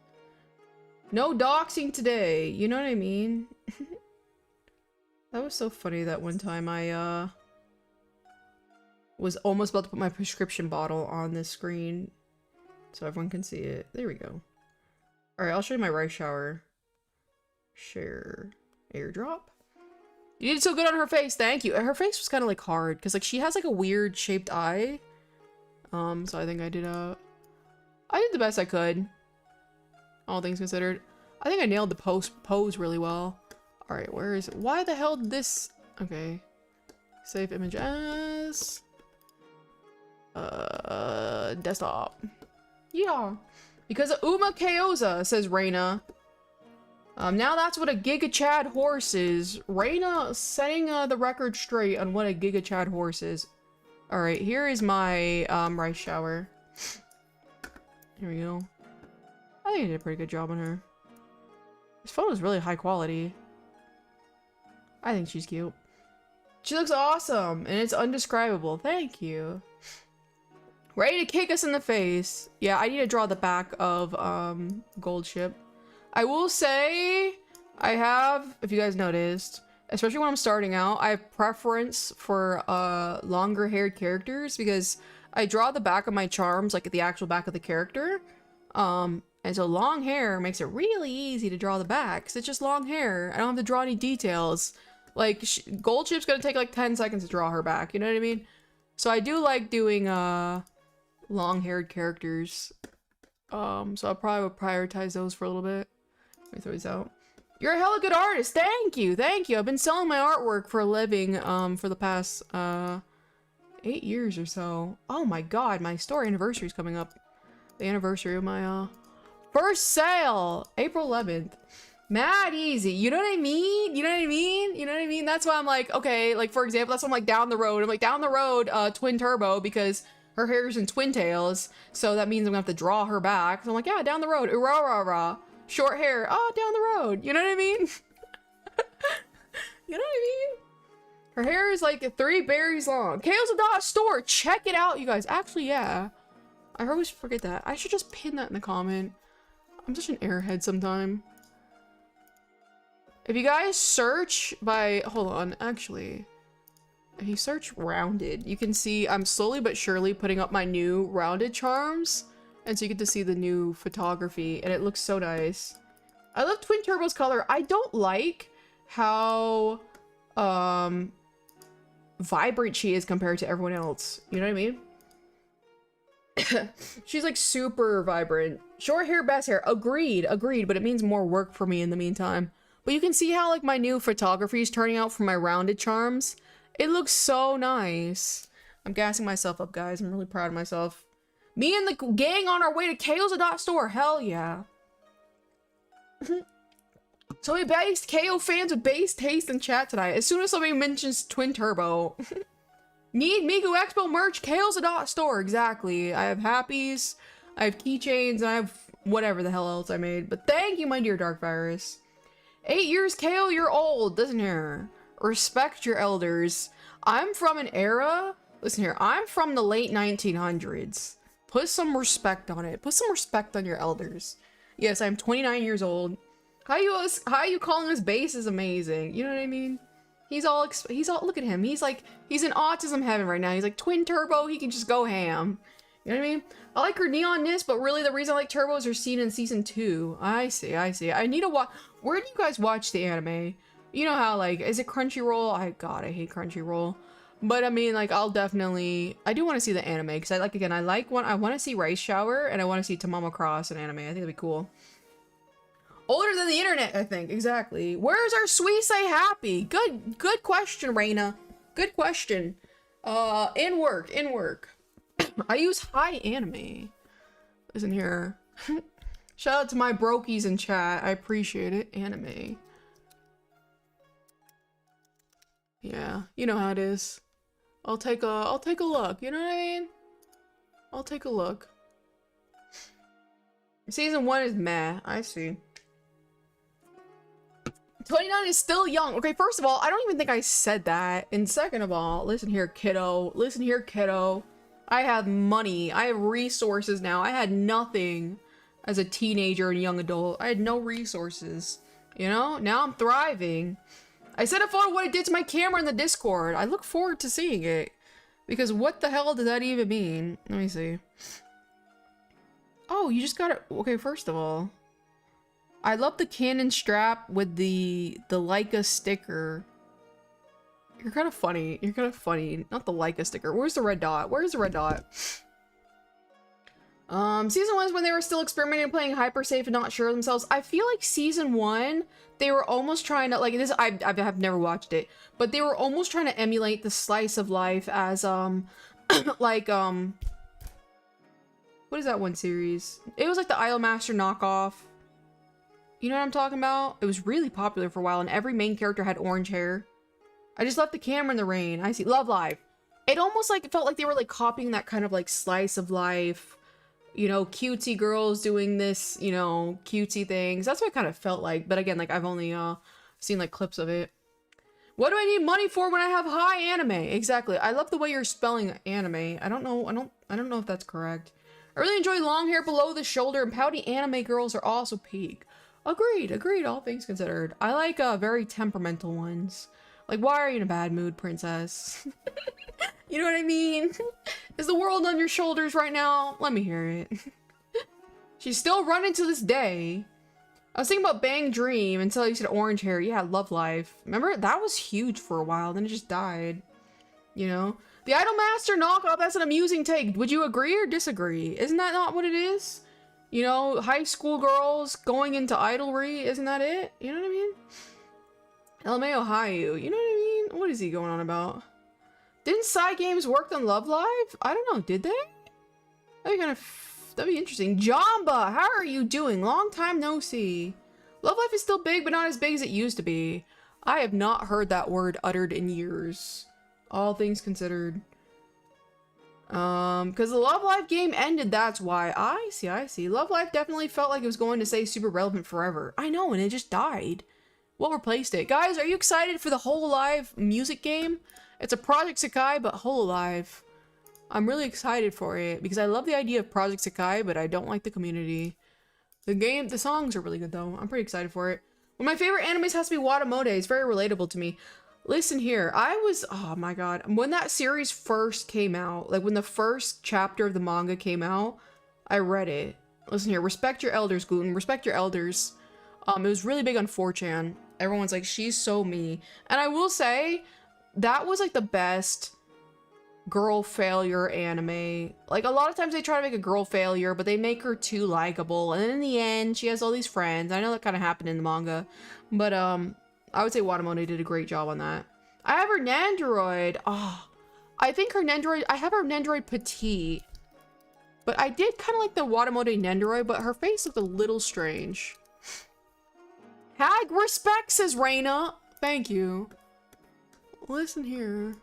No doxing today. You know what I mean? That was so funny that one time I, was almost about to put my prescription bottle on this screen so everyone can see it. There we go. Alright, I'll show you my Rice Shower. Share. Airdrop. You did so good on her face. Thank you. Her face was kind of like hard because like she has like a weird shaped eye. So I think I did the best I could. All things considered. I think I nailed the pose really well. Alright, where is it? Why the hell did this... Okay. Save image as... desktop. Yeah. Because of Uma Keoza, says Reina. Now that's what a Giga Chad horse is. Reina setting the record straight on what a Giga Chad horse is. Alright, here is my Rice Shower. Here we go. I think I did a pretty good job on her. This photo is really high quality. I think she's cute. She looks awesome, and it's undescribable. Thank you. Ready to kick us in the face. Yeah, I need to draw the back of Gold Chip. I will say, I have, if you guys noticed, especially when I'm starting out, I have preference for longer haired characters because I draw the back of my charms, like the actual back of the character. And so long hair makes it really easy to draw the back because it's just long hair. I don't have to draw any details. Like, Gold Chip's gonna take like 10 seconds to draw her back, you know what I mean? So I do like doing long-haired characters. So I probably would prioritize those for a little bit. Let me throw these out. You're a hella good artist. Thank you. Thank you. I've been selling my artwork for a living for the past 8 years or so. Oh my god, my store anniversary is coming up. The anniversary of my first sale, April 11th. Mad easy. You know what I mean? You know what I mean? You know what I mean? That's why I'm like, okay, like for example, that's why I'm like down the road. I'm like down the road, twin turbo because her hair's in twin tails. So that means I'm gonna have to draw her back. So I'm like, yeah, down the road. Rah, rah, rah. Short hair. Oh, down the road. You know what I mean? You know what I mean? Her hair is like 3 berries long. Chaos.store. Check it out, you guys. Actually, yeah. I always forget that. I should just pin that in the comment. I'm such an airhead sometime. If you guys search by... Hold on, actually. If you search rounded, you can see I'm slowly but surely putting up my new rounded charms. And so you get to see the new photography, and it looks so nice. I love Twin Turbo's color. I don't like how vibrant she is compared to everyone else. You know what I mean? She's like super vibrant. Short hair, best hair. Agreed, agreed, but it means more work for me in the meantime. But you can see how like my new photography is turning out for my rounded charms. It looks so nice. I'm gassing myself up, guys. I'm really proud of myself. Me and the gang on our way to KO's store. Hell yeah. So we based KO fans with base taste in chat tonight. As soon as somebody mentions Twin Turbo. Need Migu Expo merch, KO's store. Exactly. I have happies, I have keychains, and I have whatever the hell else I made. But thank you, my dear Dark Virus. 8 years, KO, you're old. Listen here. Respect your elders. I'm from an era. Listen here. I'm from the late 1900s. Put some respect on it. Put some respect on your elders. Yes, I'm 29 years old. How you calling us base is amazing. You know what I mean? He's all look at him. He's in autism heaven right now. He's like Twin Turbo. He can just go ham. You know what I mean? I like her neonness, but really the reason I like turbos are seen in season 2. I see. I need to watch. Where do you guys watch the anime? You know how, like, is it Crunchyroll? I hate Crunchyroll. But I mean, like, I do want to see the anime because I want to see Rice Shower and I want to see Tamamo Cross in anime. I think it'd be cool. Older than the internet, I think. Exactly. Where's our sweet say happy? Good question, Reina. Good question. In work. I use high anime. Listen here. Shout out to my brokies in chat. I appreciate it. Anime. Yeah, you know how it is. I'll take a look. You know what I mean? I'll take a look. Season 1 is meh. I see. 29 is still young. Okay, first of all, I don't even think I said that. And second of all, listen here, kiddo. Listen here, kiddo. I have money. I have resources now. I had nothing as a teenager and young adult. I had no resources. You know? Now I'm thriving. I sent a photo of what it did to my camera in the Discord. I look forward to seeing it. Because what the hell does that even mean? Let me see. Oh, you just got it. Okay, first of all. I love the Canon strap with the Leica sticker. You're kind of funny. You're kind of funny. Not the Leica sticker. Where's the red dot? Where's the red dot? Season 1 is when they were still experimenting playing hyper safe and not sure of themselves. I feel like season 1, they were almost trying to, like, this, I have never watched it, but they were almost trying to emulate the slice of life as, like, what is that one series? It was like the Idolmaster knockoff. You know what I'm talking about? It was really popular for a while and every main character had orange hair. I just left the camera in the rain. I see. Love Live. It almost like, it felt like they were like copying that kind of like slice of life. You know, cutesy girls doing this, you know, cutesy things. That's what it kind of felt like. But again, like I've only seen like clips of it. What do I need money for when I have high anime? Exactly. I love the way you're spelling anime. I don't know if that's correct. I really enjoy long hair below the shoulder and pouty anime girls are also peak. Agreed, all things considered. I like very temperamental ones. Like, why are you in a bad mood, princess? You know what I mean? Is the world on your shoulders right now? Let me hear it. She's still running to this day. I was thinking about Bang Dream until you said orange hair. Yeah, Love Life. Remember? That was huge for a while, then it just died. You know? The Idolmaster knockoff, that's an amusing take. Would you agree or disagree? Isn't that not what it is? You know, high school girls going into idolry, isn't that it? You know what I mean? LMAO Hayu, you know what I mean? What is he going on about? Didn't Psy Games work on Love Live? I don't know, did they? That'd be interesting. Jamba, how are you doing? Long time no see. Love Life is still big, but not as big as it used to be. I have not heard that word uttered in years. All things considered. Because the Love Live game ended, that's why. I see. Love Live definitely felt like it was going to stay super relevant forever. I know, and it just died. What replaced it? Guys, are you excited for the Hololive music game? It's a Project Sekai, but Hololive. I'm really excited for it, because I love the idea of Project Sekai, but I don't like the community. The songs are really good, though. I'm pretty excited for it. One of my favorite animes has to be Watamode. It's very relatable to me. Listen here, oh my god, when that series first came out, like when the first chapter of the manga came out, I read it. Listen here, respect your elders, Gluten, respect your elders. It was really big on 4chan. Everyone's like, she's so me. And I will say, that was like the best girl failure anime. Like a lot of times they try to make a girl failure, but they make her too likable. And then in the end, she has all these friends. I know that kind of happened in the manga, but I would say Watamone did a great job on that. I have her Nandroid. Oh, I think her Nandroid, I have her Nandroid Petite. But I did kind of like the Watamode Nendoroid, but her face looked a little strange. Hag respect, says Reina. Thank you. Listen here.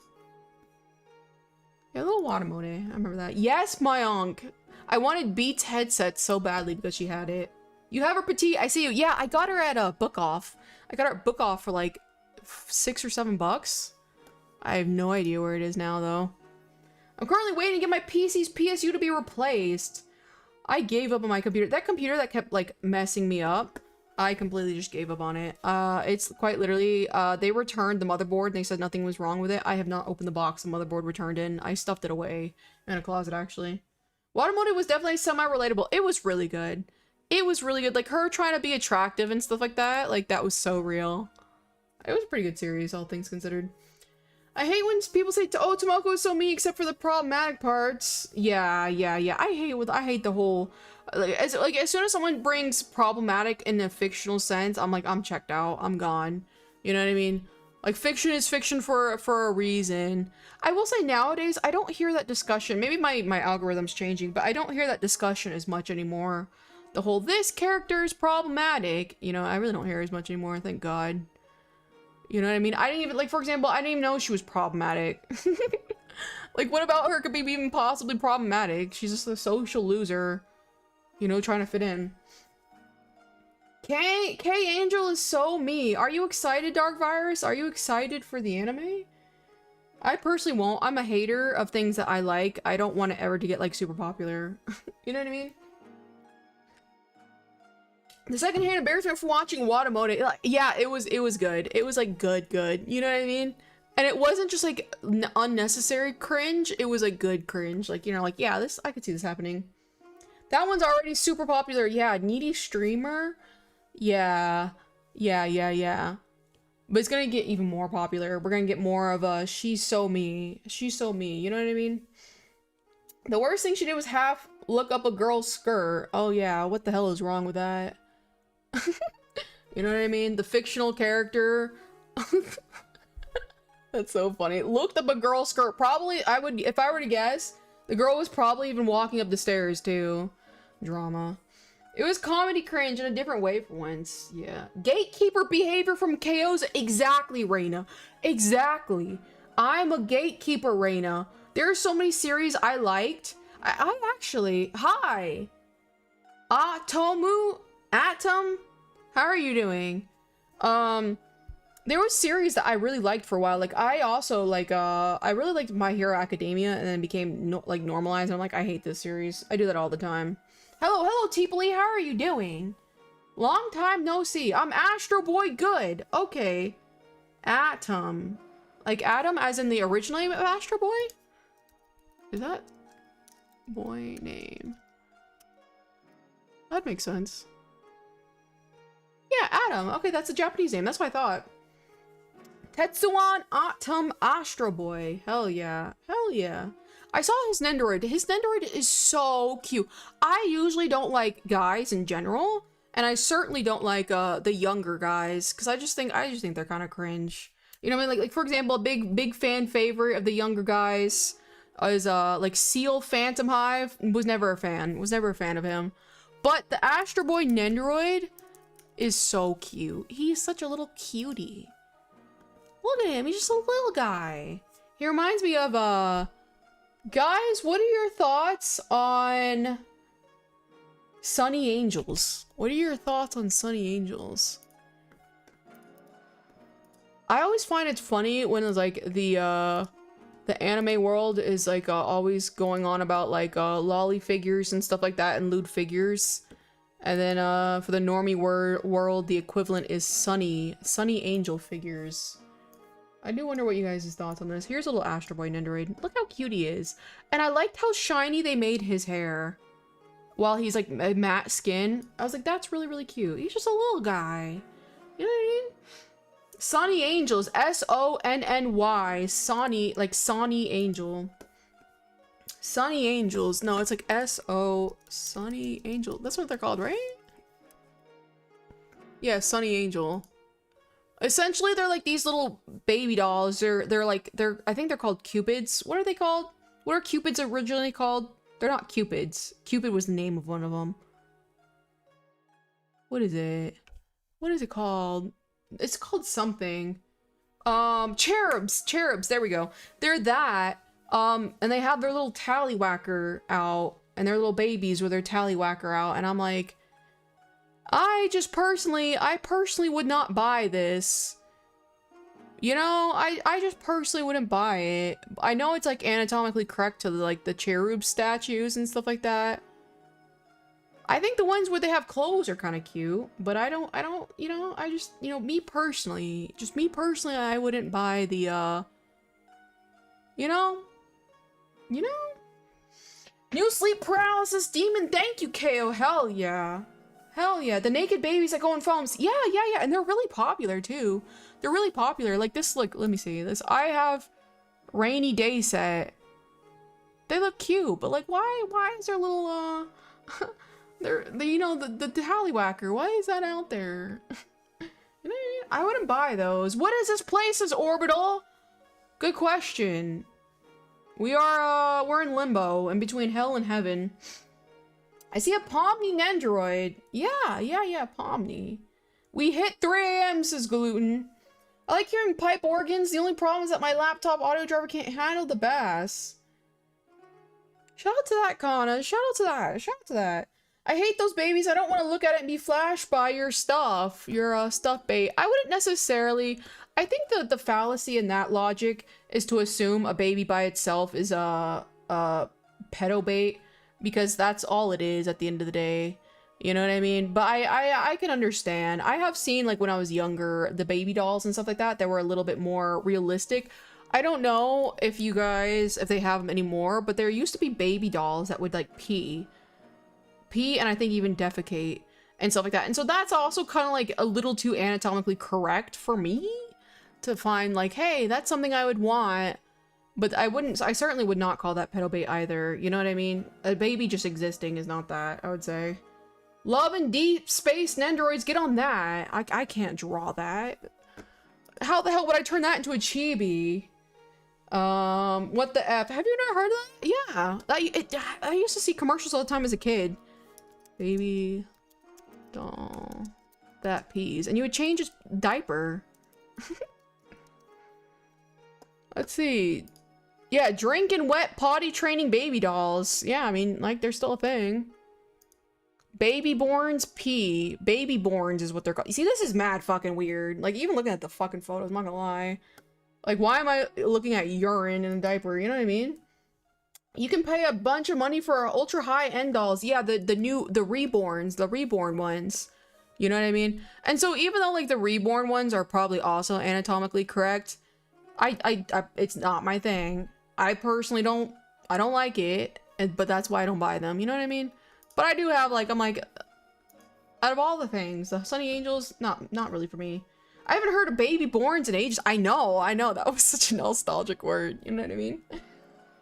Yeah, a little Watamode. I remember that. Yes, my unc. I wanted Beats headset so badly because she had it. You have her petite. I see you. Yeah, I got her at a Book Off. I got her at Book Off for like $6 or $7. I have no idea where it is now, though. I'm currently waiting to get my PC's PSU to be replaced. I gave up on my computer. That computer that kept, like, messing me up, I completely just gave up on it. It's quite literally, they returned the motherboard and they said nothing was wrong with it. I have not opened the box the motherboard returned in. I stuffed it away in a closet, actually. Watermode was definitely semi-relatable. It was really good. It was really good. Like, her trying to be attractive and stuff like that. Like, that was so real. It was a pretty good series, all things considered. I hate when people say, oh, Tomoko is so mean except for the problematic parts. Yeah. I hate the whole... as soon as someone brings problematic in a fictional sense, I'm like, I'm checked out. I'm gone. You know what I mean? Like, fiction is fiction for a reason. I will say nowadays, I don't hear that discussion. Maybe my algorithm's changing, but I don't hear that discussion as much anymore. The whole, this character is problematic. You know, I really don't hear as much anymore, thank God. You know what I mean? I didn't even, like, for example, I didn't even know she was problematic. Like, what about her could be even possibly problematic? She's just a social loser, you know, trying to fit in. K Angel is so me. Are you excited, Dark Virus? Are you excited for the anime? I personally won't. I'm a hater of things that I like. I don't want it ever to get, like, super popular. You know what I mean? The secondhand embarrassment for watching Watamode, like, yeah, it was good. It was like good. You know what I mean? And it wasn't just like unnecessary cringe. It was like good cringe. Like, you know, like, yeah, this, I could see this happening. That one's already super popular. Yeah, needy streamer. Yeah. But it's gonna get even more popular. We're gonna get more of a she's so me. She's so me. You know what I mean? The worst thing she did was half look up a girl's skirt. Oh yeah, what the hell is wrong with that? You know what I mean? The fictional character. That's so funny. Looked up a girl's skirt. Probably, I would, if I were to guess, the girl was probably even walking up the stairs too. Drama. It was comedy cringe in a different way for once. Yeah. Gatekeeper behavior from KO's. Exactly, Reina. Exactly. I'm a gatekeeper, Reina. There are so many series I liked. I actually, hi. Atom, how are you doing? There was series that I really liked for a while. Like, I also, like, I really liked My Hero Academia, and then it became, like, normalized, and I'm like, I hate this series. I do that all the time. Hello, Teeply, how are you doing? Long time no see. I'm Astro Boy Good. Okay. Atom. Like, Adam as in the original name of Astro Boy? Is that boy name? That makes sense. Yeah, Adam. Okay, that's a Japanese name. That's what I thought. Tetsuan Atom Astro Boy. Hell yeah. Hell yeah. I saw his Nendoroid. His Nendoroid is so cute. I usually don't like guys in general, and I certainly don't like the younger guys, because I just think they're kind of cringe. You know what I mean? Like for example, a big fan favorite of the younger guys is like Seal Phantom Hive. Was never a fan of him. But the Astro Boy Nendoroid is so cute. He's such a little cutie. Look at him, he's just a little guy. He reminds me of, guys, what are your thoughts on Sunny Angels? What are your thoughts on Sunny Angels? I always find it funny when it's like the anime world is like always going on about like lolly figures and stuff like that and lewd figures. And then for the normie world, the equivalent is Sunny Angel figures. I do wonder what you guys' thoughts on this. Here's a little Astro Boy Nendoroid. Look how cute he is. And I liked how shiny they made his hair. While he's like matte skin. I was like, that's really, really cute. He's just a little guy. You know what I mean? Sonny Angels. S-O-N-N-Y. Sonny, like Sonny Angel. Sunny Angels. No, it's like S-O... Sunny Angel. That's what they're called, right? Yeah, Sunny Angel. Essentially, they're like these little baby dolls. I think they're called Cupids. What are they called? What are Cupids originally called? They're not Cupids. Cupid was the name of one of them. What is it? What is it called? It's called something. Cherubs. Cherubs. There we go. They're that. And they have their little tallywhacker out. And their little babies with their tallywhacker out. And I'm like, I personally would not buy this. You know, I just personally wouldn't buy it. I know it's like anatomically correct to like the cherub statues and stuff like that. I think the ones where they have clothes are kind of cute, but I don't, you know, I just, you know, me personally, I wouldn't buy the, you know, new sleep paralysis demon. Thank you, KO. Hell yeah. Hell yeah. The naked babies that go in films. Yeah. And they're really popular too. They're really popular. Like this, look, let me see this. I have rainy day set. They look cute, but like, why is there little, you know, the tallywhacker, why is that out there? I wouldn't buy those. What is this place? Is orbital? Good question. We're in limbo, in between hell and heaven. I see a Pomni Nendoroid. Yeah, Pomni. We hit 3 AM, says Gluten. I like hearing pipe organs. The only problem is that my laptop audio driver can't handle the bass. Shout out to that, Kana. Shout out to that. I hate those babies. I don't want to look at it and be flashed by your stuff, your stuff bait. I wouldn't necessarily. I think the fallacy in that logic is to assume a baby by itself is a pedo bait, because that's all it is at the end of the day. You know what I mean? But I can understand. I have seen, like, when I was younger, the baby dolls and stuff like that were a little bit more realistic. I don't know if they have them anymore, but there used to be baby dolls that would, like, pee, and I think even defecate and stuff like that. And so that's also kind of like a little too anatomically correct for me to find, like, hey, that's something I would want. But I certainly would not call that pedo bait either. You know what I mean? A baby just existing is not that, I would say. Love and Deep Space Nendoroids, get on that. I can't draw that. How the hell would I turn that into a chibi? What the F? Have you never heard of that? Yeah. I used to see commercials all the time as a kid. Baby doll that pees. And you would change its diaper. Let's see. Yeah, drink and wet potty training baby dolls. Yeah, I mean, like, they're still a thing. Baby borns pee. Baby borns is what they're called. You see, this is mad fucking weird. Like, even looking at the fucking photos, I'm not gonna lie. Like, why am I looking at urine in a diaper? You know what I mean? You can pay a bunch of money for ultra high end dolls. Yeah, the reborn ones. You know what I mean? And so even though, like, the reborn ones are probably also anatomically correct, it's not my thing. I personally don't like it, but that's why I don't buy them. You know what I mean? But I do have, like, I'm like, out of all the things, the Sunny Angels, not really for me. I haven't heard of baby borns in ages. I know, that was such a nostalgic word. You know what I mean?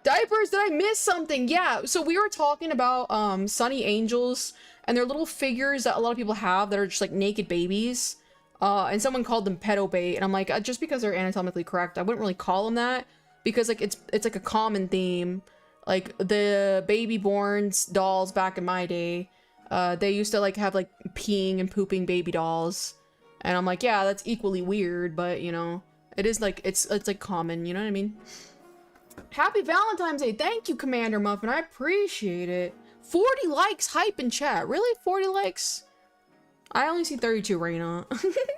Diapers, did I miss something? Yeah, so we were talking about Sunny Angels and their little figures that a lot of people have that are just like naked babies. And someone called them pedo bait, and I'm like, just because they're anatomically correct, I wouldn't really call them that, because like it's like a common theme. Like the baby borns dolls back in my day, they used to like have like peeing and pooping baby dolls, and I'm like, yeah, that's equally weird, but you know, it is like it's like common. You know what I mean? Happy Valentine's Day. Thank you, Commander Muffin. I appreciate it. 40 likes, hype in chat. Really? 40 likes? I only see 32, Raina.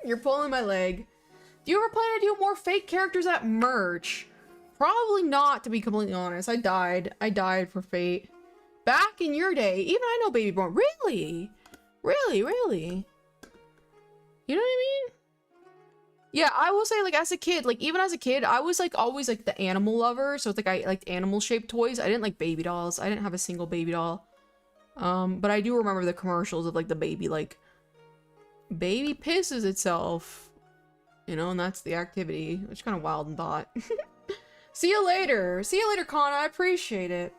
You're pulling my leg. Do you ever plan to do more fake characters at merch? Probably not, to be completely honest. I died for Fate. Back in your day, even I know Baby Born. Really? Really? You know what I mean? Yeah, I will say, like, as a kid, like, even as a kid, I was, like, always, like, the animal lover. So, it's like, I liked animal-shaped toys. I didn't like baby dolls. I didn't have a single baby doll. But I do remember the commercials of, like, the baby, like, baby pisses itself. You know, and that's the activity. Which is kind of wild and thought. See you later. See you later, Connor. I appreciate it.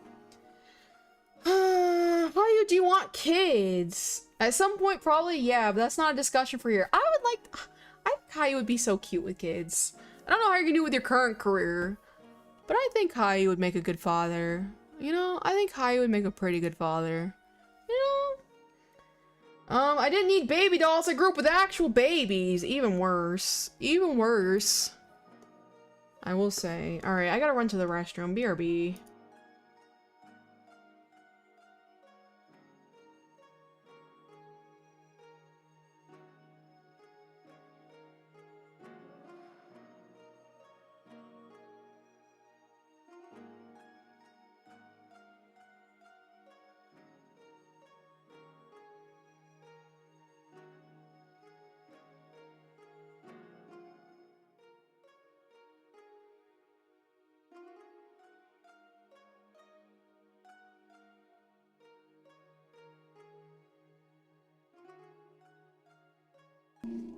How do you want kids? At some point, probably, yeah, but that's not a discussion for here. I think Kai would be so cute with kids. I don't know how you're gonna do with your current career, but I think Kai would make a good father. You know, I think Hayu would make a pretty good father. You know? I didn't need baby dolls. I grew up with actual babies. Even worse. Even worse. I will say. Alright, I gotta run to the restroom. BRB.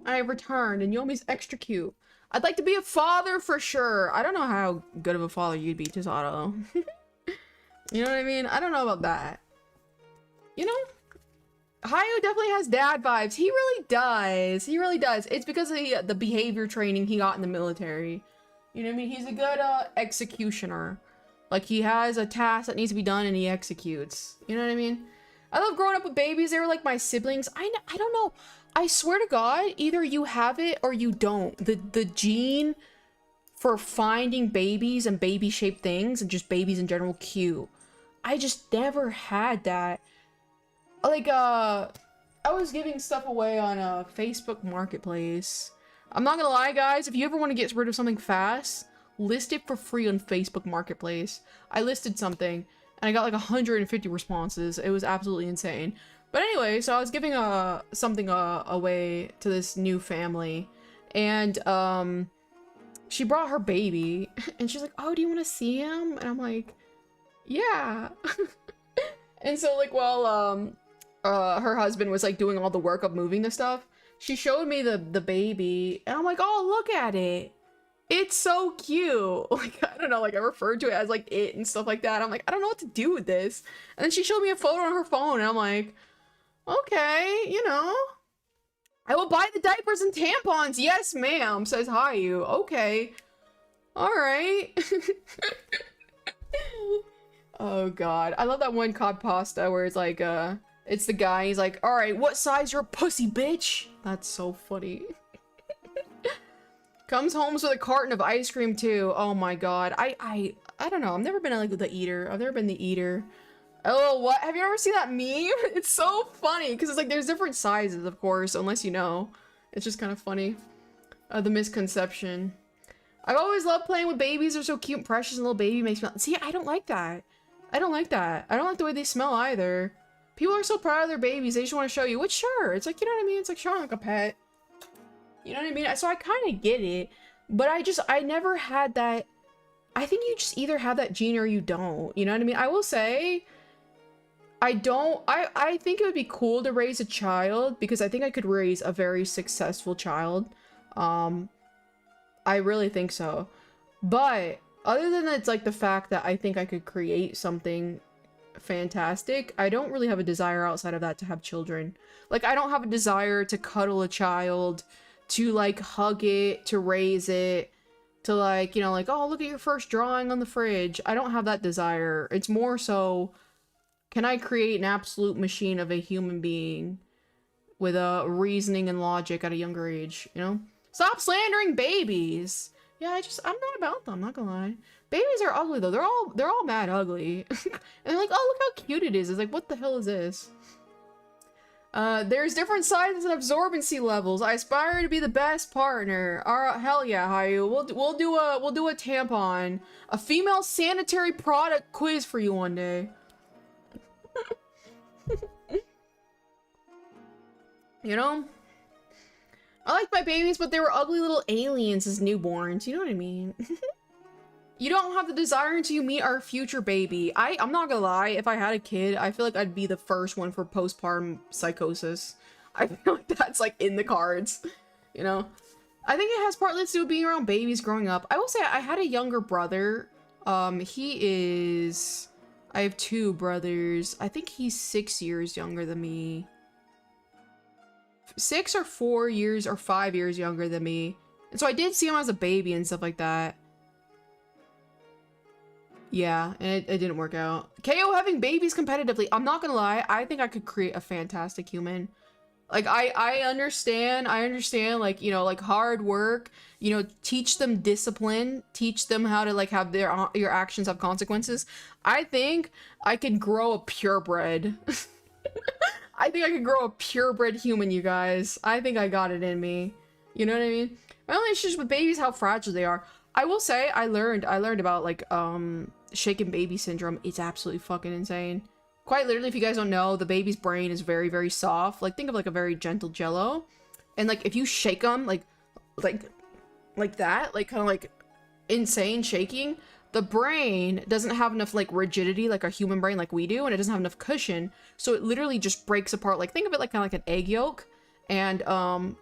I have returned, and Yomi's extra cute. I'd like to be a father for sure. I don't know how good of a father you'd be, Chisato. You know what I mean? I don't know about that. You know? Hayu definitely has dad vibes. He really does. He really does. It's because of the behavior training he got in the military. You know what I mean? He's a good executioner. Like, he has a task that needs to be done and he executes. You know what I mean? I love growing up with babies. They were like my siblings. I don't know. I swear to God, either you have it or you don't. The gene for finding babies and baby-shaped things and just babies in general cute. I just never had that. Like, I was giving stuff away on a Facebook Marketplace. I'm not gonna lie, guys. If you ever want to get rid of something fast, list it for free on Facebook Marketplace. I listed something, and I got like 150 responses. It was absolutely insane. But anyway, so I was giving something away to this new family, and she brought her baby, and she's like, "Oh, do you want to see him?" And I'm like, "Yeah." And so like while her husband was like doing all the work of moving the stuff, she showed me the baby, and I'm like, "Oh, look at it. It's so cute." Like, I don't know, like I referred to it as like it and stuff like that. I'm like, I don't know what to do with this. And then she showed me a photo on her phone, and I'm like, okay, you know, I will buy the diapers and tampons. Yes, ma'am, says Hayu. Okay. All right. Oh, God. I love that one cod pasta where it's like, it's the guy. He's like, all right, what size your pussy, bitch? That's so funny. Comes home with a carton of ice cream, too. Oh, my God. I don't know. I've never been like the eater. I've never been the eater. Oh, what? Have you ever seen that meme? It's so funny because it's like there's different sizes, of course, unless you know. It's just kind of funny. The misconception. I've always loved playing with babies. They're so cute and precious, and little baby makes me... See, I don't like that. I don't like that. I don't like the way they smell either. People are so proud of their babies. They just want to show you. Which, sure. It's like, you know what I mean? It's like showing like a pet. You know what I mean? So I kind of get it. But I never had that... I think you just either have that gene or you don't. You know what I mean? I will say... I think it would be cool to raise a child because I think I could raise a very successful child. I really think so. But other than it's like the fact that I think I could create something fantastic, I don't really have a desire outside of that to have children. Like, I don't have a desire to cuddle a child, to like hug it, to raise it, to like, you know, like, oh, look at your first drawing on the fridge. I don't have that desire. It's more so, can I create an absolute machine of a human being with a reasoning and logic at a younger age, you know? Stop slandering babies. Yeah, I'm not about them, I'm not gonna lie. Babies are ugly though. They're all mad ugly. And they're like, oh, look how cute it is. It's like, what the hell is this? There's different sizes and absorbency levels. I aspire to be the best partner. Alright, hell yeah, Hayu. We'll do a tampon, a female sanitary product quiz for you one day. You know? I like my babies, but they were ugly little aliens as newborns. You know what I mean? You don't have the desire until you meet our future baby. I'm not gonna lie, if I had a kid, I feel like I'd be the first one for postpartum psychosis. I feel like that's like in the cards, you know? I think it has partly to do with being around babies growing up. I will say I had a younger brother. I have two brothers. I think he's 6 years younger than me. 6 or 4 years or 5 years younger than me. And so I did see him as a baby and stuff like that. Yeah, and it didn't work out. KO having babies competitively. I'm not gonna lie, I think I could create a fantastic human. Like, I understand, like, you know, like, hard work, you know, teach them discipline, teach them how to, like, have your actions have consequences. I think I could grow a purebred. I think I could grow a purebred human, you guys. I think I got it in me. You know what I mean? My only issue with babies, how fragile they are. I will say, I learned about, like, shaken baby syndrome. It's absolutely fucking insane. Quite literally, if you guys don't know, the baby's brain is very, very soft. Like, think of like a very gentle jello. And like, if you shake them, like that, like kind of like insane shaking, the brain doesn't have enough like rigidity like a human brain like we do, and it doesn't have enough cushion. So it literally just breaks apart. Like, think of it like kind of like an egg yolk, and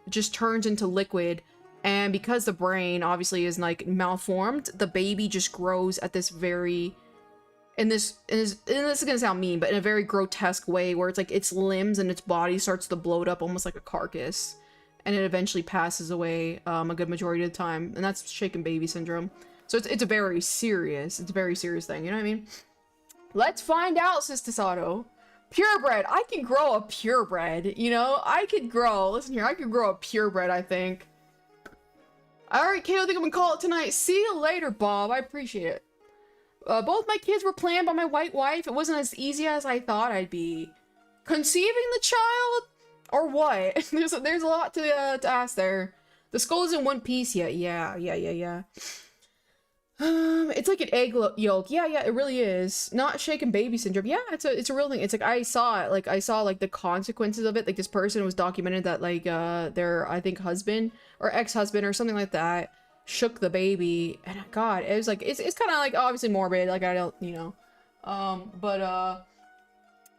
just turns into liquid. And because the brain obviously is like malformed, the baby just grows at this very... and this is gonna sound mean, but in a very grotesque way, where it's like its limbs and its body starts to bloat up almost like a carcass, and it eventually passes away a good majority of the time, and that's shaken baby syndrome. So it's a very serious thing, you know what I mean? Let's find out, Sister Sato. Purebred. I can grow a purebred, you know? I could grow, listen here, I could grow a purebred, I think. Alright, Kate, I think I'm gonna call it tonight. See you later, Bob. I appreciate it. Both my kids were planned by my white wife. It wasn't as easy as I thought I'd be. Conceiving the child? Or what? there's a lot to ask there. The skull is in one piece yet. Yeah. It's like an egg yolk. Yeah, it really is. Not shaken baby syndrome. Yeah, it's a real thing. It's like, I saw like the consequences of it. Like, this person was documented that like their, I think, husband or ex-husband or something like that shook the baby, and God, it was like, it's kind of like obviously morbid, like, I don't, you know, but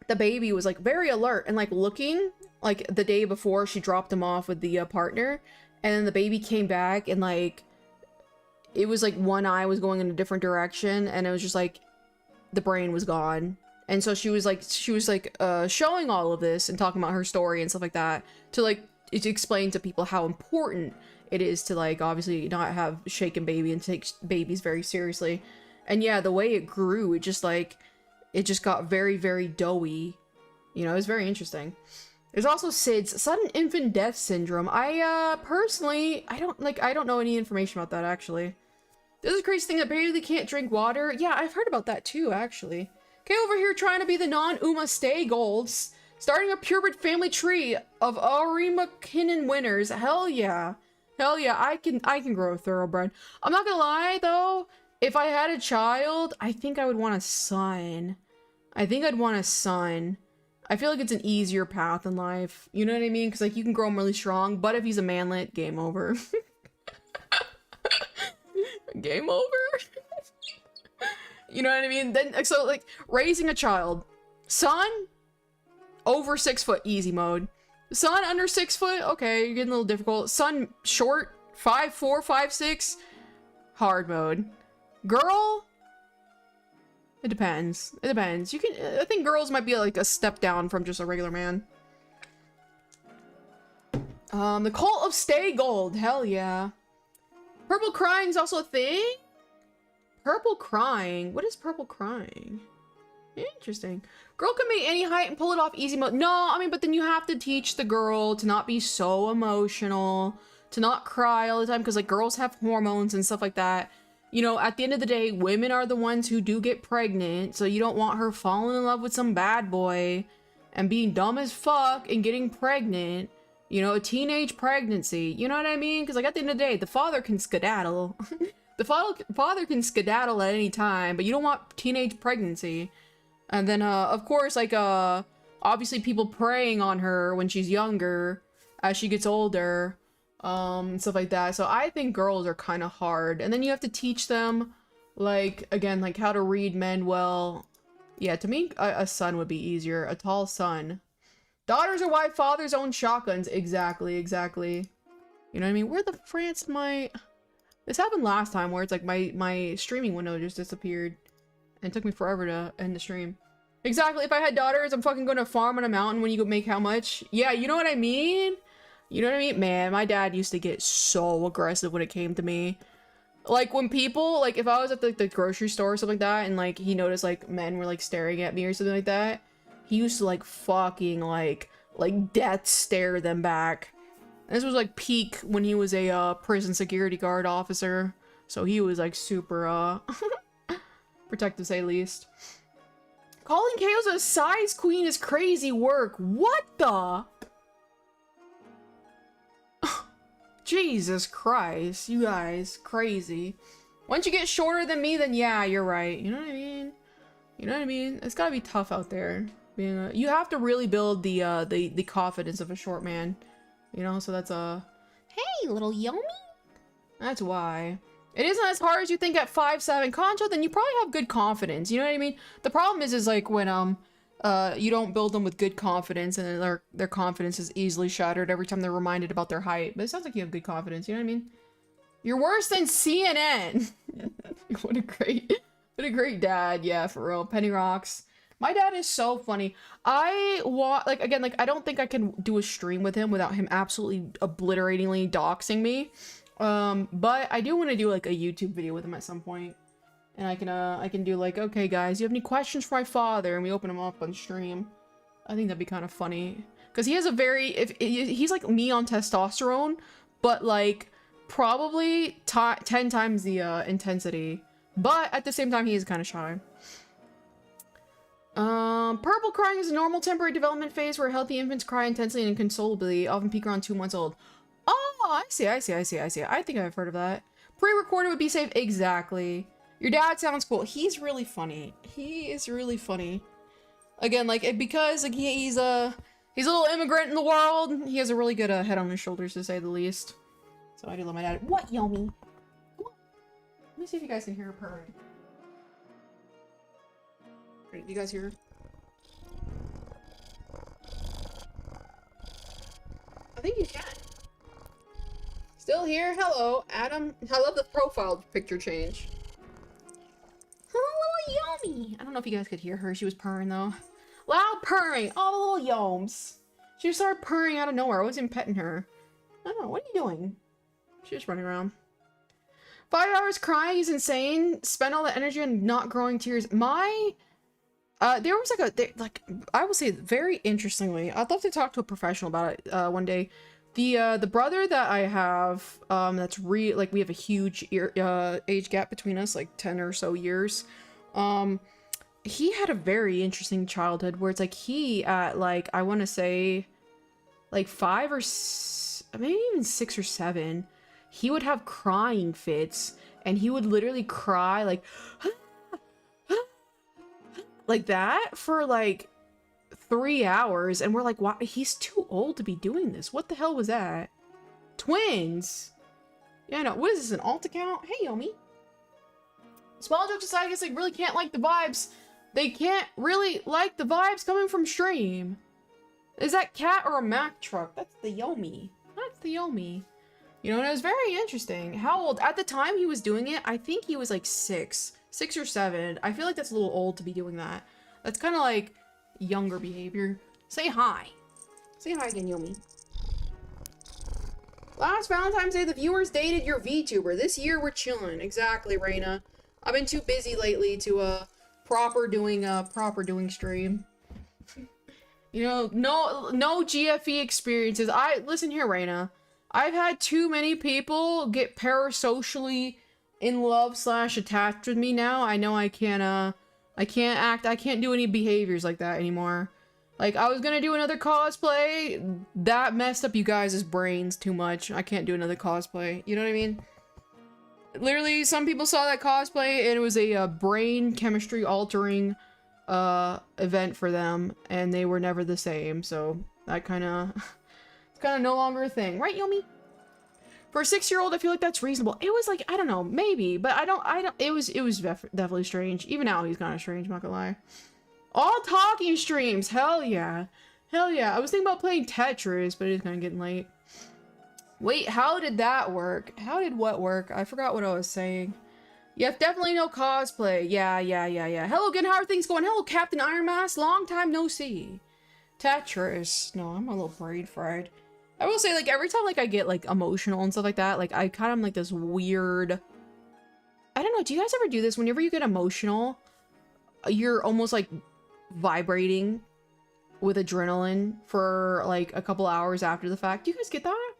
the baby was like very alert and like looking, like the day before she dropped him off with the partner, and then the baby came back, and like it was like one eye was going in a different direction, and it was just like the brain was gone. And so she was like showing all of this and talking about her story and stuff like that to like explain to people how important it is to like obviously not have shaken baby and take babies very seriously. And yeah, the way it grew, it just got very, very doughy. You know, it was very interesting. There's also SIDS, sudden infant death syndrome. I personally, I don't know any information about that actually. This is a crazy thing that baby can't drink water. Yeah, I've heard about that too actually. Okay, over here trying to be the non-Uma stay golds, starting a purebred family tree of Arima Kinnan winners. Hell yeah. Hell yeah, I can grow a thoroughbred. I'm not gonna lie though, if I had a child, I think I would want a son. I think I'd want a son. I feel like it's an easier path in life. You know what I mean? Because like you can grow him really strong, but if he's a manlet, game over. Game over. You know what I mean? Then so like raising a child, son over 6 foot, easy mode. Son under 6 foot, okay, you're getting a little difficult. Son short, 5'4", 5'6", hard mode. Girl, it depends. It depends. You can, I think girls might be like a step down from just a regular man. The Cult of Stay Gold, hell yeah. Purple crying is also a thing? Purple crying, what is purple crying? Interesting. Girl can make any height and pull it off easy mode. No, I mean, but then you have to teach the girl to not be so emotional, to not cry all the time, because like girls have hormones and stuff like that. You know, at the end of the day, women are the ones who do get pregnant, so you don't want her falling in love with some bad boy and being dumb as fuck and getting pregnant. You know, a teenage pregnancy. You know what I mean? Because like at the end of the day, the father can skedaddle. The father can skedaddle at any time, but you don't want teenage pregnancy. And then, of course, like, obviously people preying on her when she's younger, as she gets older, and stuff like that. So I think girls are kind of hard. And then you have to teach them, like, again, like, how to read men well. Yeah, to me, a son would be easier. A tall son. Daughters are why fathers own shotguns. Exactly. You know what I mean? Where the France my... This happened last time, where it's like my streaming window just disappeared. And it took me forever to end the stream. Exactly, if I had daughters, I'm fucking gonna farm on a mountain when you go make how much? Yeah, you know what I mean? You know what I mean? Man, my dad used to get so aggressive when it came to me. Like when people, like if I was at the grocery store or something like that and like he noticed like men were like staring at me or something like that, he used to like fucking like death stare them back. And this was like peak when he was a prison security guard officer. So he was like super protective, to say least. Calling Chaos a size queen is crazy work. What the? Jesus Christ, you guys, crazy. Once you get shorter than me, then yeah, you're right. You know what I mean? You know what I mean? It's gotta be tough out there. Being a, you have to really build the confidence of a short man. You know, so that's a hey, little Yomi. That's why. It isn't as hard as you think at 5'7" Concho, then you probably have good confidence. You know what I mean? The problem is like when you don't build them with good confidence and their confidence is easily shattered every time they're reminded about their height. But it sounds like you have good confidence, you know what I mean? You're worse than CNN. What a great dad. Yeah, for real. Penny rocks. My dad is so funny. I don't think I can do a stream with him without him absolutely obliteratingly doxing me. But I do want to do like a YouTube video with him at some point. And I can do like, okay guys, you have any questions for my father? And we open him up on stream. I think that'd be kind of funny. Because he has a he's like me on testosterone, but like probably 10 times the intensity. But at the same time, he is kind of shy. Purple crying is a normal temporary development phase where healthy infants cry intensely and inconsolably, often peak around 2 months old. Oh, I see. I think I've heard of that. Pre-recorded would be safe. Exactly. Your dad sounds cool. He's really funny. He is really funny. Again, like, because like he's a little immigrant in the world. He has a really good head on his shoulders, to say the least. So I do love my dad. What, Yomi? Come on. Let me see if you guys can hear her purring. Wait, do you guys hear her? I think you can. Still here? Hello, Adam. I love the profile picture change. Oh, little Yomi. I don't know if you guys could hear her. She was purring though. Loud purring. Oh, the little Yomes. She just started purring out of nowhere. I wasn't petting her. I don't know. What are you doing? She was running around. 5 hours crying is insane. Spend all that energy on not growing tears. There was I will say very interestingly, I'd love to talk to a professional about it one day. The brother that I have, that's we have a huge age gap between us, like 10 or so years. He had a very interesting childhood where it's like he at like, I want to say like 5 or maybe even 6 or 7, he would have crying fits and he would literally cry like, like that for like 3 hours, and we're like, why? He's too old to be doing this. What the hell was that? Twins? Yeah, no. What is this, an alt account? Hey, Yomi. Small jokes aside, I guess they really can't like the vibes. They can't really like the vibes coming from stream. Is that cat or a Mack truck? That's the Yomi. That's the Yomi. You know, and it was very interesting. How old? At the time he was doing it, I think he was like 6 or 7. I feel like that's a little old to be doing that. That's kind of like younger behavior. Say hi. Say hi again, Yomi. Last Valentine's Day, the viewers dated your VTuber. This year, we're chilling. Exactly, Reina. I've been too busy lately to proper doing stream. You know, no GFE experiences. Listen here, Reina. I've had too many people get parasocially in love / attached with me now. I know I can't do any behaviors like that anymore. Like, I was gonna do another cosplay. That messed up you guys' brains too much. I can't do another cosplay. You know what I mean? Literally, some people saw that cosplay and it was a brain chemistry altering event for them, and they were never the same. So that it's kind of no longer a thing, right, Yomi? For a 6-year-old, I feel like that's reasonable. It was like, I don't know, maybe, but I don't, it was definitely strange. Even now, he's kind of strange, I'm not gonna lie. All talking streams, hell yeah. Hell yeah. I was thinking about playing Tetris, but it's kind of getting late. Wait, how did that work? How did what work? I forgot what I was saying. Yeah, definitely no cosplay. Yeah. Hello again, how are things going? Hello, Captain Iron Mask, long time no see. Tetris. No, I'm a little brain fried. I will say, like, every time, like, I get, like, emotional and stuff like that, like, I kind of am, like, this weird I don't know, do you guys ever do this? Whenever you get emotional, you're almost like vibrating with adrenaline for like a couple hours after the fact. Do you guys get that?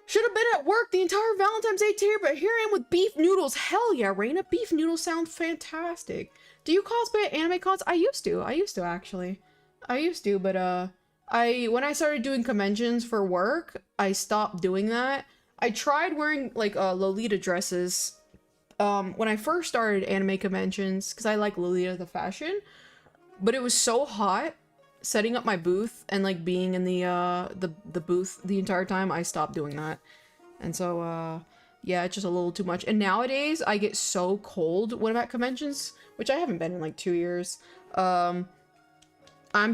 Should have been at work the entire Valentine's Day here, but here I am with beef noodles. Hell yeah, Raina. Beef noodles sound fantastic. Do you cosplay at anime cons? I used to actually. I used to, but when I started doing conventions for work, I stopped doing that. I tried wearing like Lolita dresses when I first started anime conventions because I like Lolita the fashion, but it was so hot setting up my booth and like being in the booth the entire time. I stopped doing that. And so yeah, it's just a little too much. And nowadays I get so cold when I'm at conventions, which I haven't been in like 2 years. I'm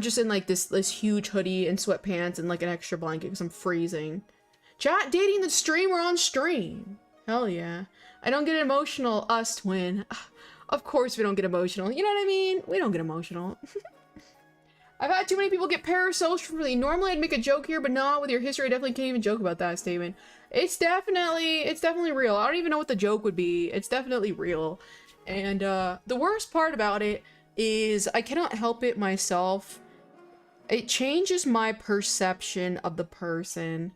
just in like this huge hoodie and sweatpants and like an extra blanket because I'm freezing. Chat dating the streamer on stream. Hell yeah. I don't get emotional, us twin. Of course we don't get emotional. You know what I mean? We don't get emotional. I've had too many people get parasocial for me. Normally I'd make a joke here, but not with your history. I definitely can't even joke about that statement. It's definitely real. I don't even know what the joke would be. It's definitely real. And the worst part about it is I cannot help it myself. It changes my perception of the person.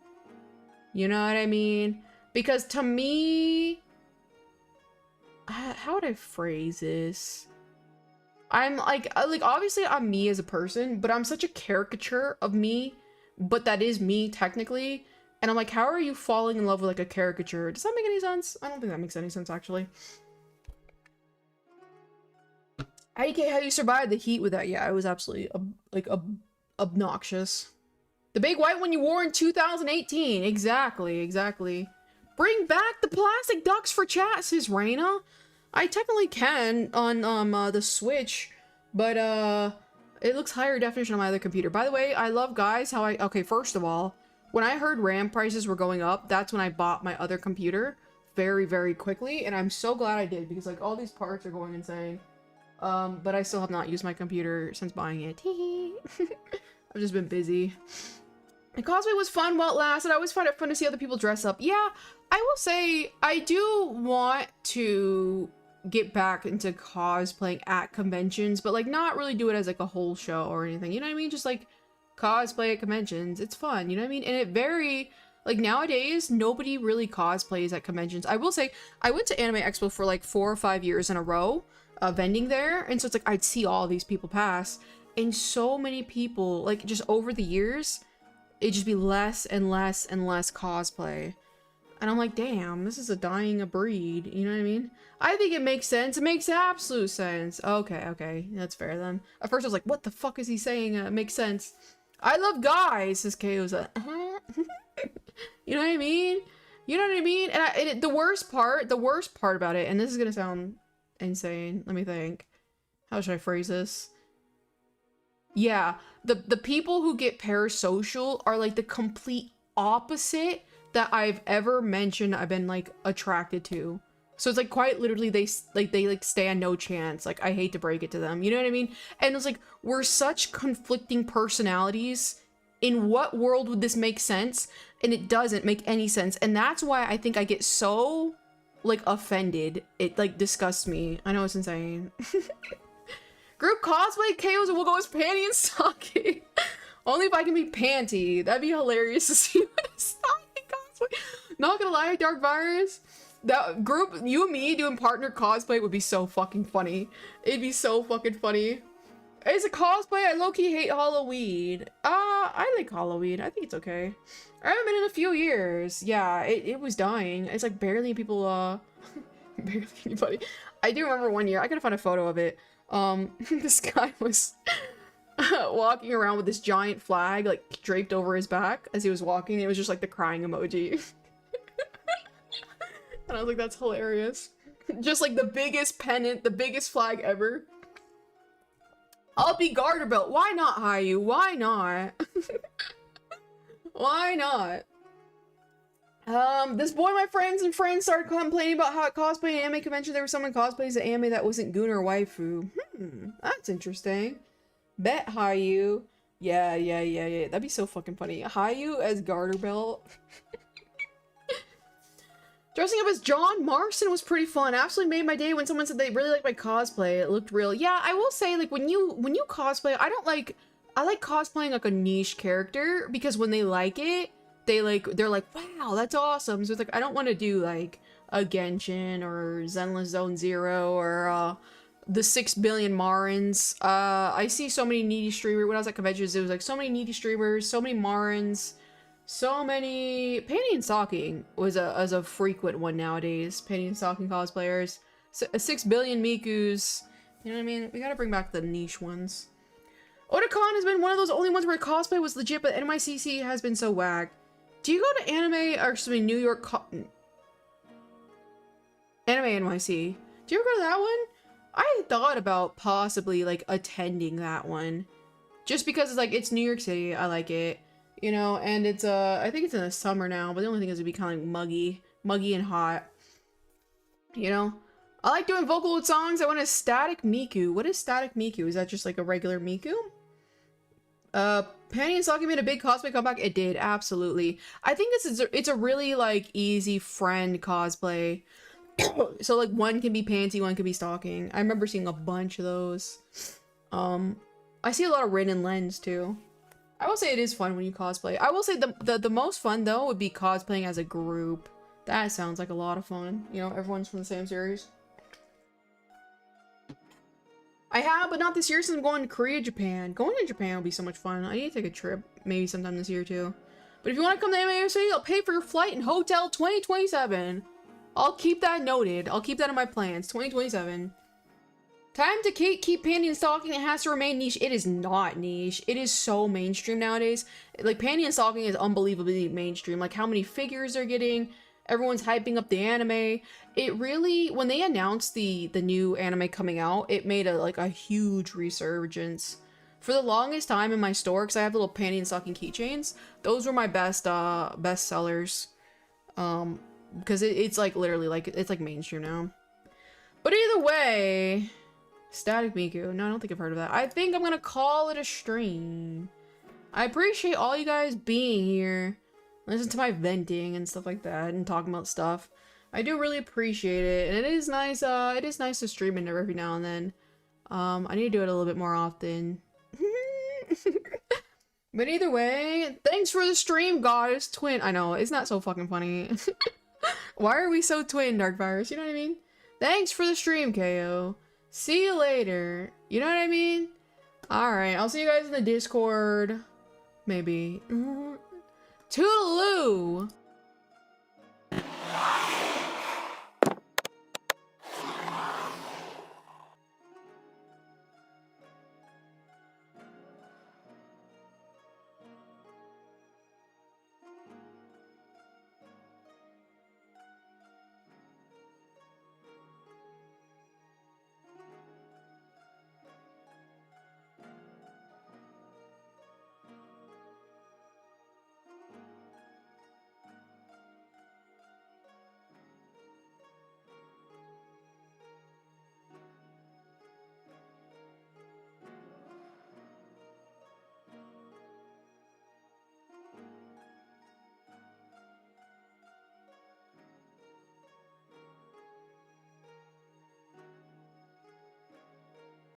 You know what I mean? Because to me, how would I phrase this? I'm like obviously I'm me as a person, but I'm such a caricature of me, but that is me technically. And I'm like, how are you falling in love with like a caricature? Does that make any sense? I don't think that makes any sense actually. IK, how you survived the heat with that? Yeah, it was absolutely obnoxious. The big white one you wore in 2018. Exactly. Bring back the plastic ducks for chat, says Raina. I technically can on the Switch, but it looks higher definition on my other computer. By the way, I love guys how okay, first of all, when I heard RAM prices were going up, that's when I bought my other computer very quickly, and I'm so glad I did because like all these parts are going insane. But I still have not used my computer since buying it. I've just been busy. The cosplay was fun while it lasted. I always find it fun to see other people dress up. Yeah, I will say I do want to get back into cosplaying at conventions, but like not really do it as like a whole show or anything. You know what I mean? Just like cosplay at conventions. It's fun. You know what I mean? And it like nowadays, nobody really cosplays at conventions. I will say I went to Anime Expo for like 4 or 5 years in a row, vending there. And so it's like I'd see all these people pass, and so many people, like just over the years, it'd just be less and less and less cosplay. And I'm like, damn, this is a dying breed. You know what I mean? I think it makes sense. It makes absolute sense. Okay. That's fair then. At first I was like, what the fuck is he saying? It makes sense. I love guys, says Kayoza. You know what I mean? You know what I mean? And the worst part about it, and this is gonna sound insane. Let me think. How should I phrase this? Yeah, the people who get parasocial are like the complete opposite that I've ever mentioned I've been like attracted to. So it's like quite literally they stand no chance. Like I hate to break it to them, you know what I mean? And it's like we're such conflicting personalities. In what world would this make sense? And it doesn't make any sense. And that's why I think I get so like offended. It like disgusts me. I know it's insane. Group cosplay KOs and we'll go as panty and stocking. Only if I can be panty. That'd be hilarious to see what a stocking cosplay. Not gonna lie, Dark Virus. That group, you and me doing partner cosplay would be so fucking funny. It'd be so fucking funny. As a cosplay, I low-key hate Halloween. I like Halloween. I think it's okay. I haven't been in a few years. Yeah, it was dying. It's like barely people, barely anybody. I do remember one year, I gotta find a photo of it. This guy was walking around with this giant flag, like, draped over his back as he was walking. It was just like the crying emoji. And I was like, that's hilarious. Just like the biggest pennant, the biggest flag ever. I'll be garter belt. Why not, Hayu? Why not? Why not? This boy, my friends started complaining about how at cosplay and anime convention there was someone cosplays an anime that wasn't Goon or waifu. That's interesting. Bet Hayu. Yeah. That'd be so fucking funny. Hayu as garter belt. Dressing up as John Marston was pretty fun. Absolutely made my day when someone said they really liked my cosplay. It looked real. Yeah, I will say, like, when you cosplay, I like cosplaying like a niche character, because when they like it, they're like, wow, that's awesome. So it's like, I don't want to do like a Genshin or Zenless Zone Zero or the 6 billion Marins. I see so many needy streamers. When I was at conventions, it was like so many needy streamers, so many Marins, so many panty and stocking was a frequent one nowadays. Panty and stocking cosplayers, 6 billion Mikus. You know what I mean? We gotta bring back the niche ones. Otakon has been one of those only ones where cosplay was legit, but NYCC has been so whack. Do you go to anime or something? New York Anime NYC? Do you ever go to that one? I thought about possibly like attending that one, just because it's like, it's New York City. I like it, you know, and it's I think it's in the summer now, but the only thing is it'd be kind of like muggy and hot, you know. I like doing Vocaloid songs. I want a static Miku. What is static Miku? Is that just like a regular Miku? Panty and Saki made a big cosplay comeback. It did, absolutely. I think it's a really like easy friend cosplay. So like one can be panty, one can be stocking. I remember seeing a bunch of those. I see a lot of Rin and Lens too. I will say it is fun when you cosplay. I will say the most fun though would be cosplaying as a group. That sounds like a lot of fun. You know, everyone's from the same series. I have, but not this year since I'm going to Korea, Japan. Going to Japan will be so much fun. I need to take a trip, maybe sometime this year too. But if you want to come to MASC, I'll pay for your flight and hotel 2027. I'll keep that noted. I'll keep that in my plans. 2027. Time to keep panty and stocking. It has to remain niche. It is not niche. It is so mainstream nowadays. Like, panty and stocking is unbelievably mainstream. Like, how many figures they're getting. Everyone's hyping up the anime. It really, when they announced the new anime coming out, it made a huge resurgence. For the longest time in my store, because I have little panty and stocking keychains, those were my best sellers. Because it's like literally like, it's like mainstream now. But either way, Static Miku. No, I don't think I've heard of that. I think I'm gonna call it a stream. I appreciate all you guys being here. Listen to my venting and stuff like that and talking about stuff. I do really appreciate it, and it is nice to stream it every now and then. I need to do it a little bit more often. But either way, thanks for the stream, Goddess Twin. I know, it's not so fucking funny. Why are we so twin, Dark Virus? You know what I mean? Thanks for the stream, KO. See you later. You know what I mean? Alright, I'll see you guys in the Discord. Maybe. Toodaloo!